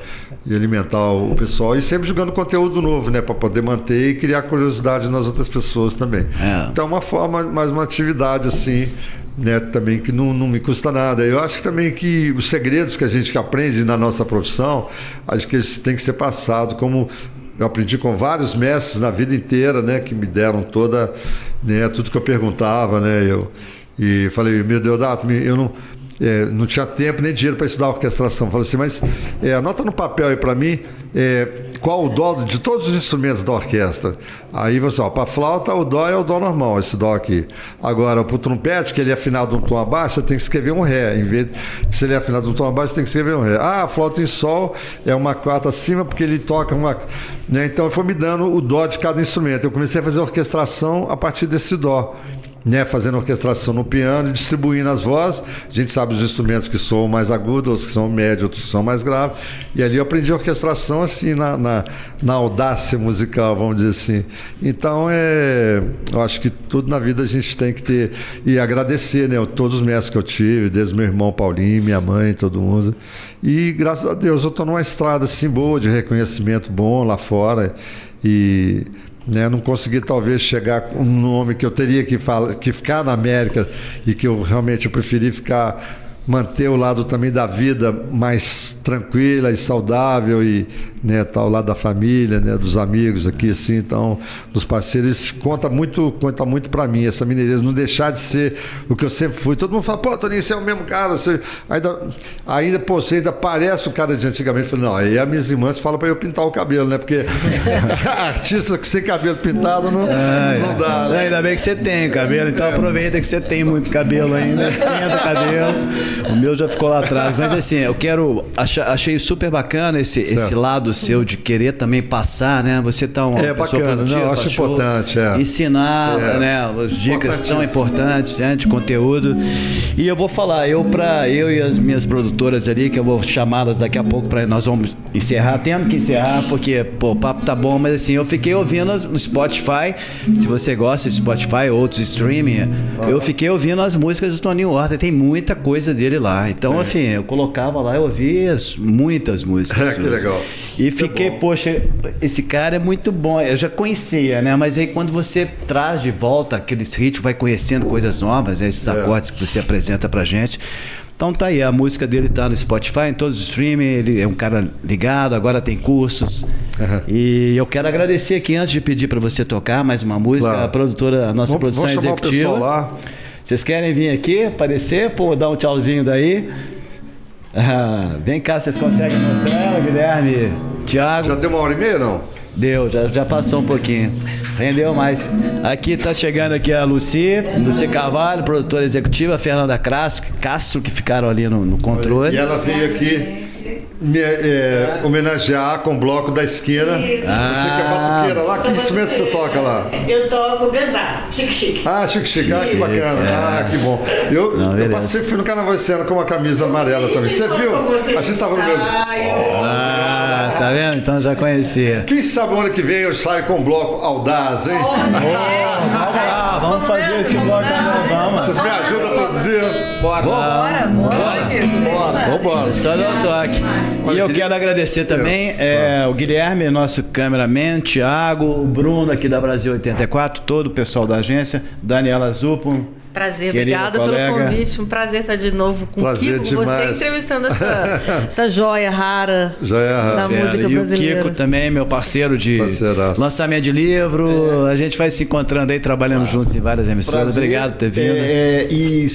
alimentar o pessoal. E sempre jogando conteúdo novo, né? Para poder manter e criar curiosidade nas outras pessoas também. Então, uma forma, mais uma atividade, assim, né? Também que não me custa nada. Eu acho que também que os segredos que a gente aprende na nossa profissão, acho que eles têm que ser passados, como eu aprendi com vários mestres na vida inteira, né? Que me deram toda, né? Tudo que eu perguntava, né? E falei, meu Deodato, eu não tinha tempo nem dinheiro para estudar orquestração. Falei assim, mas anota no papel aí para mim qual o dó de todos os instrumentos da orquestra. Aí você, para a flauta, o dó é o dó normal, esse dó aqui. Agora, para o trompete, que ele é afinado de um tom abaixo, você tem que escrever um ré. Se ele é afinado de um tom abaixo, você tem que escrever um ré. A flauta em sol é uma quarta acima, porque ele toca uma... Né? Então, foi me dando o dó de cada instrumento. Eu comecei a fazer orquestração a partir desse dó. Né, fazendo orquestração no piano e distribuindo as vozes. A gente sabe os instrumentos que são mais agudos, outros que são médios, outros que são mais graves. E ali eu aprendi orquestração assim, na audácia musical, vamos dizer assim. Então, eu acho que tudo na vida a gente tem que ter. E agradecer, né, todos os mestres que eu tive, desde meu irmão Paulinho, minha mãe, todo mundo. E graças a Deus eu estou numa estrada assim boa, de reconhecimento bom lá fora. E... né, não consegui talvez chegar com um nome que eu teria que ficar na América e que eu realmente preferi manter o lado também da vida mais tranquila e saudável e, né, tá ao lado da família, né, dos amigos aqui, assim, então, dos parceiros. Isso conta muito para mim, essa mineireza, não deixar de ser o que eu sempre fui. Todo mundo fala, pô, Toninho, você é o mesmo cara, você você ainda parece o cara de antigamente. Eu falei, não, aí as minhas irmãs falam para eu pintar o cabelo, né, porque artista sem cabelo pintado não dá, né? Ainda bem que você tem cabelo, então aproveita que você tem muito cabelo ainda, pinta cabelo. O meu já ficou lá atrás, mas assim, eu achei super bacana esse lado seu de querer também passar, né? Você tá uma pessoa bacana, não, acho importante, ensinar, né? As dicas são importantes, né? De conteúdo. E eu vou falar, eu e as minhas produtoras ali, que eu vou chamá-las daqui a pouco nós vamos encerrar, tendo que encerrar, porque, o papo tá bom, mas assim, eu fiquei ouvindo no Spotify, se você gosta de Spotify, outros streaming, eu fiquei ouvindo as músicas do Tony Horta, tem muita coisa dele lá. Então, assim, eu colocava lá, eu ouvia muitas músicas. Que legal. E fiquei, poxa, esse cara é muito bom. Eu já conhecia, né? Mas aí quando você traz de volta aquele ritmo, vai conhecendo coisas novas, esses acordes que você apresenta pra gente. Então tá aí, a música dele tá no Spotify, em todos os streaming, ele é um cara ligado, agora tem cursos. E eu quero agradecer aqui, antes de pedir para você tocar mais uma música, a nossa produção executiva. O pessoal lá. Vocês querem vir aqui, aparecer, dar um tchauzinho daí? Vem cá, vocês conseguem mostrar, Guilherme, Thiago? Já deu 1h30, não? Deu, já passou um pouquinho. Rendeu mais. Aqui tá chegando aqui a Luci Carvalho, produtora executiva, a Fernanda Castro, que ficaram ali no controle. E ela veio aqui homenagear com o bloco da esquina. Você que é batuqueira lá, que instrumento você toca lá? Eu toco ganzá, chique-chique. Ah, chique-chique, que bacana. Ah, que bom. Eu passei, fui no Carnaval esse ano com uma camisa amarela também. Você viu? A gente tava no meu... Tá vendo? Então já conhecia. Quem sabe o ano que vem eu saio com um bloco audaz, hein? Vamos fazer esse bloco aí, vamos. Vocês me ajudam a produzir? Bora. Vambora. Só dá um toque. E eu quero agradecer também o Guilherme, nosso cameraman, Thiago, o Bruno aqui da Brasil 84, todo o pessoal da agência, Daniela Zupo. Prazer, obrigada pelo convite. Um prazer estar de novo com o Kiko, com você, entrevistando essa joia rara da música brasileira. E o Kiko também, meu parceiro de lançamento de livro. A gente vai se encontrando aí, trabalhando juntos em várias emissoras. Prazer. Obrigado por ter vindo. E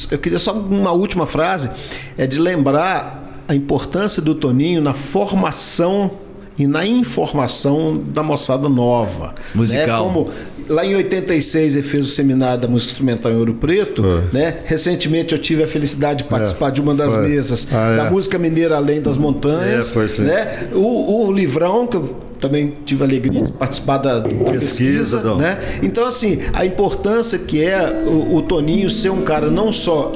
eu queria só uma última frase, de lembrar a importância do Toninho na formação e na informação da moçada nova. Musical. Como lá em 86 ele fez o seminário da música instrumental em Ouro Preto, né? Recentemente eu tive a felicidade de participar de uma das mesas da música mineira Além das Montanhas, né? O livrão que eu também tive a alegria de participar da pesquisa, né? Então, assim, a importância que é o Toninho ser um cara não só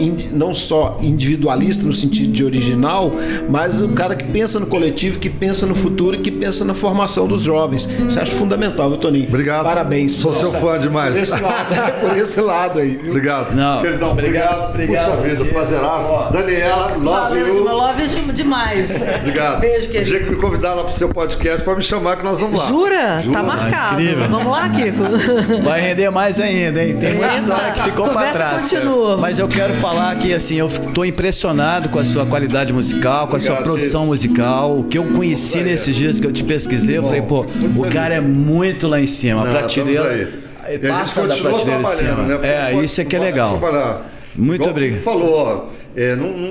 individualista no sentido de original, mas um cara que pensa no coletivo, que pensa no futuro e que pensa na formação dos jovens. Isso eu acho fundamental, viu, Toninho? Obrigado. Parabéns. Sou seu fã demais. Por esse lado aí. Viu? Obrigado. Queridão, obrigado. Puxa vida, prazeraço. Daniela, love you. Love demais. Obrigado. Beijo, querido. O dia que me convidar lá pro seu podcast, pode me chamar que nós vamos lá. Jura? Tá marcado. Vamos lá, Kiko. Vai render mais ainda, hein? Tem muita história que ficou pra trás. Continua. Mas eu quero falar que, assim, eu tô impressionado com a sua qualidade musical, com a sua produção musical. O que eu conheci nesses dias que eu te pesquisei, eu falei, pô, o cara é muito lá em cima. A prateleira. Passa da prateleira em cima. Né? Isso é que é legal. Muito obrigado. Falou,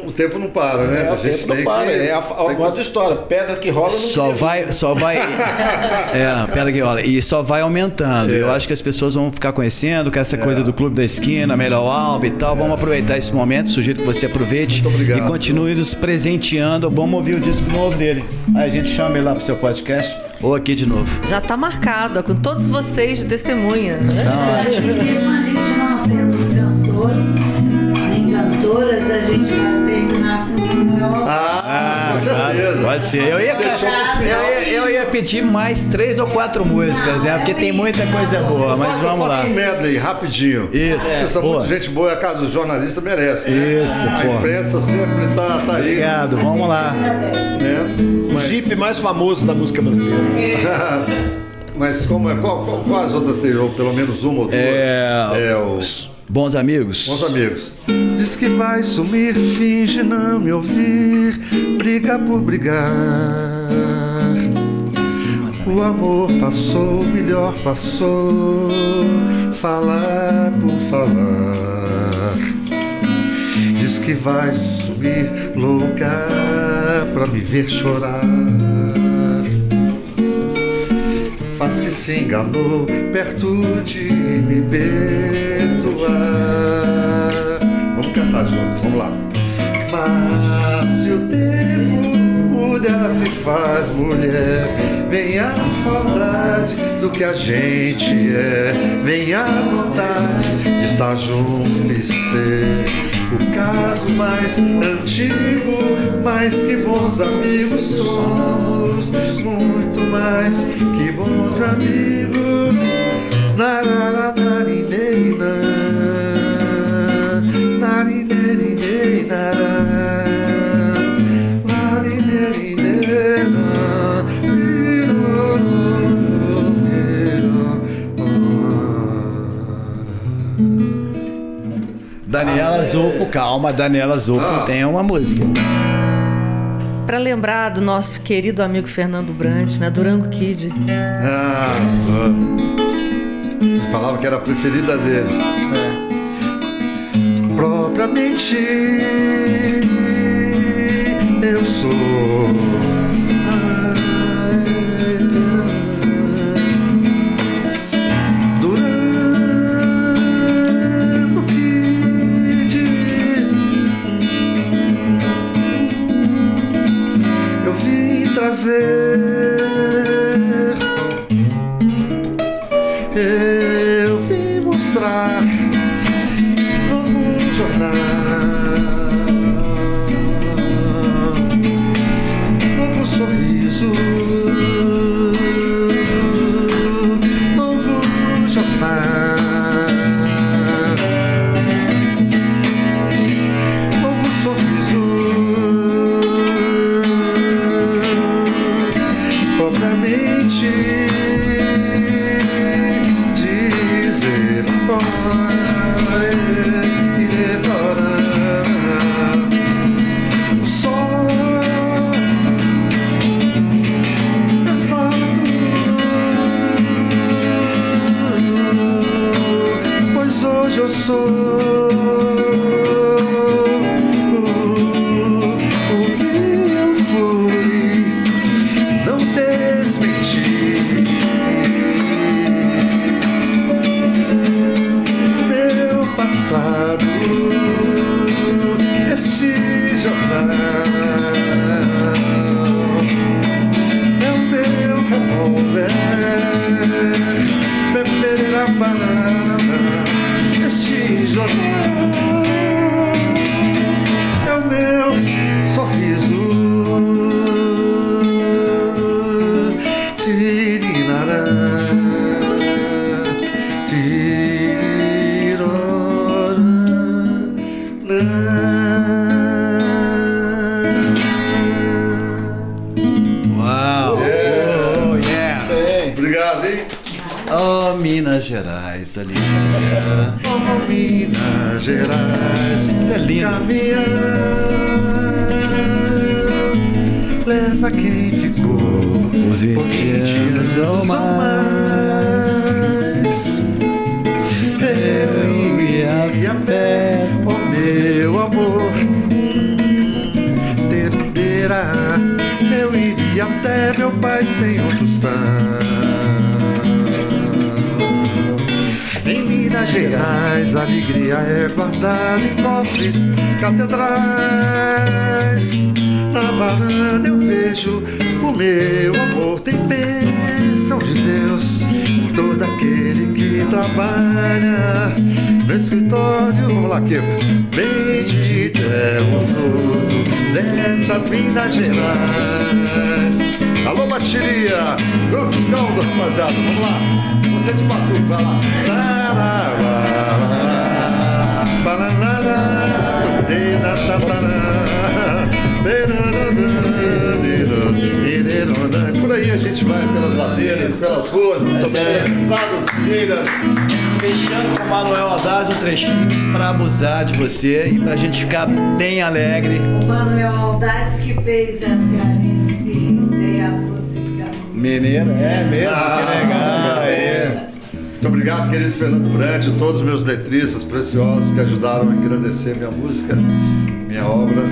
o tempo não para, né? A gente não para. É a moda história. Pedra que rola não só vai. Pedra que rola. E só vai aumentando. Eu acho que as pessoas vão ficar conhecendo com essa coisa do Clube da Esquina, melhor álbum e tal. Vamos aproveitar esse momento. Sugiro que você aproveite e continue nos presenteando. Vamos ouvir o disco novo dele. Aí a gente chama ele lá pro seu podcast. Ou aqui de novo. Já tá marcado, com todos vocês de testemunha. Mesmo a gente não sendo cantores, nem cantoras, a gente vai terminar com o maior. Com certeza. Pode ser. Eu ia pedir mais 3 ou 4 músicas, porque tem muita coisa boa, mas vamos lá. Faça um medley, rapidinho. Isso. Vocês são muito gente boa, a casa do jornalista merece, né? Isso, a imprensa sempre tá aí. Obrigado, vamos lá. O Jeep mais famoso da música brasileira. Mas quais outras tem? Ou pelo menos uma ou duas? Bons Amigos. Bons Amigos. Diz que vai sumir, finge não me ouvir, briga por brigar. O amor passou, o melhor passou, falar por falar. Diz que vai sumir, louca pra me ver chorar. Faz que se enganou perto de me perdoar. Vamos cantar junto, vamos lá. Mas se o tempo muda, ela se faz mulher. Vem a saudade do que a gente é. Vem a vontade de estar junto e ser o caso mais antigo. Mais que bons amigos somos, muito mais que bons amigos. Nararararina, narinerinena, narinerinena. Daniela Zupo, calma, Daniela Zupo tem uma música. Para lembrar do nosso querido amigo Fernando Brant, né? Durango Kid. Falava que era a preferida dele. Propriamente eu sou Durango Kid. trazer. Eu vim mostrar novo jornal, novo sorriso, novo jornal, novo sorriso, propriamente dizer o sol pesado, pois hoje eu sou o que eu fui, não desmenti. Meu passado, este jornal é o meu revólver, beberá banana. Este jornal é o meu sorriso, tirirará, Uau! Oh, yeah! Obrigado, hein? Oh, Minas Gerais, ali. Oh, Minas Gerais, Isso é lindo. caminhar, leva quem ficou Os 20 anos ou mais. Eu ia a pé, oh meu amor, terá. Eu iria até meu pai sem um tostão. Em Minas Gerais, a alegria é guardada em cofres catedrais. Na varanda eu vejo o meu amor, tem bênção de Deus. Todo aquele que trabalha no escritório, vamos lá, Kiko, bendito é o fruto dessas Minas Gerais. Alô, Matiria, grosso caldo, rapaziada, vamos lá. Você de Batu, vai lá. Por aí a gente vai pelas ladeiras, pelas ruas, pelas estradas, trilhas. Fechando com o Manuel Aldaz um trechinho pra abusar de você e pra gente ficar bem alegre. O Manuel Aldaz que fez a cearense e a música Mineiro, é mesmo? Que legal. É. Muito obrigado, querido Fernando Brant, todos os meus letristas preciosos que ajudaram a engrandecer minha música, minha obra.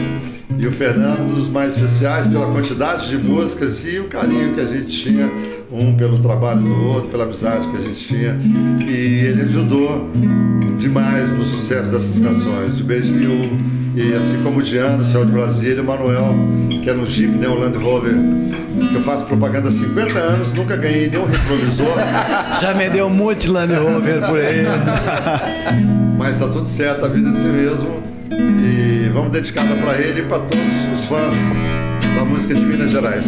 E o Fernando, dos mais especiais, pela quantidade de músicas e o carinho que a gente tinha, um pelo trabalho do outro, pela amizade que a gente tinha. E ele ajudou demais no sucesso dessas canções, de Beijo Nenhum. E assim como o Diano, o Céu de Brasília, o Manuel, que era um Jeep, né, um Land Rover, que eu faço propaganda há 50 anos, nunca ganhei nenhum retrovisor. Já me deu um monte de Land Rover por aí. Mas tá tudo certo, a vida é assim mesmo. E vamos dedicada para ele e para todos os fãs da música de Minas Gerais.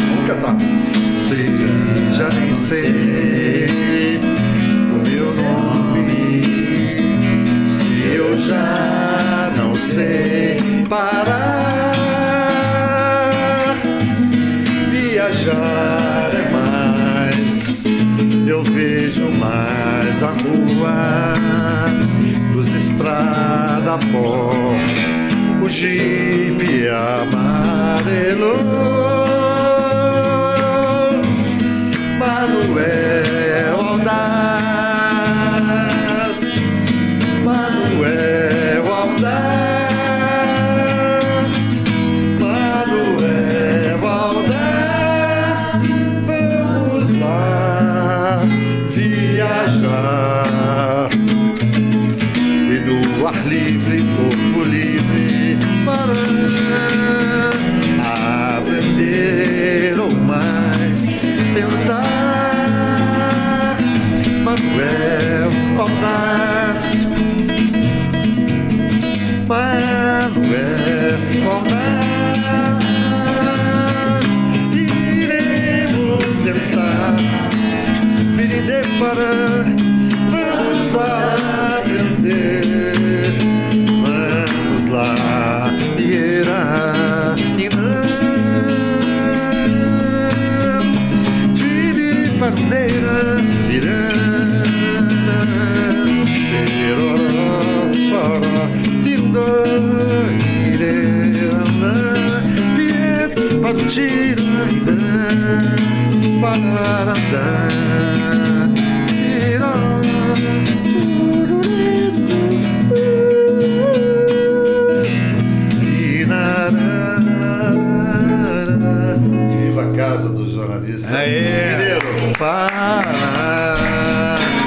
Vamos cantar. Se já nem sei o meu nome, se eu já não sei parar, viajar é mais, eu vejo mais a rua, luz, estrada, pó, o jipe amarelo. Manuel Aldaz, Manuel Aldaz, Manuel Aldaz, vamos lá viajar. E no ar livre, corpo livre, para Viva a casa do jornalista. Aê. Mineiro.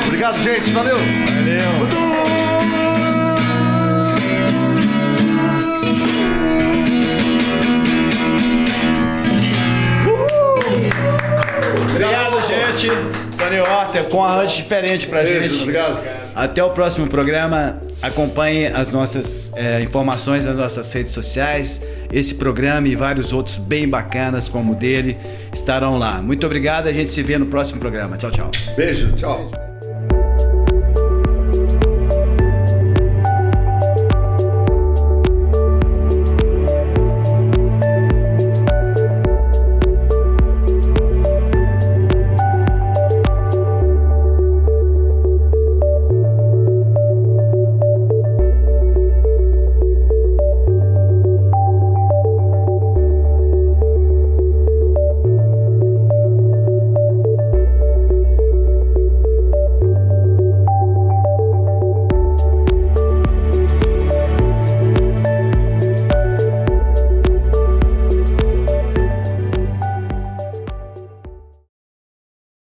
Obrigado, gente. Valeu. Valeu. Obrigado, gente. Tony Horta, com arranjo diferente pra gente. Obrigado. Até o próximo programa. Acompanhe as nossas informações nas nossas redes sociais. Esse programa e vários outros bem bacanas como o dele estarão lá. Muito obrigado. A gente se vê no próximo programa. Tchau, tchau. Beijo. Tchau.